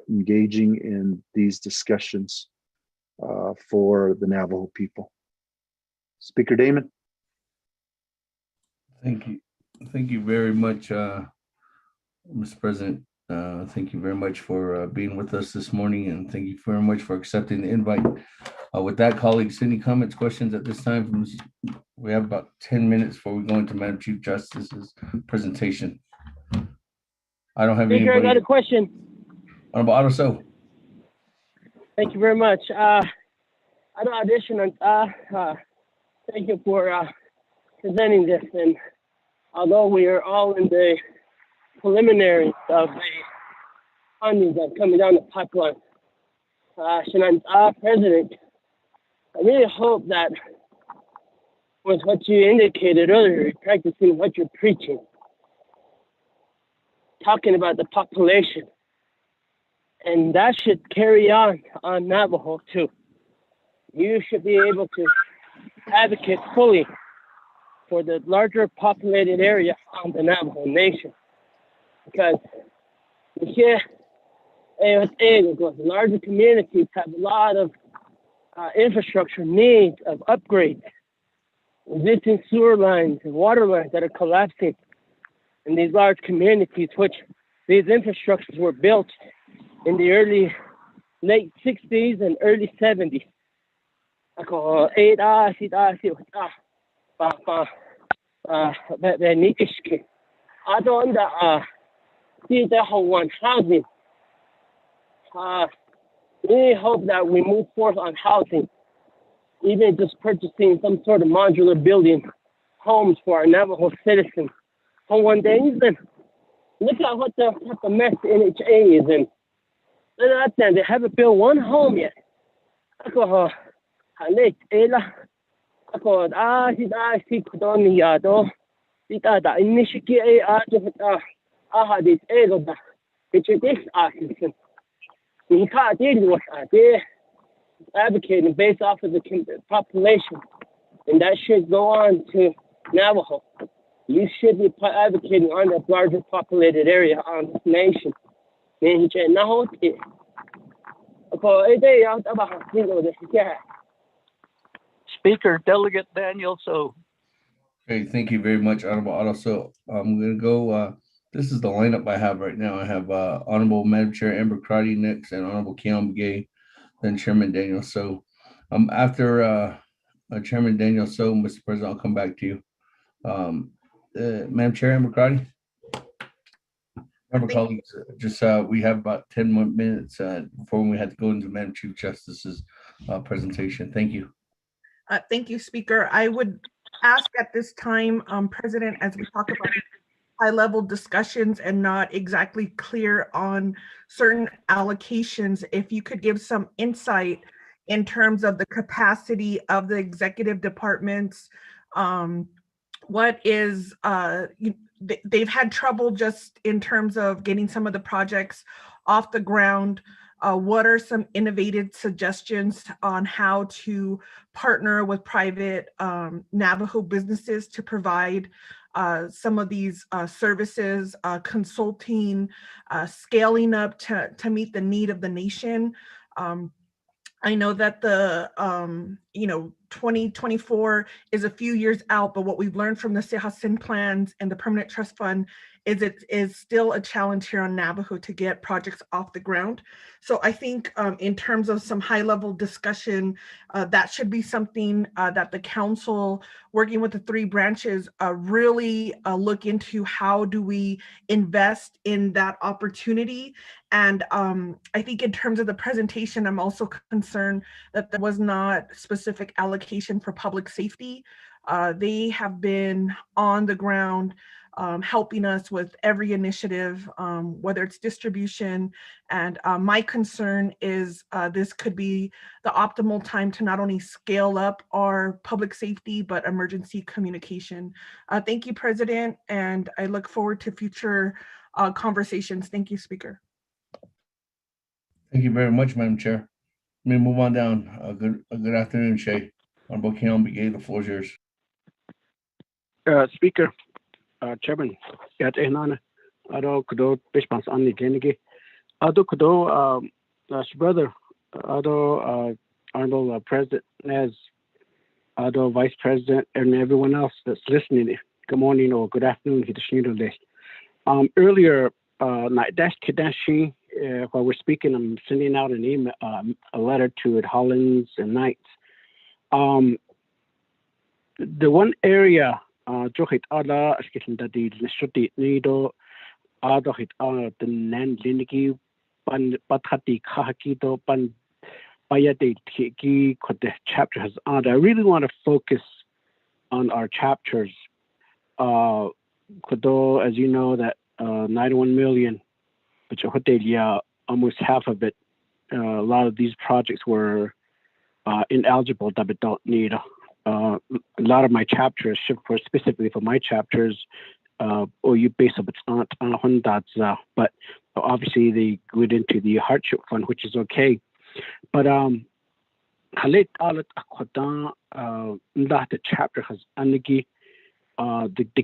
engaging in these discussions for the Navajo people. Speaker Damon. Thank you. Thank you very much, Mr. President. Thank you very much for being with us this morning, and thank you very much for accepting the invite. With that, colleagues, any comments, questions at this time? We have about 10 minutes before we go into Madam Chief Justice's presentation. I don't have Speaker, anybody. I got a question. Honorable Otto So. Thank you very much. I don't audition and thank you for presenting this. And although we are all in the preliminaries of the funding that's coming down the pipeline, President, I really hope that with what you indicated earlier, you're practicing what you're preaching, talking about the population. And that should carry on Navajo too. You should be able to advocate fully for the larger populated area on the Navajo Nation. Because here, the larger communities have a lot of infrastructure needs of upgrades, existing sewer lines and water lines that are collapsing in these large communities, which these infrastructures were built in the late 60s and early 70s. Housing. We hope that we move forward on housing, even just purchasing some sort of modular building homes for our Navajo citizens. For one day, even look at what the mess the NHA is in. They haven't built one home yet. Advocating based off of the population, and that should go on to Navajo. You should be advocating on that larger populated area on this nation. Speaker, Delegate Daniel So. Okay, thank you very much, Honorable Otto. So I'm going to go, this is the lineup I have right now. I have Honorable Madam Chair Amber Crotty next, and Honorable Keon Begay, then Chairman Daniel So. After Chairman Daniel So, Mr. President, I'll come back to you. Madam Chair Amber Crotty. Remember, colleagues, just we have about 10 more minutes before we had to go into Madam Chief Justice's presentation. Thank you. Thank you, Speaker. I would ask at this time, President, as we talk about high-level discussions and not exactly clear on certain allocations, if you could give some insight in terms of the capacity of the executive departments. What is, they've had trouble just in terms of getting some of the projects off the ground. What are some innovative suggestions on how to partner with private Navajo businesses to provide some of these services, consulting, scaling up to meet the need of the nation? I know that the 2024 is a few years out, but what we've learned from the Sehasin plans and the Permanent Trust Fund is it is still a challenge here on Navajo to get projects off the ground. So I think in terms of some high-level discussion, that should be something that the council, working with the three branches, really look into. How do we invest in that opportunity? And I think in terms of the presentation, I'm also concerned that there was not specific allocation for public safety. They have been on the ground helping us with every initiative, whether it's distribution. And my concern is this could be the optimal time to not only scale up our public safety, but emergency communication. Thank you, President, and I look forward to future conversations. Thank you, Speaker. Thank you very much, Madam Chair. Let me move on down. Good afternoon, Shay. Honorable Navajo, the floor is yours. Speaker, Chairman, at Enana, Ado Kudo, Bishpas Anni Genigi, Ado Kudo, brother, Ado Honorable President, as Ado Vice President, and everyone else that's listening. Good morning or good afternoon. Earlier, while we're speaking, I'm sending out an email, a letter to Hollins and Knights. The one area, Johit Ala, the Nishoti Nido, Adohit Ala, the Nan Liniki, Pan Patati Kahakido, Pan Bayade Tiki, the chapter has on. I really want to focus on our chapters. Kodo, as you know, that 91 million, which almost half of it, a lot of these projects were ineligible that we don't need. A lot of my chapters, specifically for my chapters, or you base up its not but obviously they went into the hardship fund, which is okay. But the chapter has the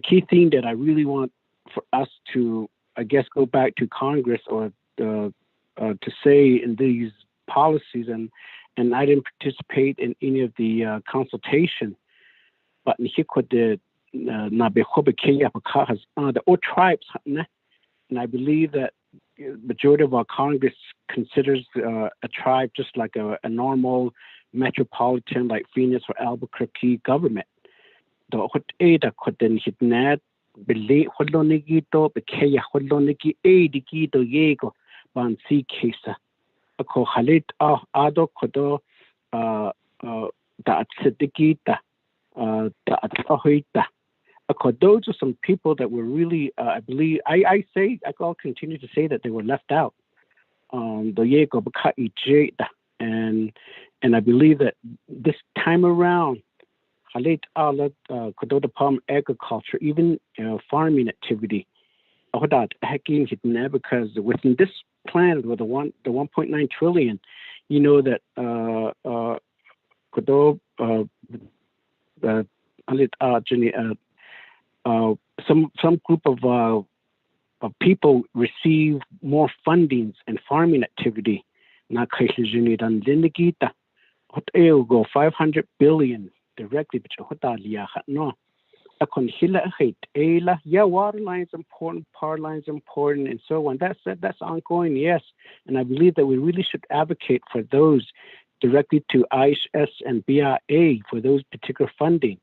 key thing that I really want for us to, I guess, go back to Congress or to say in these policies, and I didn't participate in any of the consultation, but in the all tribes, and I believe that the majority of our Congress considers a tribe just like a normal metropolitan like Phoenix or Albuquerque government. The Ada could then hit net, Bele Holonigito, Bekeya Holoniki, Edikito Yego, Ban Si Kesa. A Kohalit Ado Kodo, that Sedikita, that Ahoita. Those are some people that were really, I believe, I'll continue to say that they were left out. The Yego Bakai Jada. And I believe that this time around, Kodo Palm agriculture, even farming activity, because within this plan with the 1.9 trillion, you know that Kodo some group of people receive more fundings and farming activity. Na go 500 billion directly, water lines important, power lines important, and so on. That's ongoing, yes. And I believe that we really should advocate for those directly to IHS and BIA for those particular funding.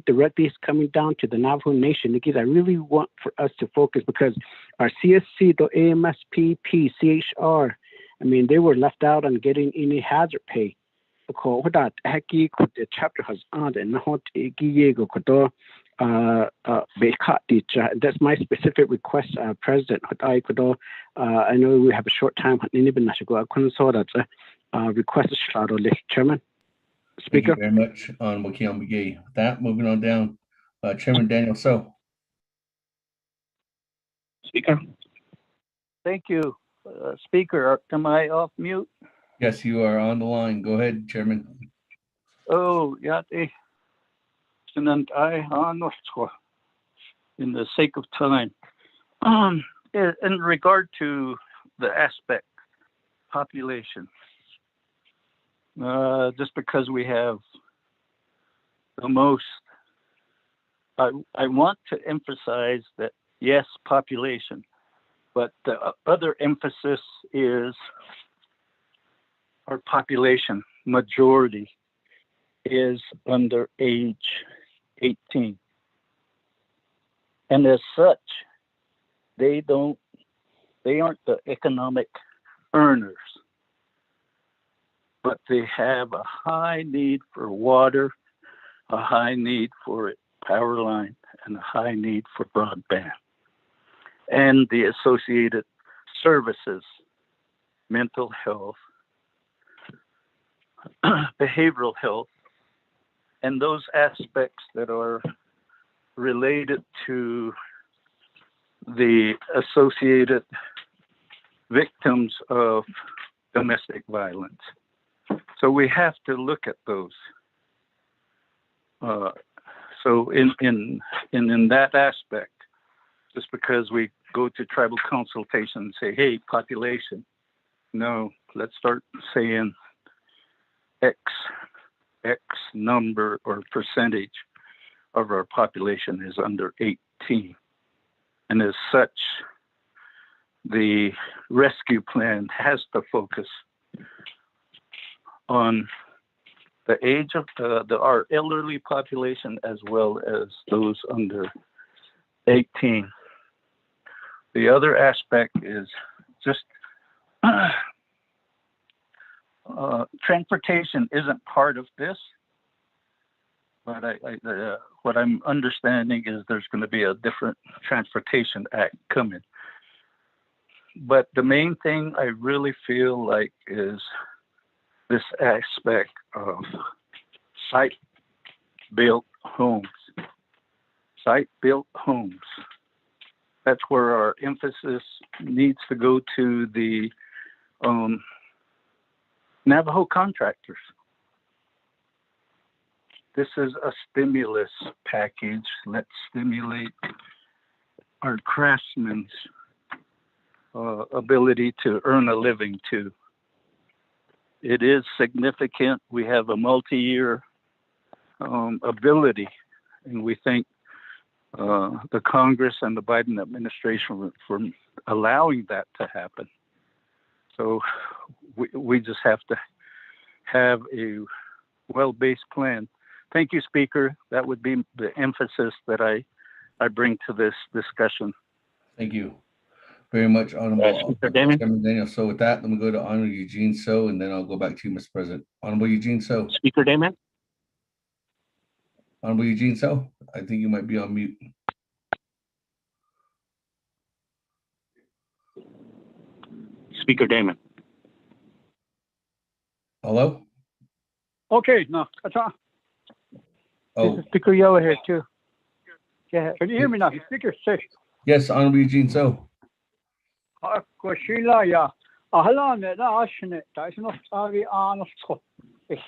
Directly is coming down to the Navajo Nation. I really want for us to focus because our CSC, the AMSPP, CHR, I mean, they were left out on getting any hazard pay. The chapter has on and that's my specific request, President. I know we have a short time. Request Chairman. Speaker. Thank you very much on Navajo. With that, moving on down, Chairman Daniel So. Speaker. Thank you. Speaker, am I off mute? Yes, you are on the line. Go ahead, Chairman. Oh, Yate. In the sake of time, in regard to the aspect population, just because we have the most, I want to emphasize that yes, population, but the other emphasis is our population majority is under age 18. And as such, they aren't the economic earners, but they have a high need for water, a high need for power line and a high need for broadband, and the associated services, mental health, behavioral health, and those aspects that are related to the associated victims of domestic violence. So we have to look at those. So in that aspect, just because we go to tribal consultation and say, hey, population, no, let's start saying X number or percentage of our population is under 18. And as such, the rescue plan has to focus on the age of our elderly population as well as those under 18. The other aspect is just transportation isn't part of this, but what I'm understanding is there's going to be a different transportation act coming. But the main thing I really feel like is this aspect of site-built homes. Site-built homes. That's where our emphasis needs to go to the Navajo contractors. This is a stimulus package. Let's stimulate our craftsmen's ability to earn a living too. It is significant. We have a multi-year ability, and we thank the Congress and the Biden administration for allowing that to happen. So we just have to have a well-based plan. Thank you, Speaker. That would be the emphasis that I bring to this discussion. Thank you very much, Honorable Speaker Damon. Chairman Daniel. So with that, let me go to Honorable Eugene So, and then I'll go back to you, Mr. President. Honorable Eugene So. Speaker Damon. Honorable Eugene So, I think you might be on mute. Speaker Damon. Hello? Okay, no, that's all. Oh, Speaker Yellow here too. Yeah, can you hear me now? Speaker 6. yes, Honorable Eugene So. Sheila, yeah. Hello, that Ashnet. That's not sorry, honest.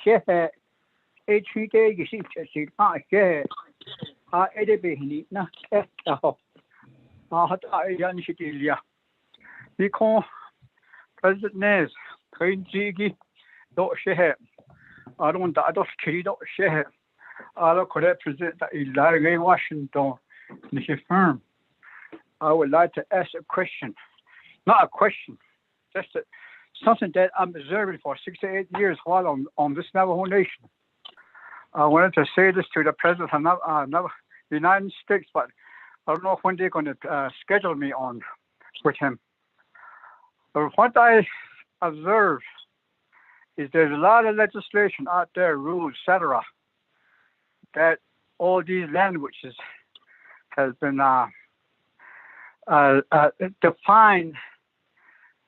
Share. HK, you see, share. Edibini, not Yanshitilia. Because President Nez, Kainjigi, don't share. I don't kid, don't share. I don't represent Elijah Washington, Mr. Firm. I would like to ask a question. Not a question, just something that I'm observing for 68 years while on this Navajo Nation. I wanted to say this to the President of the United States, but I don't know when they're going to schedule me on with him. But what I observe is there's a lot of legislation out there, rules, etc., that all these languages has been defined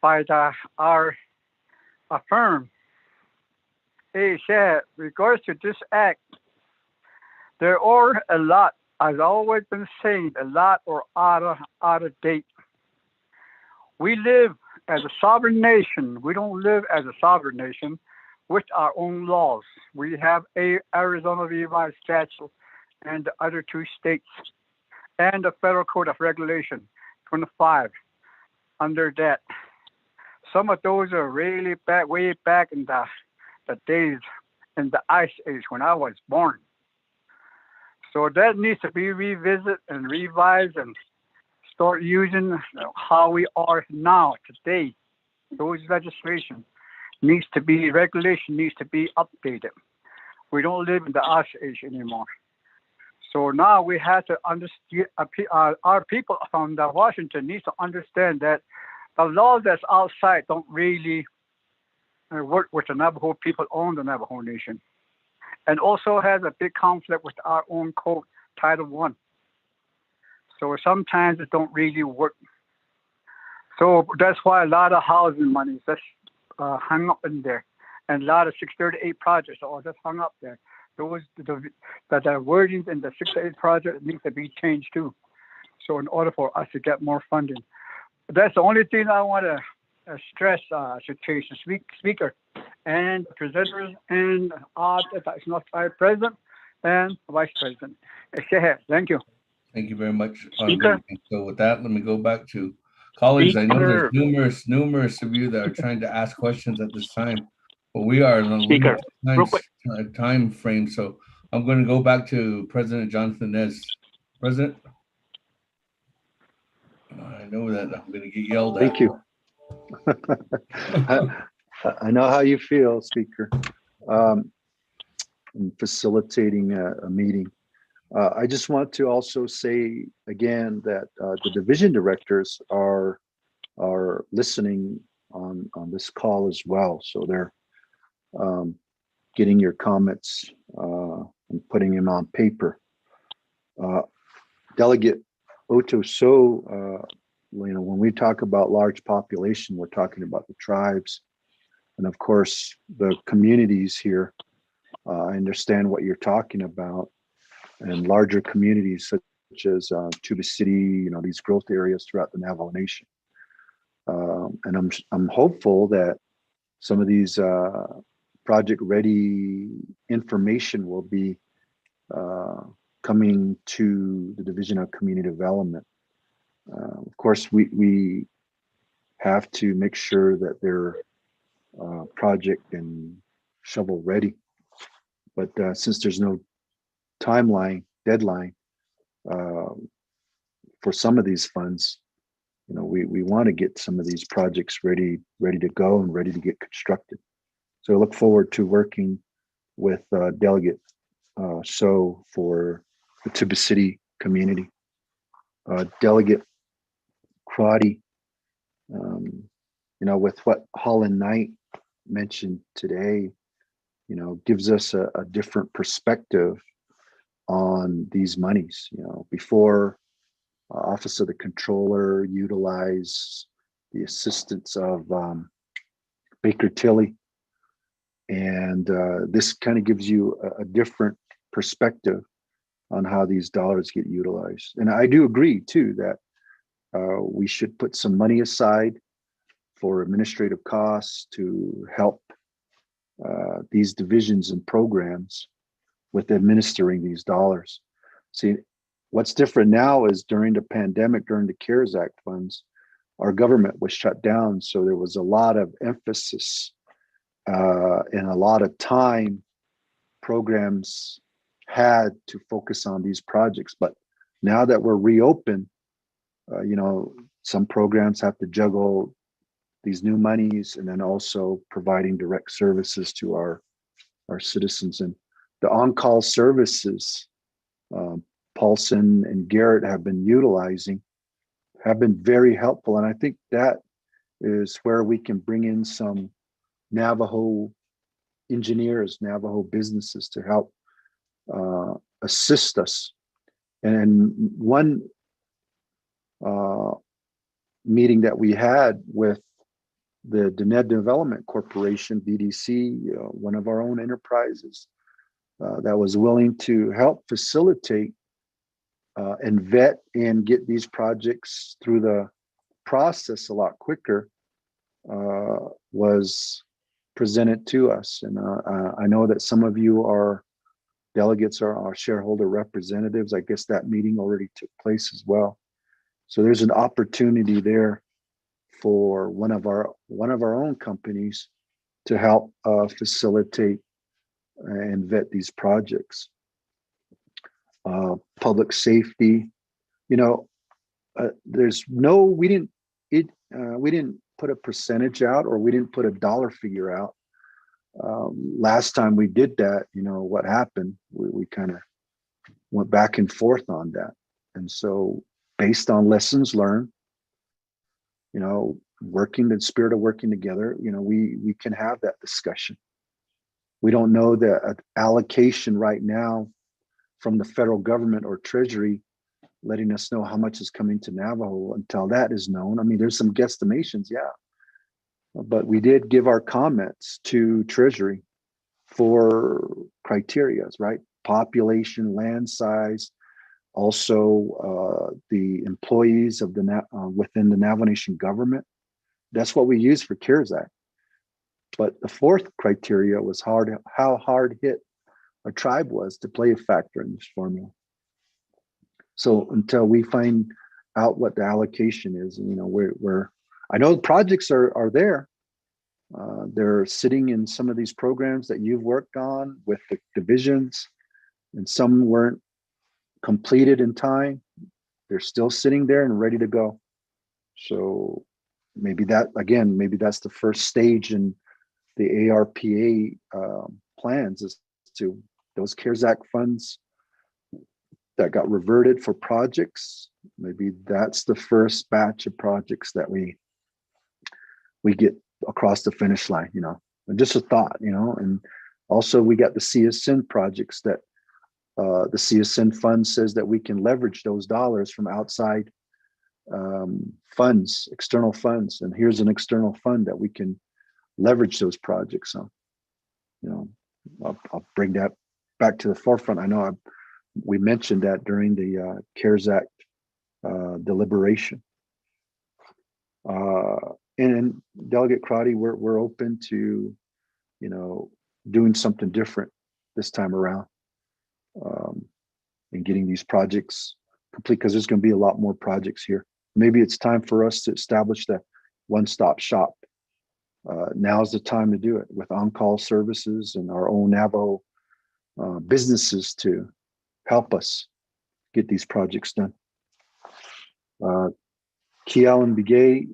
by our firm. Regards to this act, there are a lot, I've always been saying, a lot are out of date. We live as a sovereign nation. We don't live as a sovereign nation with our own laws. We have a Arizona revised statute and the other 2 states and the Federal Code of Regulation 25 under that. Some of those are really back, way back in the days in the Ice Age when I was born. So that needs to be revisited and revised and start using how we are now today. Those legislation needs to be, regulation needs to be updated. We don't live in the Ice Age anymore. So now we have to understand, our people from Washington needs to understand that the laws that's outside don't really work with the Navajo people on the Navajo Nation. and also has a big conflict with our own code, Title I. So sometimes it don't really work. So that's why a lot of housing money is just hung up in there, and a lot of 638 projects are just hung up there. Those the wordings in the 638 project needs to be changed too. So in order for us to get more funding, that's the only thing I want to stress, Situation Speaker and presenters and the President and Vice President. Thank you. Thank you very much. Speaker. So with that, let me go back to colleagues. I know Speaker. there's numerous of you that are trying to ask questions at this time, but we are in a Speaker, limited real time frame. So I'm going to go back to President Jonathan Nez. President, I know that I'm going to get yelled at. Thank you. I know how you feel, Speaker. In facilitating a meeting. I just want to also say again that the division directors are listening on this call as well. So they're getting your comments and putting them on paper. Delegate Otoso, when we talk about large population, we're talking about the tribes and of course the communities here. I understand what you're talking about, and larger communities such as Tuba City, these growth areas throughout the Navajo Nation. And I'm hopeful that some of these project ready information will be coming to the Division of Community Development. Of course, we have to make sure that they're project and shovel ready. But since there's no deadline for some of these funds, we want to get some of these projects ready to go and ready to get constructed. So I look forward to working with Delegate So for the Tuba City community. Delegate Crotty, with what Holland Knight mentioned today, gives us a different perspective on these monies. Before Office of the Controller utilized the assistance of Baker Tilly, and this kind of gives you a different perspective on how these dollars get utilized. And I do agree too that we should put some money aside for administrative costs to help these divisions and programs with administering these dollars. See, what's different now is during the pandemic, during the CARES Act funds, our government was shut down. So there was a lot of emphasis and a lot of time programs had to focus on these projects. But now that we're reopened, some programs have to juggle these new monies and then also providing direct services to our citizens. And the on-call services Paulson and Garrett have been utilizing have been very helpful. And I think that is where we can bring in some Navajo engineers, Navajo businesses to help assist us. And one meeting that we had with the Deneb Development Corporation, BDC, one of our own enterprises that was willing to help facilitate and vet and get these projects through the process a lot quicker was presented to us. And I know that some of you are delegates, are our shareholder representatives. I guess that meeting already took place as well. So there's an opportunity there for one of our own companies to help facilitate and vet these projects. Public safety, there's no, we didn't put a percentage out, or we didn't put a dollar figure out. Last time we did that, what happened? We kind of went back and forth on that. And so based on lessons learned, working in the spirit of working together, we can have that discussion. We don't know the allocation right now from the federal government or Treasury letting us know how much is coming to Navajo until that is known. I mean, there's some guesstimations, yeah. But we did give our comments to Treasury for criterias, right? Population, land size, also the employees of the within the Navajo Nation government. That's what we use for CARES Act. But the fourth criteria was how hard hit a tribe was to play a factor in this formula. So until we find out what the allocation is, you know, we're I know the projects are there. They're sitting in some of these programs that you've worked on with the divisions, and some weren't completed in time. They're still sitting there and ready to go. So maybe that, again, maybe that's the first stage in the ARPA plans, is to those CARES Act funds that got reverted for projects. Maybe that's the first batch of projects that we get across the finish line, you know. And just a thought, you know. And also we got the CSN projects that the CSN fund says that we can leverage those dollars from outside funds, external funds. And here's an external fund that we can leverage those projects on. You know, I'll bring that back to the forefront. I know we mentioned that during the CARES Act deliberation. And Delegate Crotty, we're open to, you know, doing something different this time around, and getting these projects complete, because there's going to be a lot more projects here. Maybe it's time for us to establish that one-stop shop. Now's the time to do it with on-call services and our own Navajo businesses to help us get these projects done. Kiel and Begay,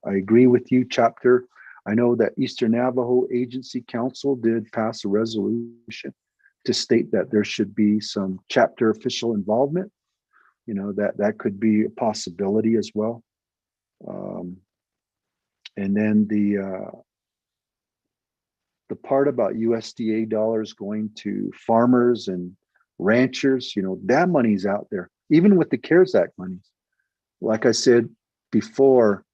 I agree with you, chapter. I know that Eastern Navajo Agency Council did pass a resolution to state that there should be some chapter official involvement. You know, that could be a possibility as well. And then the part about USDA dollars going to farmers and ranchers, you know, that money's out there, even with the CARES Act monies. Like I said before,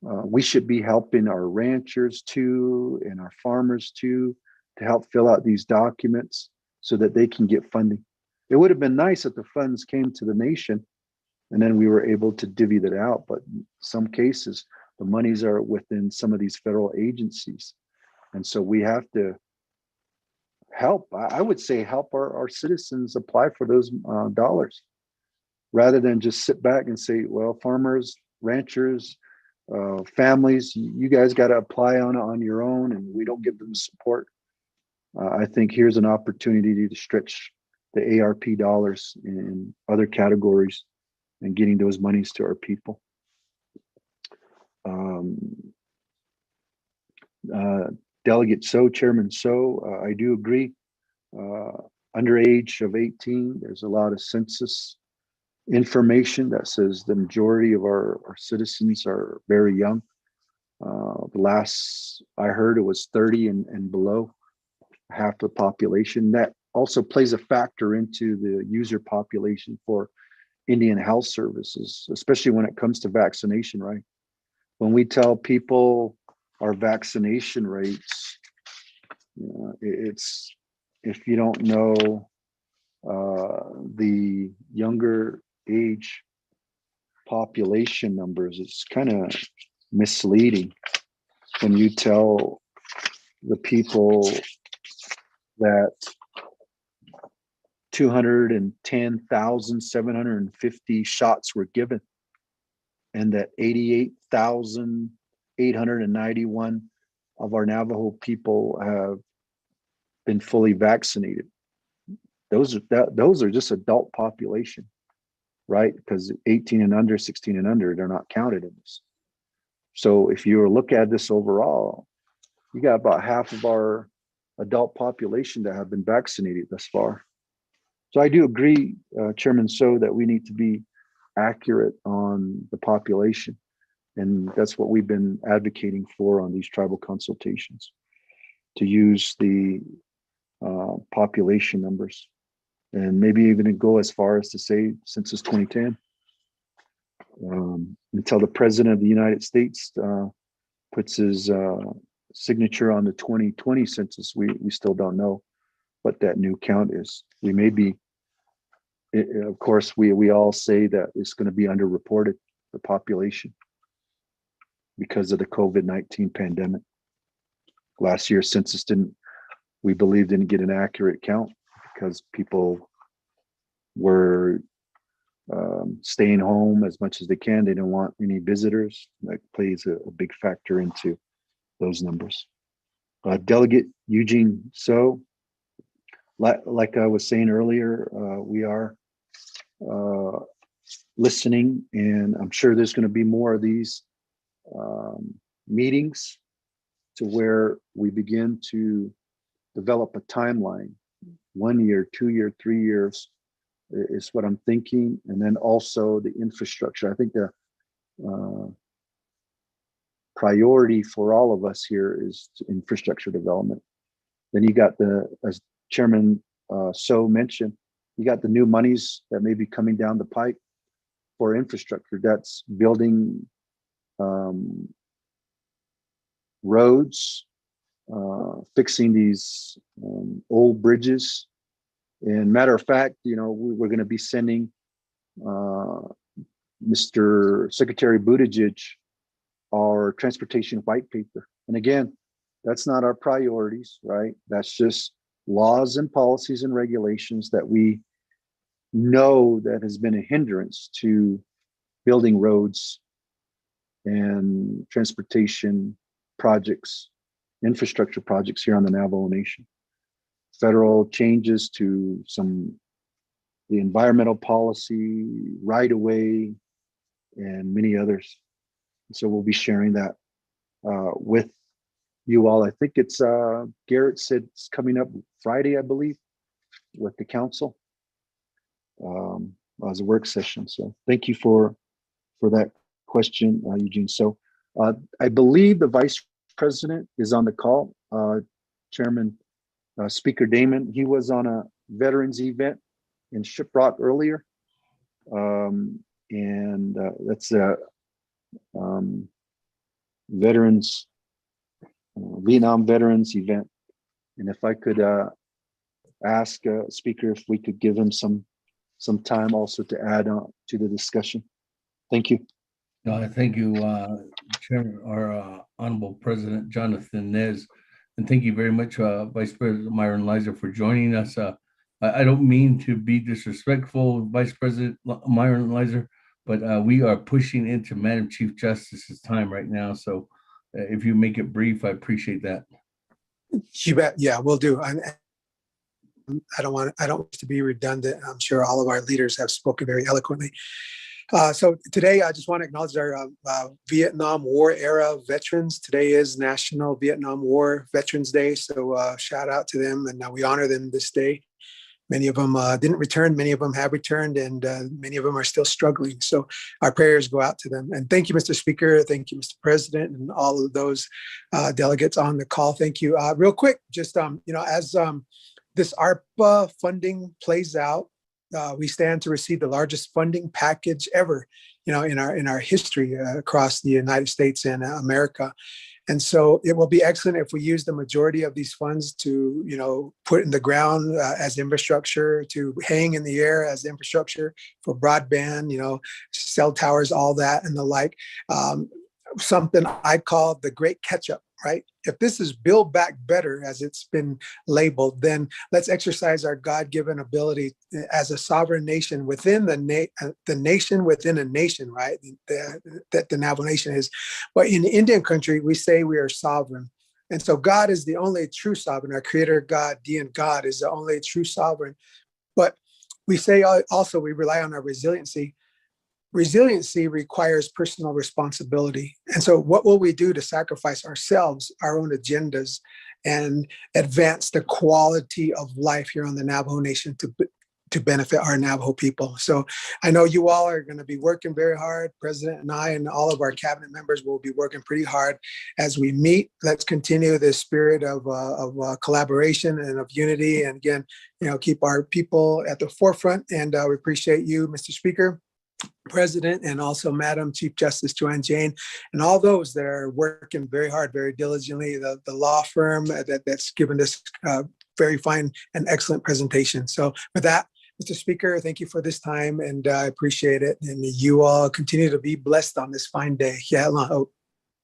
we should be helping our ranchers too and our farmers too to help fill out these documents so that they can get funding. It would have been nice if the funds came to the nation and then we were able to divvy that out. But in some cases, the monies are within some of these federal agencies. And so we have to help, I would say help our citizens apply for those dollars, rather than just sit back and say, well, farmers, ranchers, families, you guys got to apply on your own, and we don't give them support. I think here's an opportunity to stretch the ARP dollars in other categories and getting those monies to our people. Delegate So, Chairman So, I do agree. Under age of 18, there's a lot of census information that says the majority of our citizens are very young. The last I heard, it was 30 and below, half the population. That also plays a factor into the user population for Indian health services, especially when it comes to vaccination, right? When we tell people our vaccination rates, it's, if you don't know the younger age population numbers, it's kind of misleading when you tell the people that 210,750 shots were given and that 88,891 of our Navajo people have been fully vaccinated. Those are just adult population, right? Because 18 and under, 16 and under, they're not counted in this. So if you look at this overall, you got about half of our adult population that have been vaccinated thus far. So I do agree, Chairman So, that we need to be accurate on the population. And that's what we've been advocating for on these tribal consultations. to use the population numbers, and maybe even go as far as to say census 2010, until the President of the United States puts his signature on the 2020 census. We still don't know what that new count is. We may be, of course, we all say that it's going to be underreported, the population, because of the COVID-19 pandemic. Last year's census we believe didn't get an accurate count because people were staying home as much as they can. They don't want any visitors. That plays a big factor into those numbers. Delegate Eugene So, like I was saying earlier, we are listening, and I'm sure there's going to be more of these meetings to where we begin to develop a timeline. 1 year, 2 year, 3 years is what I'm thinking. And then also the infrastructure. I think the priority for all of us here is infrastructure development. Then you got as Chairman So mentioned, you got the new monies that may be coming down the pipe for infrastructure. That's building roads, fixing these old bridges. And matter of fact, we're going to be sending Mr. Secretary Buttigieg our transportation white paper. And again, that's not our priorities, right? That's just laws and policies and regulations that we know that has been a hindrance to building roads and transportation projects, infrastructure projects here on the Navajo Nation. Federal changes to the environmental policy, right-of-way, and many others. So we'll be sharing that with you all. I think it's Garrett said it's coming up Friday, I believe, with the council as a work session. So thank you for that question, Eugene. So I believe the Vice President is on the call. Chairman Speaker Damon, he was on a veterans event in Shiprock earlier. And that's a veterans, Vietnam veterans event. And if I could ask Speaker if we could give him some time also to add on to the discussion. Thank you. Thank you, Chairman, our Honorable President Jonathan Nez. And thank you very much, Vice President Myron Lizer, for joining us. I don't mean to be disrespectful, Vice President Myron Lizer, but we are pushing into Madam Chief Justice's time right now. So if you make it brief, I appreciate that. You bet. Yeah, we'll do. I don't want to be redundant. I'm sure all of our leaders have spoken very eloquently. So today, I just want to acknowledge our Vietnam War era veterans. Today is National Vietnam War Veterans Day. So shout out to them, and we honor them this day. Many of them didn't return. Many of them have returned, and many of them are still struggling. So our prayers go out to them. And thank you, Mr. Speaker. Thank you, Mr. President, and all of those delegates on the call. Thank you. Real quick, just as this ARPA funding plays out, we stand to receive the largest funding package ever, in our history across the United States and America. And so it will be excellent if we use the majority of these funds to, put in the ground as infrastructure, to hang in the air as infrastructure for broadband, cell towers, all that and the like. Something I call the great catch-up, right? If this is Build Back Better, as it's been labeled, then let's exercise our God-given ability as a sovereign nation within the nation within a nation, right? That the Navajo Nation is. But in Indian country, we say we are sovereign. And so God is the only true sovereign. Our creator God, Dean God, is the only true sovereign. But we say also we rely on our resiliency. Resiliency requires personal responsibility. And so what will we do to sacrifice ourselves, our own agendas, and advance the quality of life here on the Navajo Nation to benefit our Navajo people. So I know you all are going to be working very hard. President and I and all of our cabinet members will be working pretty hard as we meet. Let's continue this spirit of collaboration and of unity. And again, keep our people at the forefront. And we appreciate you, Mr. Speaker, President, and also Madam Chief Justice Joanne Jane, and all those that are working very hard, very diligently, the law firm that's given this very fine and excellent presentation. So with that, Mr. Speaker, thank you for this time, and I appreciate it. And you all continue to be blessed on this fine day. Yeah.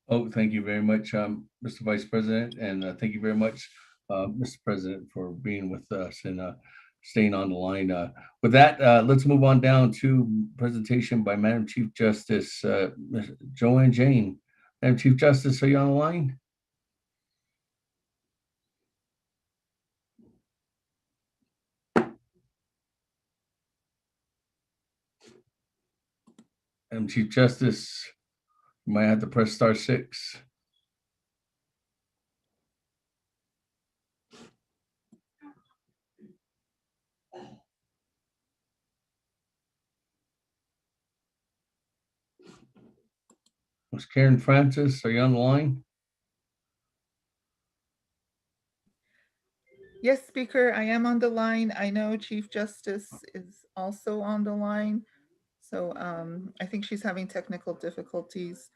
Oh, thank you very much, Mr. Vice President, and thank you very much, Mr. President, for being with us and staying on the line. With that, let's move on down to presentation by Madam Chief Justice Joanne Jane. Madam Chief Justice, are you on the line? Madam Chief Justice, you might have to press *6. Ms. Karen Francis, are you on the line? Yes, Speaker, I am on the line. I know Chief Justice is also on the line. So I think she's having technical difficulties.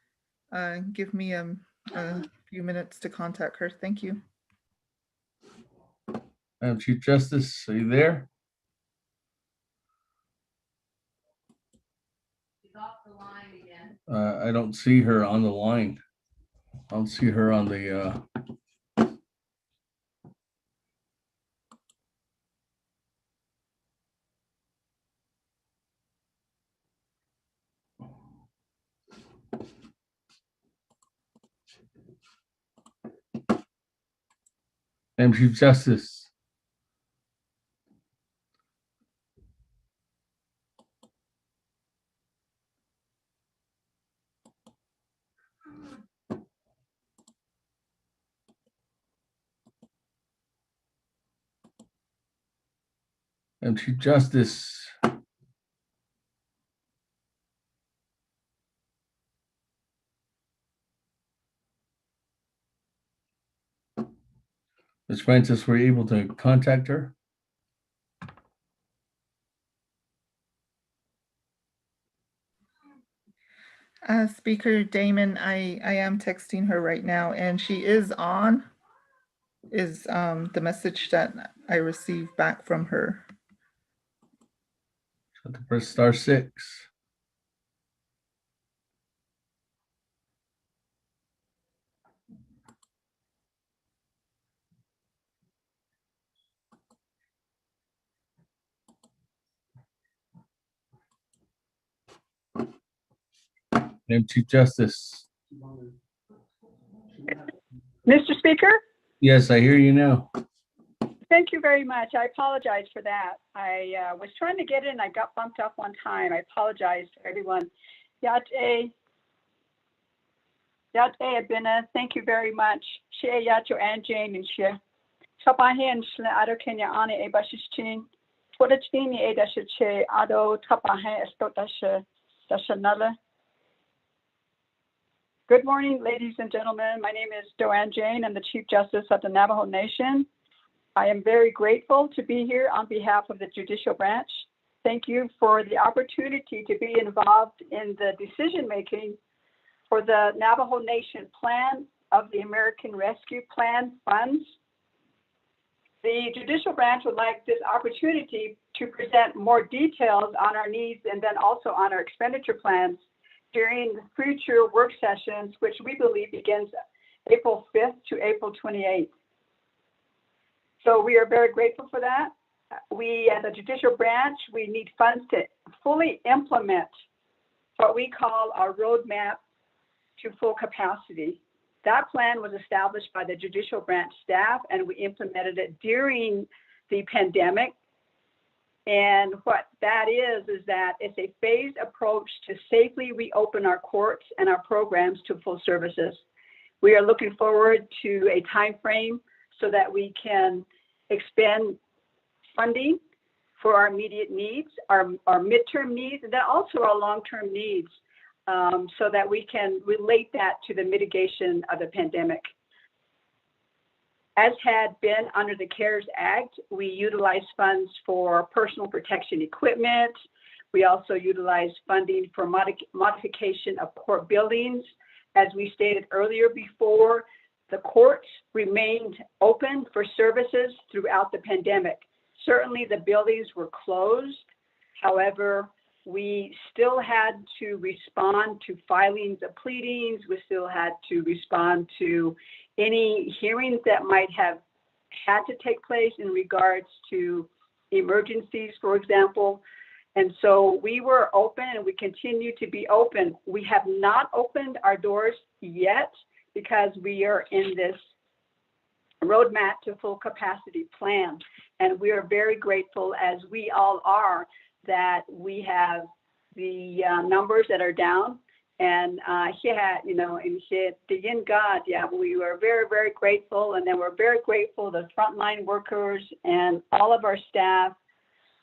Give me a few minutes to contact her. Thank you. Madam Chief Justice, are you there? She's off the line again. I don't see her on the line. I don't see her on the Madam Chief Justice. Madam Chief Justice. Ms. Francis, were you able to contact her? Speaker Damon, I am texting her right now, and she is on, is the message that I received back from her. So to press *6. Madam Chief Justice. Mr. Speaker, Yes, I hear you now. thank you very much. I apologize for that. I was trying to get in. I got bumped up one time. I apologize to everyone. Yate Abina, thank you very much. She Yacho and Jane and she. Tapahen Shle Ado Kenya Ani Ebashichin. Twadachini Edashe Ado Tapahen Estotasha. Good morning, ladies and gentlemen. My name is Joanne Jane. I'm the Chief Justice of the Navajo Nation. I am very grateful to be here on behalf of the judicial branch. Thank you for the opportunity to be involved in the decision-making for the Navajo Nation plan of the American Rescue Plan funds. The judicial branch would like this opportunity to present more details on our needs and then also on our expenditure plans during future work sessions, which we believe begins April 5th to April 28th. So we are very grateful for that. We, as a judicial branch, we need funds to fully implement what we call our roadmap to full capacity. That plan was established by the judicial branch staff, and we implemented it during the pandemic. And what that is that it's a phased approach to safely reopen our courts and our programs to full services. We are looking forward to a time frame so that we can expend funding for our immediate needs, our midterm needs, and then also our long-term needs, so that we can relate that to the mitigation of the pandemic. As had been under the CARES Act, we utilize funds for personal protection equipment. We also utilize funding for modification of court buildings. As we stated earlier before, the courts remained open for services throughout the pandemic. Certainly the buildings were closed. However, we still had to respond to filings of pleadings. We still had to respond to any hearings that might have had to take place in regards to emergencies, for example. And so we were open and we continue to be open. We have not opened our doors yet because we are in this roadmap to full capacity plan. And we are very grateful, as we all are, that we have the numbers that are down. And in God, we were very, very grateful. And then we're very grateful the frontline workers and all of our staff,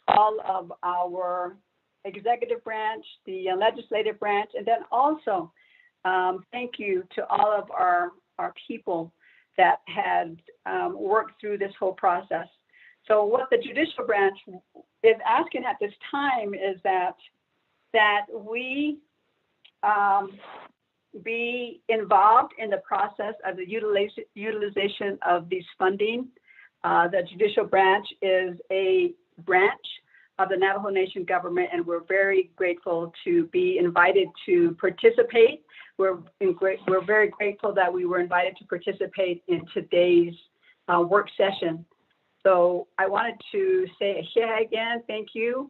all of our executive branch, the legislative branch, and then also thank you to all of our people that had worked through this whole process. So what the judicial branch is asking at this time is that we be involved in the process of the utilization of these funding. The judicial branch is a branch of the Navajo Nation government, and we're very grateful to be invited to participate. We're very grateful that we were invited to participate in today's work session. So I wanted to say again, thank you.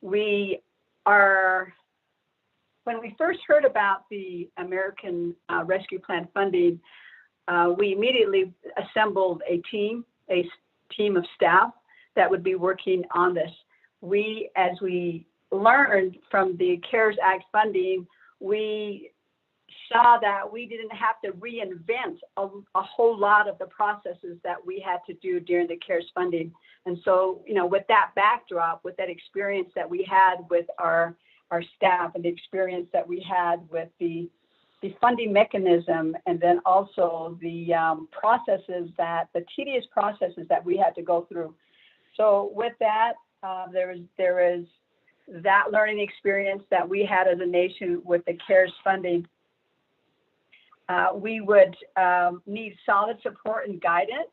When we first heard about the American Rescue Plan funding, we immediately assembled a team of staff that would be working on this. As we learned from the CARES Act funding, we saw that we didn't have to reinvent a whole lot of the processes that we had to do during the CARES funding. And so, with that backdrop, with that experience that we had with our staff and the experience that we had with the funding mechanism, and then also the the tedious processes that we had to go through. So with that, there is that learning experience that we had as a nation with the CARES funding. We would need solid support and guidance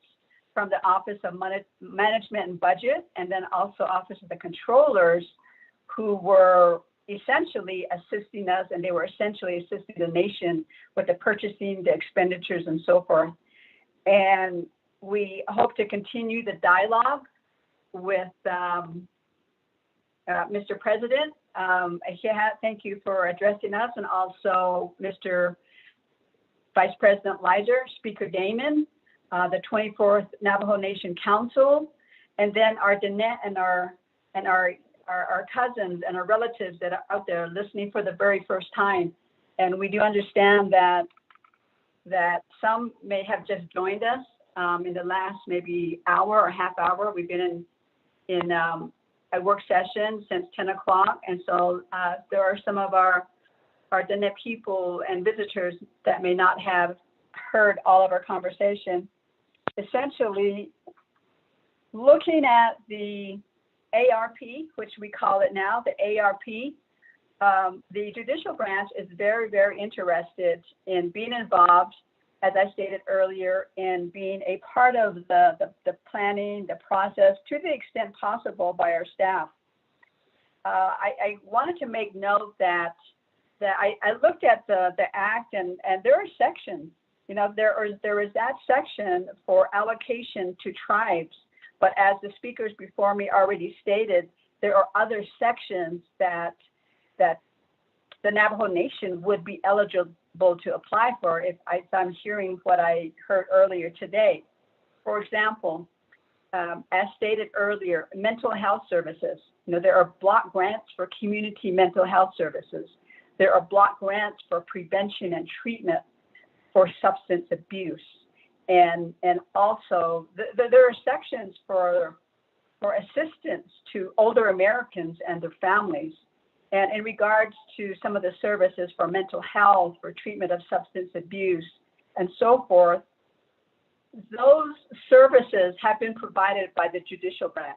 from the Office of Management and Budget, and then also Office of the Controllers, who were essentially assisting us, and they were essentially assisting the nation with the purchasing, the expenditures, and so forth. And we hope to continue the dialogue with Mr. President. Thank you for addressing us, and also Mr. Vice President Leiser, Speaker Damon, the 24th Navajo Nation Council, and then our Danette and our cousins and our relatives that are out there listening for the very first time. And we do understand that some may have just joined us in the last maybe hour or half hour. We've been in a work session since 10 o'clock. And so there are some of our Danette people and visitors that may not have heard all of our conversation. Essentially, looking at the ARP, which we call it now, the ARP, the judicial branch is very, very interested in being involved, as I stated earlier, in being a part of the planning, the process, to the extent possible by our staff. I wanted to make note that I looked at the act, and there are sections. There is that section for allocation to tribes. But as the speakers before me already stated, there are other sections that the Navajo Nation would be eligible to apply for if I'm hearing what I heard earlier today. For example, as stated earlier, mental health services. There are block grants for community mental health services. There are block grants for prevention and treatment for substance abuse. And also there are sections for assistance to older Americans and their families. And in regards to some of the services for mental health, for treatment of substance abuse, and so forth, those services have been provided by the judicial branch.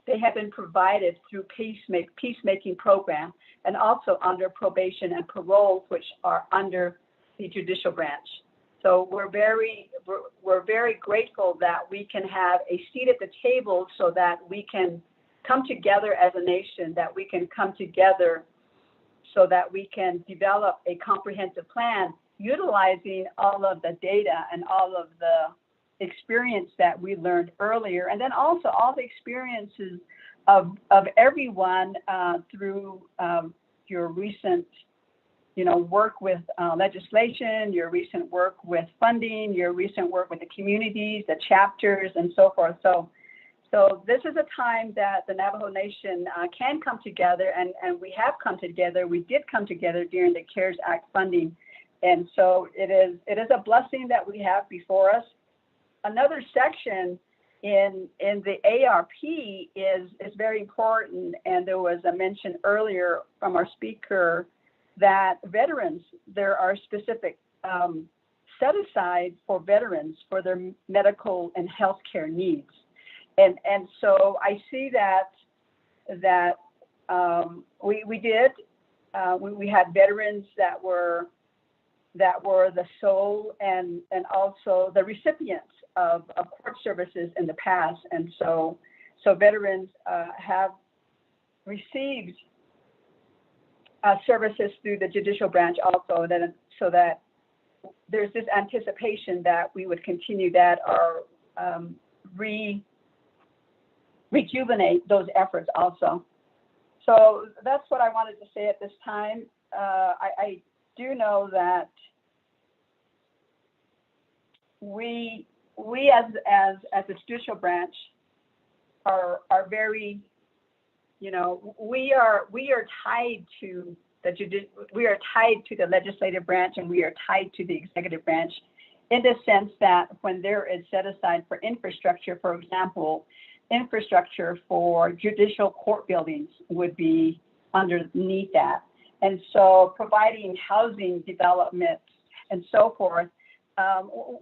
They have been provided through peacemaking program and also under probation and parole, which are under the judicial branch. So we're very grateful that we can have a seat at the table so that we can come together as a nation, that we can come together so that we can develop a comprehensive plan utilizing all of the data and all of the experience that we learned earlier, and then also all the experiences of everyone through your recent work with legislation, your recent work with funding, your recent work with the communities, the chapters, and so forth. So this is a time that the Navajo Nation can come together, and we have come together. We did come together during the CARES Act funding, and so it is a blessing that we have before us. Another section in the ARP is very important, and there was a mention earlier from our speaker that veterans, there are specific set aside for veterans for their medical and healthcare needs. And so I see that we had veterans that were the sole and also the recipients of court services in the past. And so veterans have received services through the judicial branch also, so that there's this anticipation that we would continue that or rejuvenate those efforts also. So that's what I wanted to say at this time. I do know that we as the judicial branch are very, we are tied to the legislative branch, and we are tied to the executive branch in the sense that when there is set aside for infrastructure, for example, infrastructure for judicial court buildings would be underneath that. And so providing housing development and so forth,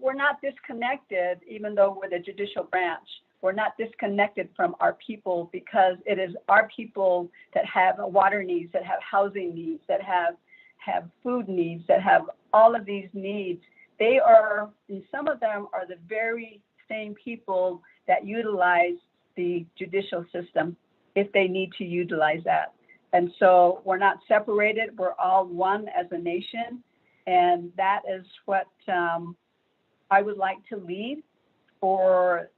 we're not disconnected, even though we're the judicial branch. We're not disconnected from our people, because it is our people that have water needs, that have housing needs, that have food needs, that have all of these needs. They are, and some of them are the very same people that utilize the judicial system if they need to utilize that. And so we're not separated, we're all one as a nation. And that is what I would like to lead for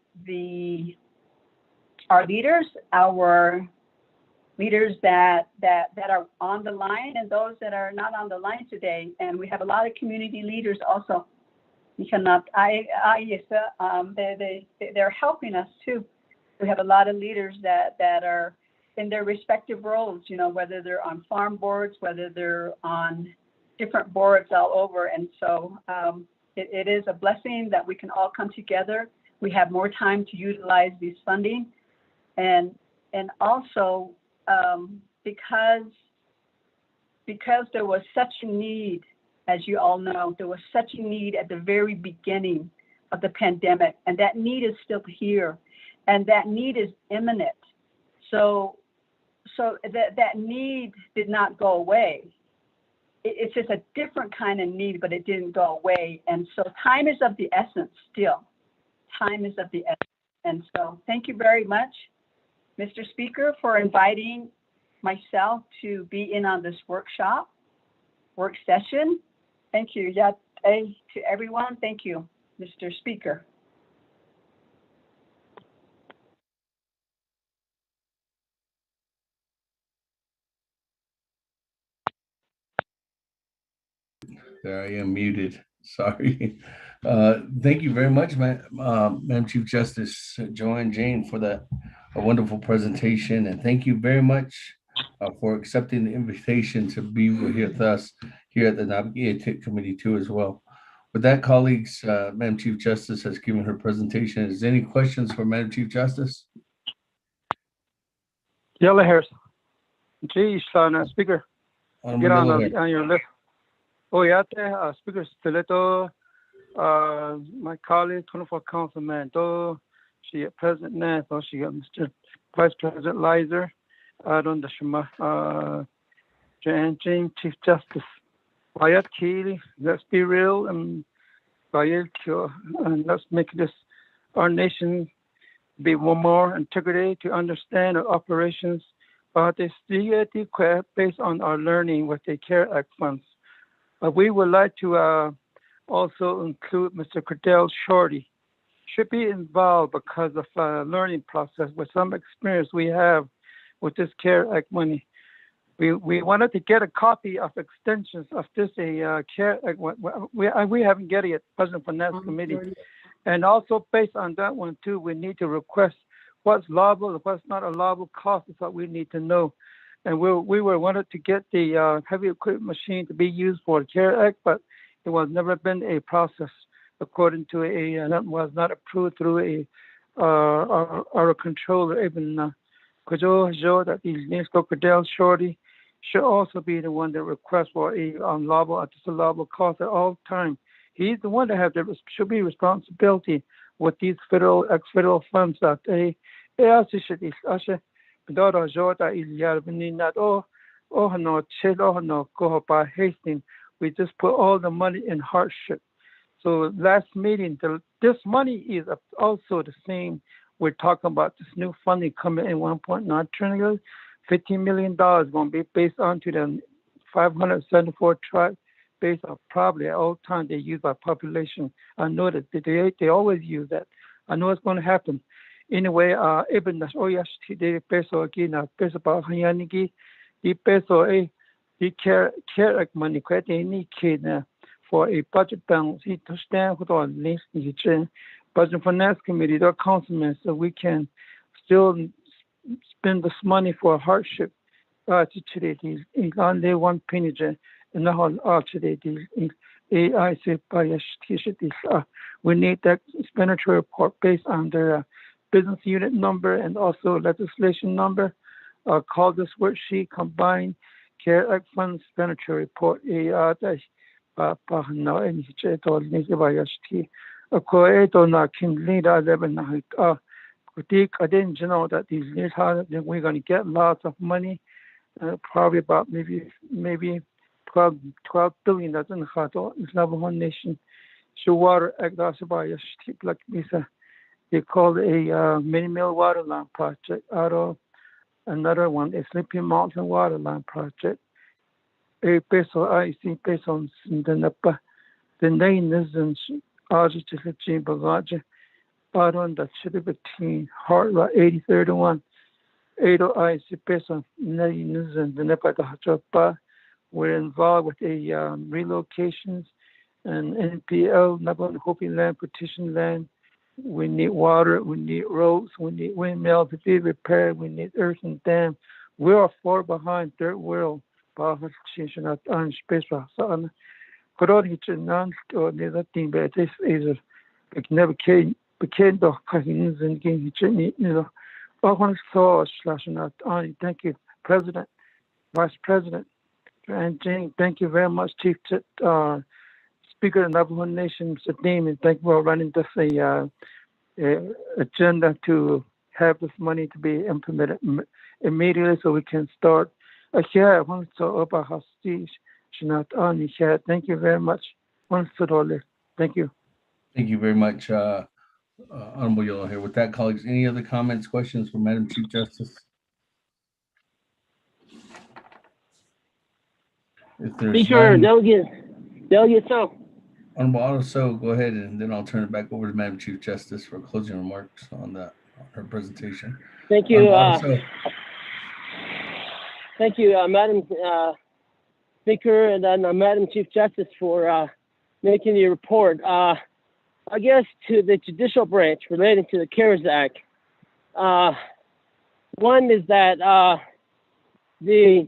our leaders that are on the line and those that are not on the line today. And we have a lot of community leaders also. They're helping us too. We have a lot of leaders that are in their respective roles, whether they're on farm boards, whether they're on different boards all over. And so it is a blessing that we can all come together. We have more time to utilize these funding. And also because there was such a need, as you all know, there was such a need at the very beginning of the pandemic, and that need is still here, and that need is imminent. So that need did not go away. It's just a different kind of need, but it didn't go away. And so time is of the essence still. Time is of the essence. And so thank you very much, Mr. Speaker, for inviting myself to be in on this work session. Thank you. To everyone, thank you, Mr. Speaker. There I am muted. Sorry. Thank you very much, Madam Chief Justice Joanne Jane, for that wonderful presentation. And thank you very much for accepting the invitation to be here with us here at the Naabik'íyáti Committee too as well. With that, colleagues, Madam Chief Justice has given her presentation. Is there any questions for Madam Chief Justice? Yellow hairs. Geez, Speaker. Get on your list. Oh, yeah, Speaker Stiletto, my colleague, 24 Councilman, she got President Nath, she got Mr. Vice President Lizer, Aaron the Shema, Jan Jane, Chief Justice. Wyatt Keeley, let's be real and let's make this our nation be one more integrity to understand our operations, but they still equipped based on our learning with the CARE Act funds. We would like to also include Mr. Cordell Shorty. Should be involved because of learning process with some experience we have with this CARE Act money. We wanted to get a copy of extensions of this CARE Act. We haven't get it yet, President Finance Committee. And also based on that one too, we need to request what's allowable and what's not allowable cost is what we need to know. And we were wanted to get the heavy equipment machine to be used for the CARE Act, but it was never been a process according to that was not approved through our controller, even Kojo, that these names Cordell Shorty should also be the one that requests for a disallowable cost at all time. He's the one that should be responsibility with these federal funds that they we just put all the money in hardship. So last meeting, this money is also the same. We're talking about this new funding coming in 1.9 trillion, $15 million going to be based on to the 574 tribes, based on probably at all times they use by population. I know that they always use that. I know it's going to happen. Anyway, even the OYST peso again, peso pa hanyanigi, the peso the CARE Act money quite any kid for a budget balance. He to stand with our links in the Budget Finance Committee, our councilmen, so we can still spend this money for hardship. Today, in only 1 penny, and now today, we need that expenditure report based on their business unit number and also legislation number. Call this worksheet combined CARE Act fund expenditure report. I didn't know that these years we're going to get lots of money, probably about maybe 12 billion. That's in the Navajo Nation. So water act like they call it a mini mill water line project out of another one, a Sleepy Mountain water line project. A peso IC based on the name is in Argentine Bagaja. Aron that should be between Heart 8031. 80 IC based on names and the Nepal. We're involved with a relocations and NPL, Navajo Hopi land, petition land. We need water, we need roads, we need windmills to be repaired, we need earth and dam. We are far behind third world. This is never came thank you, President, Vice President, and Jane. Thank you very much, Chief Speaker of the Navajo Nation, Mr. Damon. Thank you for running this agenda to have this money to be implemented immediately so we can start. Thank you very much. Thank you. Thank you very much, Honorable Yellow here. With that, colleagues, any other comments, questions for Madam Chief Justice? Speaker, Delegate So. Honorable Otto So, go ahead, and then I'll turn it back over to Madam Chief Justice for closing remarks on her presentation. Thank you. Thank you, Madam Speaker, and then Madam Chief Justice for making the report. I guess to the judicial branch relating to the CARES Act. One is that the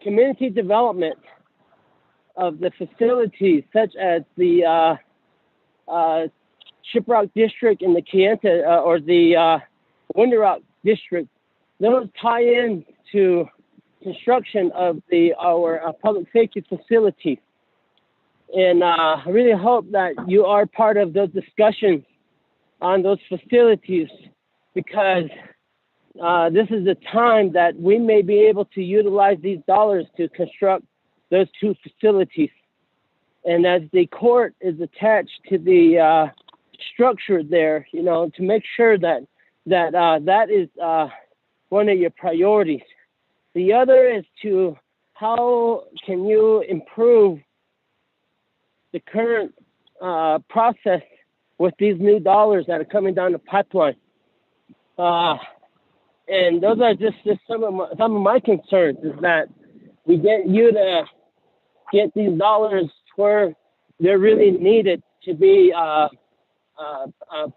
community development of the facilities, such as the Shiprock District and the Kayenta or the Winter Rock District, those tie in to construction of our public safety facilities. And I really hope that you are part of those discussions on those facilities, because this is the time that we may be able to utilize these dollars to construct those two facilities. And as the court is attached to the structure there, you know, to make sure that that is one of your priorities. The other is to how can you improve the current process with these new dollars that are coming down the pipeline. And those are just some of my concerns, is that we get you to get these dollars where they're really needed to be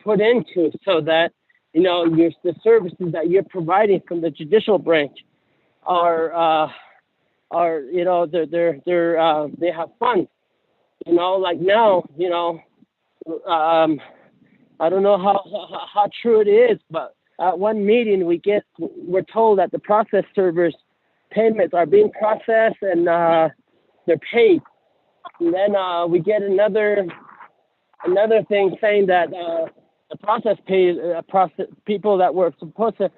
put into, so that, you know, the services that you're providing from the judicial branch are you know, they have funds. You know, like now, you know, I don't know how true it is, but at one meeting we're told that the process servers payments are being processed and they're paid. And then we get another thing saying that the process people that were supposed to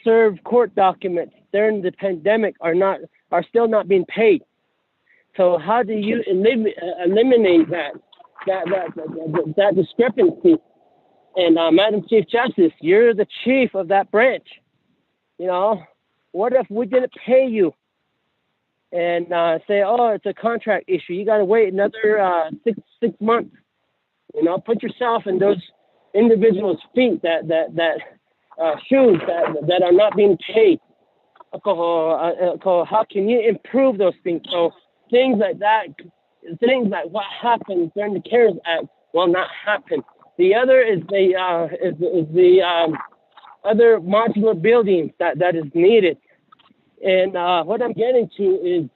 serve court documents during the pandemic are still not being paid. So how do you eliminate that discrepancy? And Madam Chief Justice, you're the chief of that branch. You know, what if we didn't pay you and say, oh, it's a contract issue, you got to wait another six months? You know, put yourself in those individuals' feet that shoes that are not being paid. How can you improve those things? So things like that, things like what happened during the CARES Act will not happen. The other is the other modular buildings that is needed. And what I'm getting to is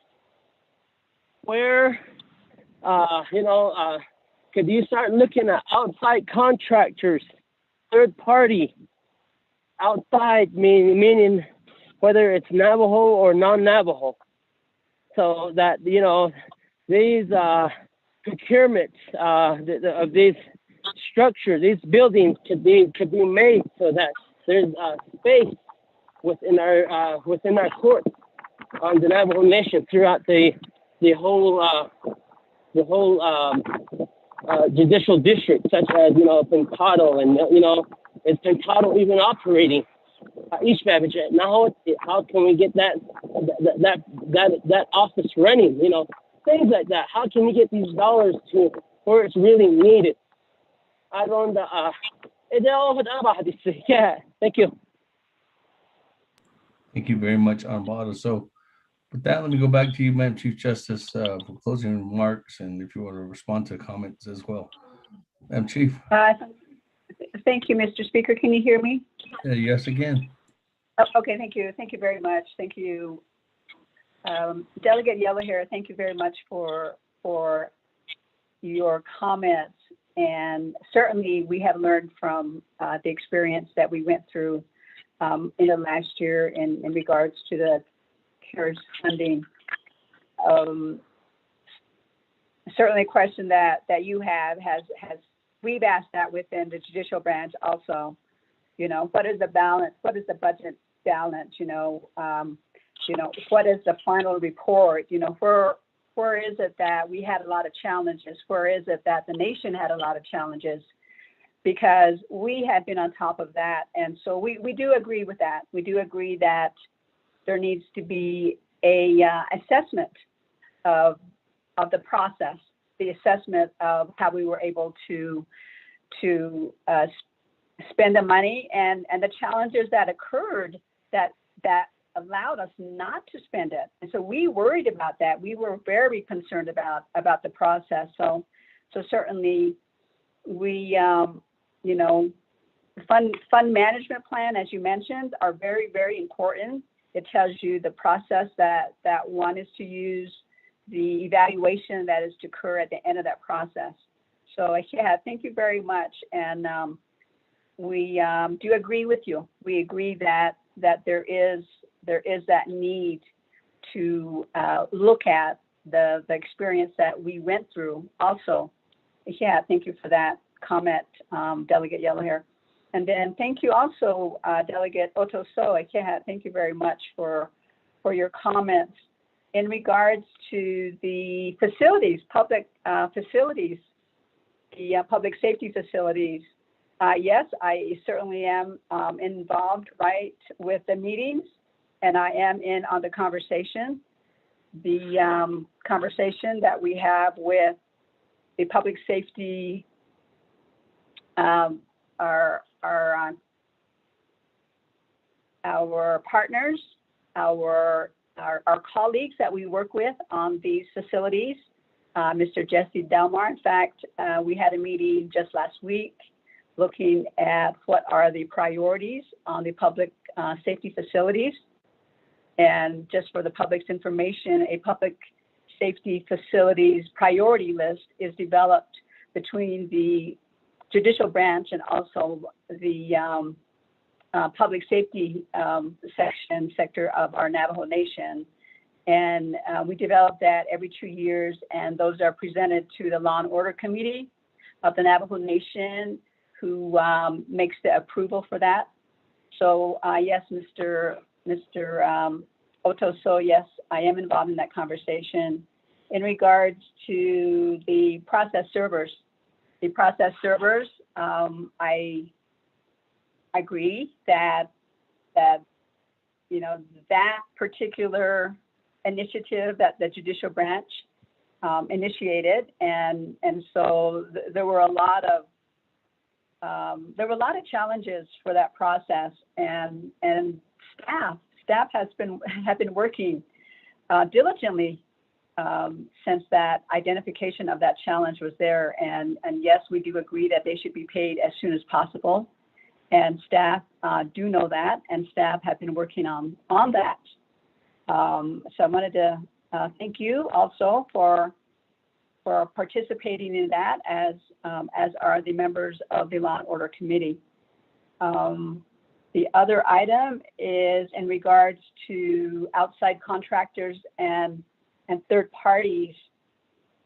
where, you know, could you start looking at outside contractors, third party, outside meaning whether it's Navajo or non-Navajo, so that, you know, these procurements of these structures, these buildings could be made so that there's space within our court on the Navajo Nation throughout the whole judicial district, such as, you know, Pencado, and, you know, is Pencado even operating East Babbage? Now, how can we get that office running? You know, things like that. How can we get these dollars to where it's really needed? I don't. Yeah. Thank you. Thank you very much, Armando. So with that, let me go back to you, Madam Chief Justice, for closing remarks, and if you want to respond to comments as well. Madam Chief. Thank you, Mr. Speaker. Can you hear me? Yes, again. Oh, okay, thank you. Thank you very much. Thank you. Delegate Yellow Hair, thank you very much for your comments. And certainly we have learned from the experience that we went through in the last year in regards to the CARES funding. Certainly a question that you have has we've asked that within the judicial branch also. You know, what is the balance? What is the budget balance? You know, what is the final report? You know, where is it that we had a lot of challenges? Where is it that the nation had a lot of challenges? Because we have been on top of that. And so we do agree with that. We do agree that there needs to be a assessment of the process, the assessment of how we were able to spend the money and the challenges that occurred that allowed us not to spend it. And so we worried about that. We were very concerned about the process. So certainly we, you know, fund management plan, as you mentioned, are very, very important. It tells you the process that one is to use, the evaluation that is to occur at the end of that process. So yeah, thank you very much. And we do agree with you. We agree that that there is that need to look at the experience that we went through also. Yeah, thank you for that comment, Delegate Yellowhair. And then thank you also, Delegate Otoso. Yeah, thank you very much for your comments in regards to the facilities, public facilities, the public safety facilities. Yes, I certainly am involved, right, with the meetings, and I am in on the conversation. The conversation that we have with the public safety, our partners, our colleagues that we work with on these facilities, Mr. Jesse Delmar. In fact, we had a meeting just last week looking at what are the priorities on the public safety facilities. And just for the public's information, a public safety facilities priority list is developed between the judicial branch and also the public safety sector of our Navajo Nation. And we develop that every 2 years, and those are presented to the Law and Order Committee of the Navajo Nation, who makes the approval for that. So yes, Mr. Otoso, yes, I am involved in that conversation. In regards to the process servers, I agree that you know, that particular initiative that the judicial branch initiated, and so there were a lot of challenges for that process, and staff have been working diligently since that identification of that challenge was there. And yes, we do agree that they should be paid as soon as possible. And staff do know that, and staff have been working on that. So I wanted to thank you also for participating in that, as are the members of the Law and Order Committee. The other item is in regards to outside contractors and third parties,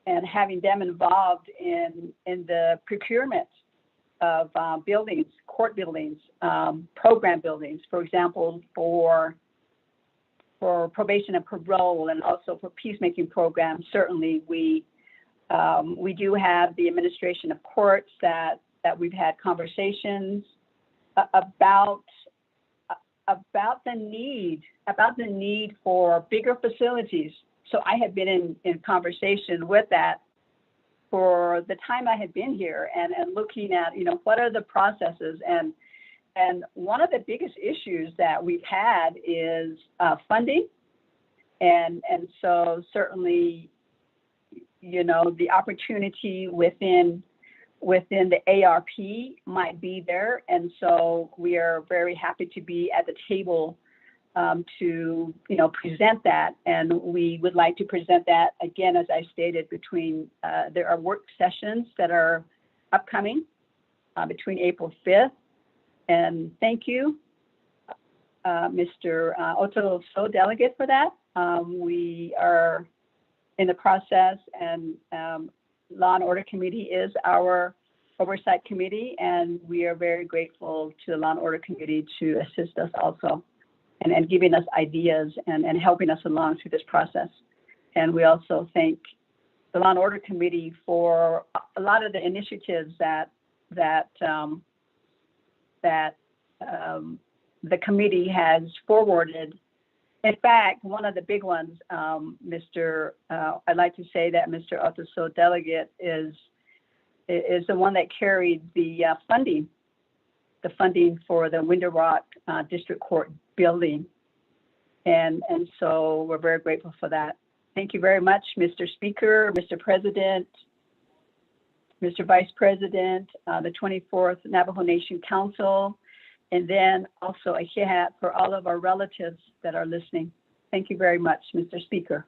and having them involved in the procurement of buildings, court buildings, program buildings, for example, for probation and parole, and also for peacemaking programs. Certainly, we do have the administration of courts that we've had conversations about the need for bigger facilities. So I have been in conversation with that for the time I have been here, and looking at, you know, what are the processes, and one of the biggest issues that we've had is funding, and so certainly, you know, the opportunity within the ARP might be there, and so we are very happy to be at the table to, you know, present that. And we would like to present that again, as I stated, between there are work sessions that are upcoming between April 5th. And thank you, Mr. Otoso delegate, for that. We are in the process, and Law and Order Committee is our oversight committee, and we are very grateful to the Law and Order Committee to assist us also, and giving us ideas and helping us along through this process. And we also thank the Law and Order Committee for a lot of the initiatives that the committee has forwarded. In fact, one of the big ones, I'd like to say that Mr. Otoso delegate is the one that carried the funding for the Window Rock District Court building. And so we're very grateful for that. Thank you very much, Mr. Speaker, Mr. President, Mr. Vice President, the 24th Navajo Nation Council, and then also a hat for all of our relatives that are listening. Thank you very much, Mr. Speaker.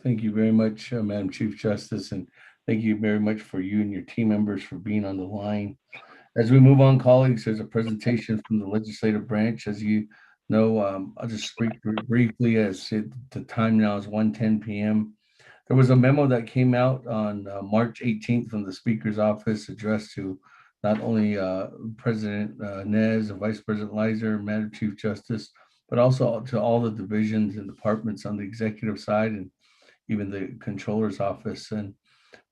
Thank you very much, Madam Chief Justice, and thank you very much for you and your team members for being on the line. As we move on, colleagues, there's a presentation from the legislative branch. As you No, I'll just speak briefly as the time now is 1:10 p.m. There was a memo that came out on March 18th from the Speaker's office addressed to not only President Nez and Vice President Leiser, Madam Chief Justice, but also to all the divisions and departments on the executive side and even the Controller's office. And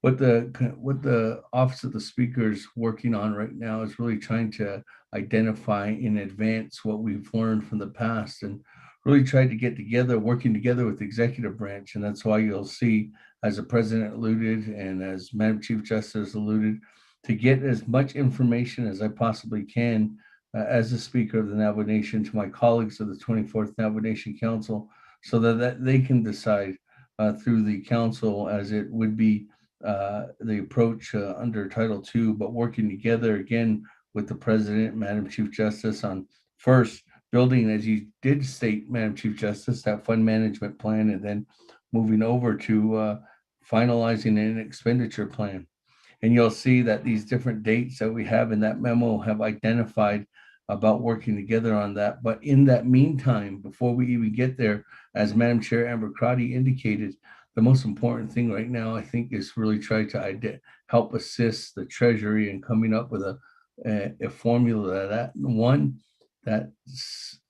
what the Office of the Speaker is working on right now is really trying to identify in advance what we've learned from the past and really tried to get together, working together with the executive branch. And that's why you'll see, as the president alluded and as Madam Chief Justice alluded, to get as much information as I possibly can as the Speaker of the Navajo Nation to my colleagues of the 24th Navajo Nation Council, so that they can decide through the council as it would be the approach under Title II, but working together again with the president, Madam Chief Justice, on first building, as you did state, Madam Chief Justice, that fund management plan, and then moving over to finalizing an expenditure plan. And you'll see that these different dates that we have in that memo have identified about working together on that. But in that meantime, before we even get there, as Madam Chair Amber Crotty indicated, the most important thing right now, I think, is really try to help assist the Treasury in coming up with a formula that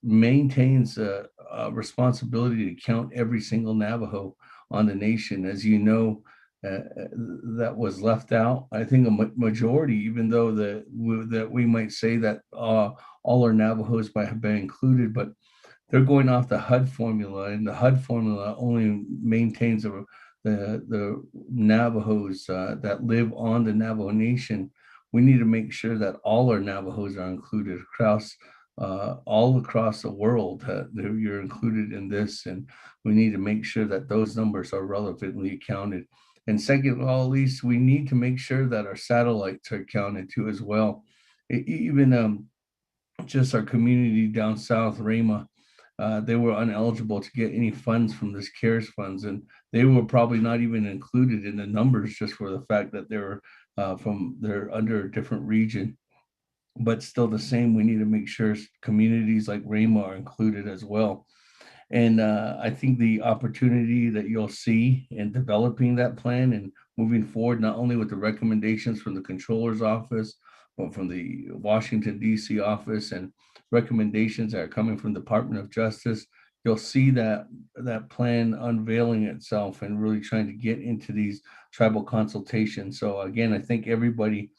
maintains a responsibility to count every single Navajo on the nation. As you know, that was left out. I think a majority, even though that we might say that all our Navajos might have been included, but they're going off the HUD formula, and the HUD formula only maintains the Navajos that live on the Navajo Nation. We need to make sure that all our Navajos are included across all across the world. You're included in this, and we need to make sure that those numbers are relevantly counted. And second of all, at least we need to make sure that our satellites are counted too as well. Even just our community down south, Rama, they were ineligible to get any funds from this CARES funds, and they were probably not even included in the numbers just for the fact that they're under a different region. But still the same, we need to make sure communities like Rama are included as well. And I think the opportunity that you'll see in developing that plan and moving forward, not only with the recommendations from the Controller's office, but from the Washington, D.C. office and recommendations that are coming from the Department of Justice, you'll see that plan unveiling itself and really trying to get into these tribal consultations. So again, I think everybody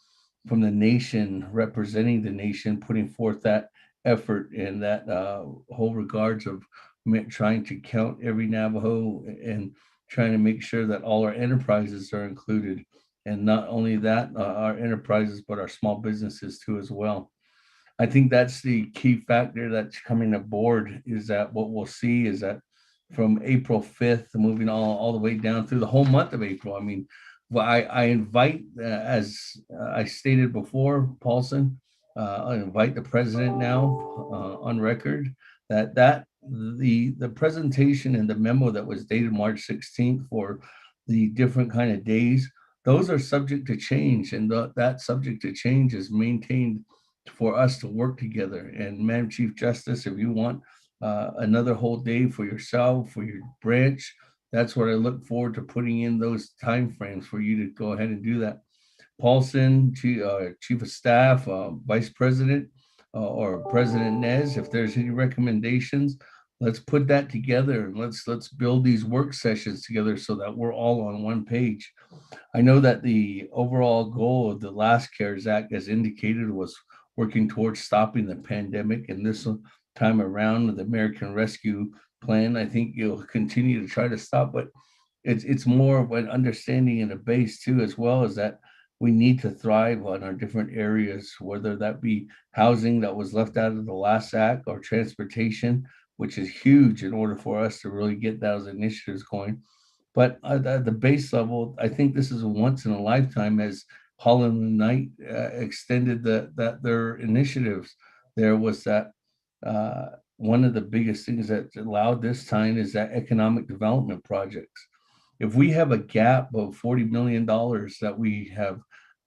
from the nation, representing the nation, putting forth that effort in that whole regards of trying to count every Navajo and trying to make sure that all our enterprises are included. And not only that, our enterprises, but our small businesses too as well. I think that's the key factor that's coming aboard, is that what we'll see is that from April 5th, moving all the way down through the whole month of April. I mean, well, I invite, as I stated before, Paulson, I invite the president now on record that the presentation and the memo that was dated March 16th for the different kind of days, those are subject to change, and that subject to change is maintained for us to work together. And Madam Chief Justice, if you want another whole day for yourself, for your branch, that's what I look forward to, putting in those timeframes for you to go ahead and do that. Paulson, Chief of Staff, Vice President, or President Nez, if there's any recommendations, let's put that together and let's build these work sessions together so that we're all on one page. I know that the overall goal of the last CARES Act, as indicated, was working towards stopping the pandemic, and this time around with the American Rescue Plan, I think you'll continue to try to stop, but it's more of an understanding and a base too, as well as that we need to thrive on our different areas, whether that be housing that was left out of the last act, or transportation, which is huge in order for us to really get those initiatives going. But at the base level, I think this is a once in a lifetime, as Holland and Knight extended their initiatives. There was that one of the biggest things that allowed this time is that economic development projects. If we have a gap of $40 million that we have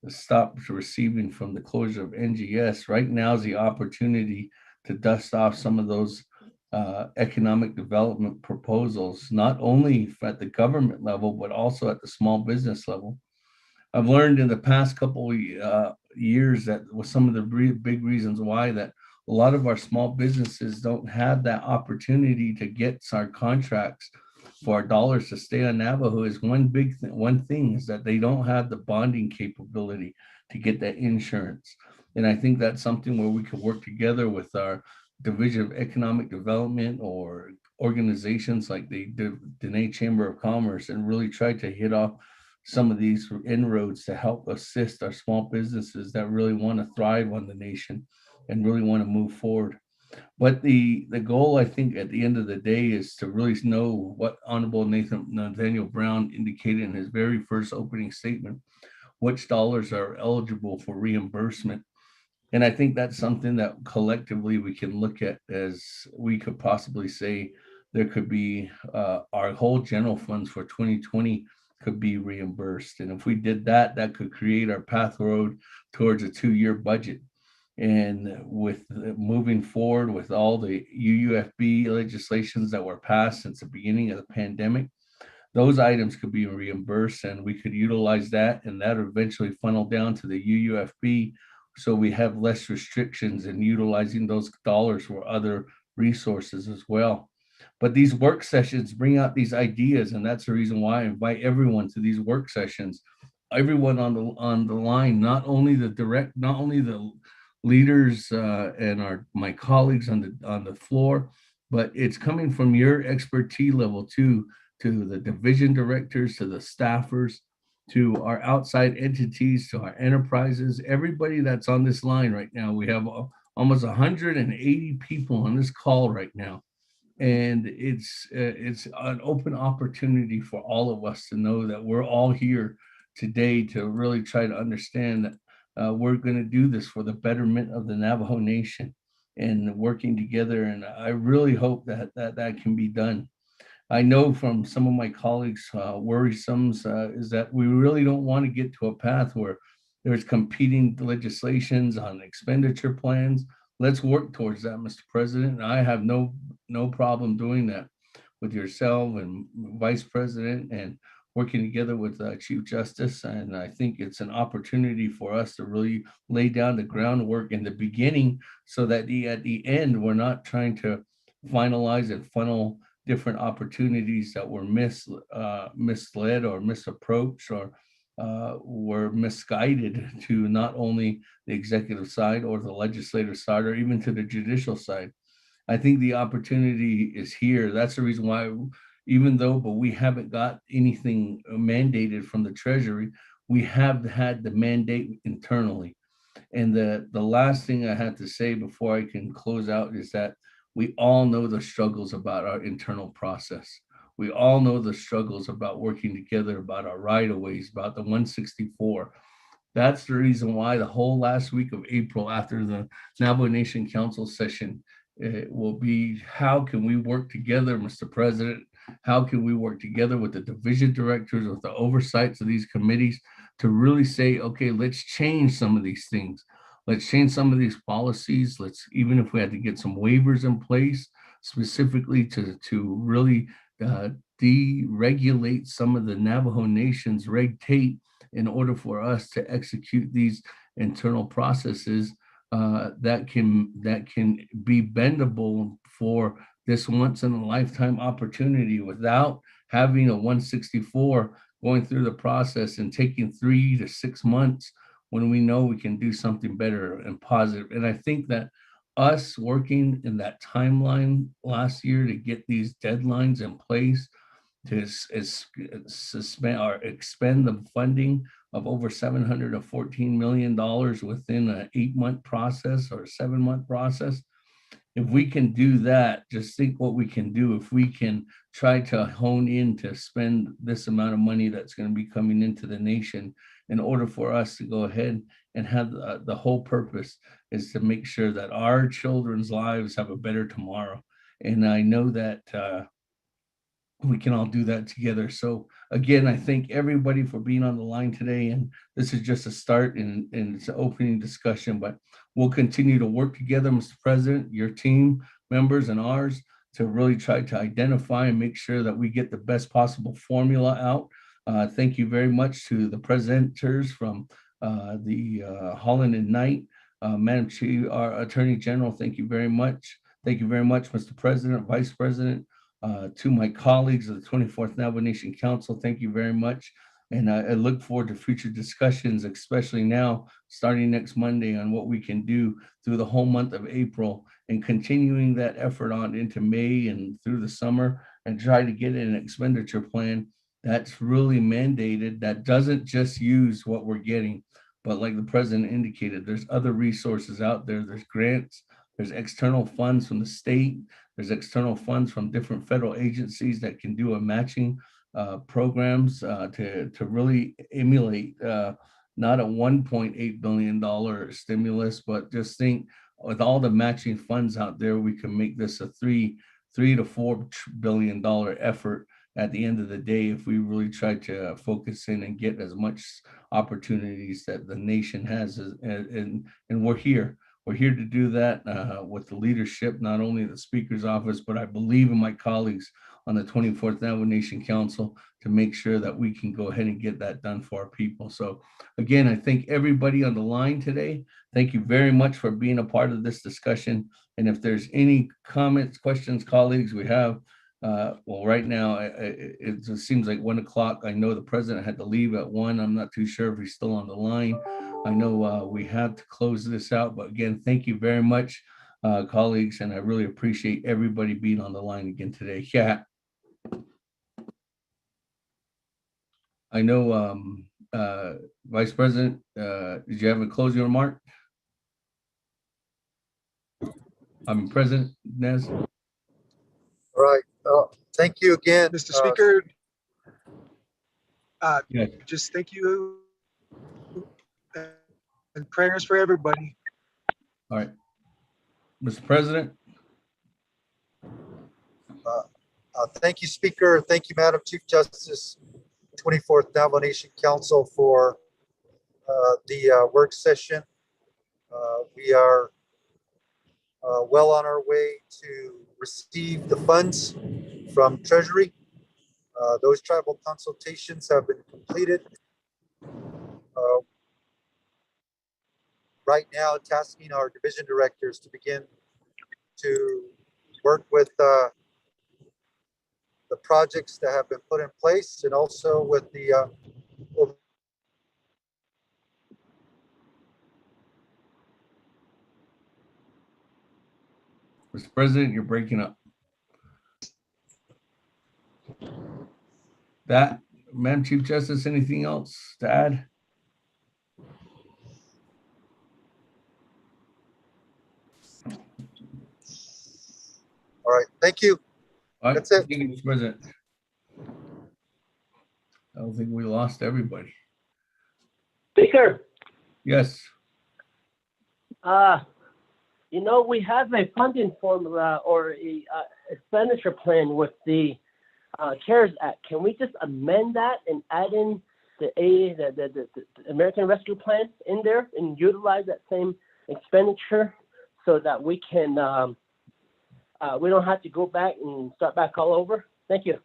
stopped receiving from the closure of NGS, right now is the opportunity to dust off some of those economic development proposals, not only at the government level, but also at the small business level. I've learned in the past couple years that was some of the big reasons why that a lot of our small businesses don't have that opportunity to get our contracts for our dollars to stay on Navajo is one thing is that they don't have the bonding capability to get that insurance. And I think that's something where we could work together with our Division of Economic Development or organizations like the Dene Chamber of Commerce and really try to hit off some of these inroads to help assist our small businesses that really want to thrive on the nation and really want to move forward. But the goal, I think, at the end of the day is to really know what Honorable Nathaniel Brown indicated in his very first opening statement, which dollars are eligible for reimbursement. And I think that's something that collectively we can look at as we could possibly say there could be our whole general funds for 2020 could be reimbursed. And if we did that, that could create our path road towards a 2-year budget. And with moving forward with all the UUFB legislations that were passed since the beginning of the pandemic, those items could be reimbursed and we could utilize that, and that eventually funnel down to the UUFB so we have less restrictions in utilizing those dollars for other resources as well. But these work sessions bring out these ideas, and that's the reason why I invite everyone to these work sessions. Everyone on the line, not only the leaders and my colleagues on the floor, but it's coming from your expertise level too, to the division directors, to the staffers, to our outside entities, to our enterprises, everybody that's on this line right now. We have almost 180 people on this call right now. And it's an open opportunity for all of us to know that we're all here today to really try to understand that we're going to do this for the betterment of the Navajo Nation and working together. And I really hope that can be done. I know from some of my colleagues, worrisomes is that we really don't want to get to a path where there's competing legislations on expenditure plans. Let's work towards that, Mr. President. And I have no problem doing that with yourself and Vice President and working together with Chief Justice. And I think it's an opportunity for us to really lay down the groundwork in the beginning so that at the end, we're not trying to finalize and funnel different opportunities that were misled or misapproached or were misguided to not only the executive side or the legislative side or even to the judicial side. I think the opportunity is here. That's the reason why, but we haven't got anything mandated from the Treasury, we have had the mandate internally. And the last thing I have to say before I can close out is that we all know the struggles about our internal process. We all know the struggles about working together, about our right-of-ways, about the 164. That's the reason why the whole last week of April after the Navajo Nation Council session will be, how can we work together, Mr. President? How can we work together with the division directors, with the oversights of these committees to really say, okay, let's change some of these things. Let's change some of these policies. Let's, even if we had to get some waivers in place, specifically to really deregulate some of the Navajo Nation's red tape in order for us to execute these internal processes that can be bendable for this once in a lifetime opportunity without having a 164 going through the process and taking 3 to 6 months when we know we can do something better and positive. And I think that us working in that timeline last year to get these deadlines in place to suspend or expend the funding of over $714 million within an 8-month process or a 7-month process. If we can do that, just think what we can do if we can try to hone in to spend this amount of money that's going to be coming into the nation in order for us to go ahead and have the whole purpose is to make sure that our children's lives have a better tomorrow. And I know that we can all do that together. So again, I thank everybody for being on the line today. And this is just a start and it's an opening discussion, but we'll continue to work together, Mr. President, your team members and ours, to really try to identify and make sure that we get the best possible formula out. Thank you very much to the presenters from the Holland and Knight. Madam Chief, our Attorney General, thank you very much. Thank you very much, Mr. President, Vice President, to my colleagues of the 24th Navajo Nation Council, thank you very much. And I look forward to future discussions, especially now, starting next Monday, on what we can do through the whole month of April and continuing that effort on into May and through the summer, and try to get an expenditure plan that's really mandated, that doesn't just use what we're getting, but like the president indicated, there's other resources out there. There's grants, there's external funds from the state, there's external funds from different federal agencies that can do a matching programs to really emulate not a $1.8 billion stimulus, but just think with all the matching funds out there, we can make this a $3 to $4 billion effort at the end of the day, if we really try to focus in and get as much opportunities that the nation has. And we're here. We're here to do that with the leadership, not only the Speaker's office, but I believe in my colleagues on the 24th Navajo Nation Council to make sure that we can go ahead and get that done for our people. So again, I thank everybody on the line today. Thank you very much for being a part of this discussion. And if there's any comments, questions, colleagues, we have, well, right now, it just seems like 1 o'clock. I know the president had to leave at 1. I'm not too sure if he's still on the line. I know we have to close this out, but again, thank you very much, colleagues, and I really appreciate everybody being on the line again today. Yeah. I know, Vice President, did you have a closing remark? President Nez. All right. Thank you again, Mr. Speaker. Yes. Just thank you and prayers for everybody. All right. Mr. President. Thank you, Speaker. Thank you, Madam Chief Justice, 24th Navajo Nation Council, for the work session. We are well on our way to receive the funds from Treasury. Those tribal consultations have been completed. Right now, tasking our division directors to begin to work with the projects that have been put in place, and also with the Mr. President, you're breaking up. That, Madam Chief Justice, anything else to add? All right, thank you. All right, that's it. Thank you, Mr. President. I don't think we lost everybody. Speaker. Yes. You know, we have a funding formula or a expenditure plan with the CARES Act. Can we just amend that and add in the American Rescue Plan in there and utilize that same expenditure so that we can we don't have to go back and start back all over? Thank you.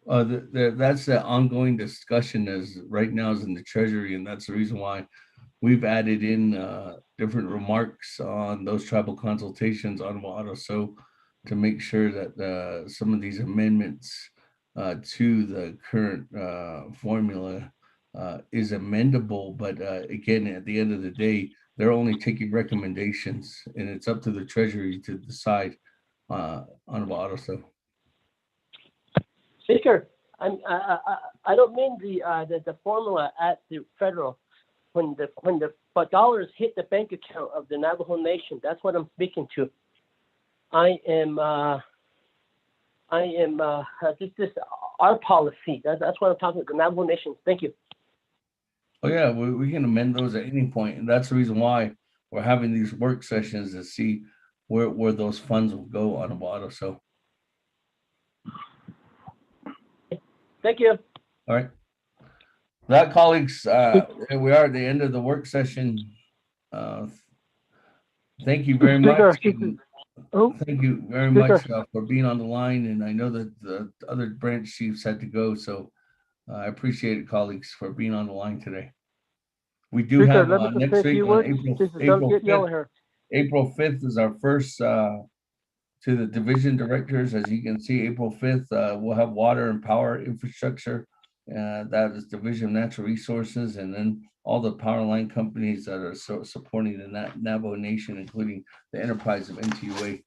That's the ongoing discussion as right now is in the Treasury, and that's the reason why we've added in different remarks on those tribal consultations on water, so to make sure that some of these amendments to the current formula is amendable. But again, at the end of the day, they're only taking recommendations, and it's up to the Treasury to decide on water. So, Speaker, I don't mean the formula at the federal. When the dollars hit the bank account of the Navajo Nation, that's what I'm speaking to. I am this our policy. That's what I'm talking about, the Navajo Nation. Thank you. Oh yeah, we can amend those at any point, and that's the reason why we're having these work sessions to see where those funds will go on water. So, thank you. All right. That, colleagues, we are at the end of the work session. Thank you very much. Oh, Thank you very Speaker. much for being on the line, and I know that the other branch chiefs had to go, so I appreciate it, colleagues, for being on the line today. We do Speaker, have let me just say next a week few on words. This is Delegate Yellow 5th. here. April 5th is our first to the division directors. As you can see, April 5th, we'll have water and power infrastructure. That is Division of Natural Resources, and then all the power line companies that are supporting the Navajo Nation, including the enterprise of NTUA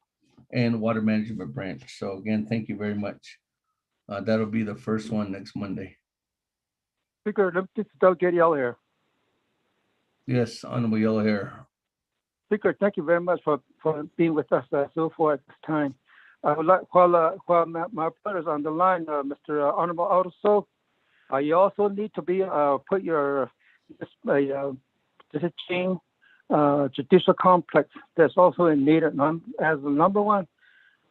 and Water Management Branch. So again, thank you very much. That'll be the first one next Monday. Speaker, this is Delegate Yellow here. Yes, Honorable Yellow Hair. Speaker, thank you very much for being with us so far at this time. I would like, while my brother's on the line, Mr. Honorable Autoso, you also need to be put your chain judicial complex that's also in need as the number one.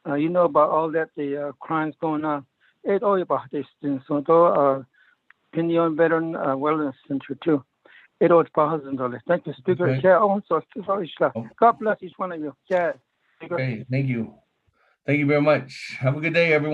You know about all that the crimes going on. It's all about this thing. So opinion veteran wellness center too. $8,000. Thank you, Speaker. Okay. Chair, also, God bless each one of you. Chair. Speaker. Okay, thank you. Thank you very much. Have a good day, everyone.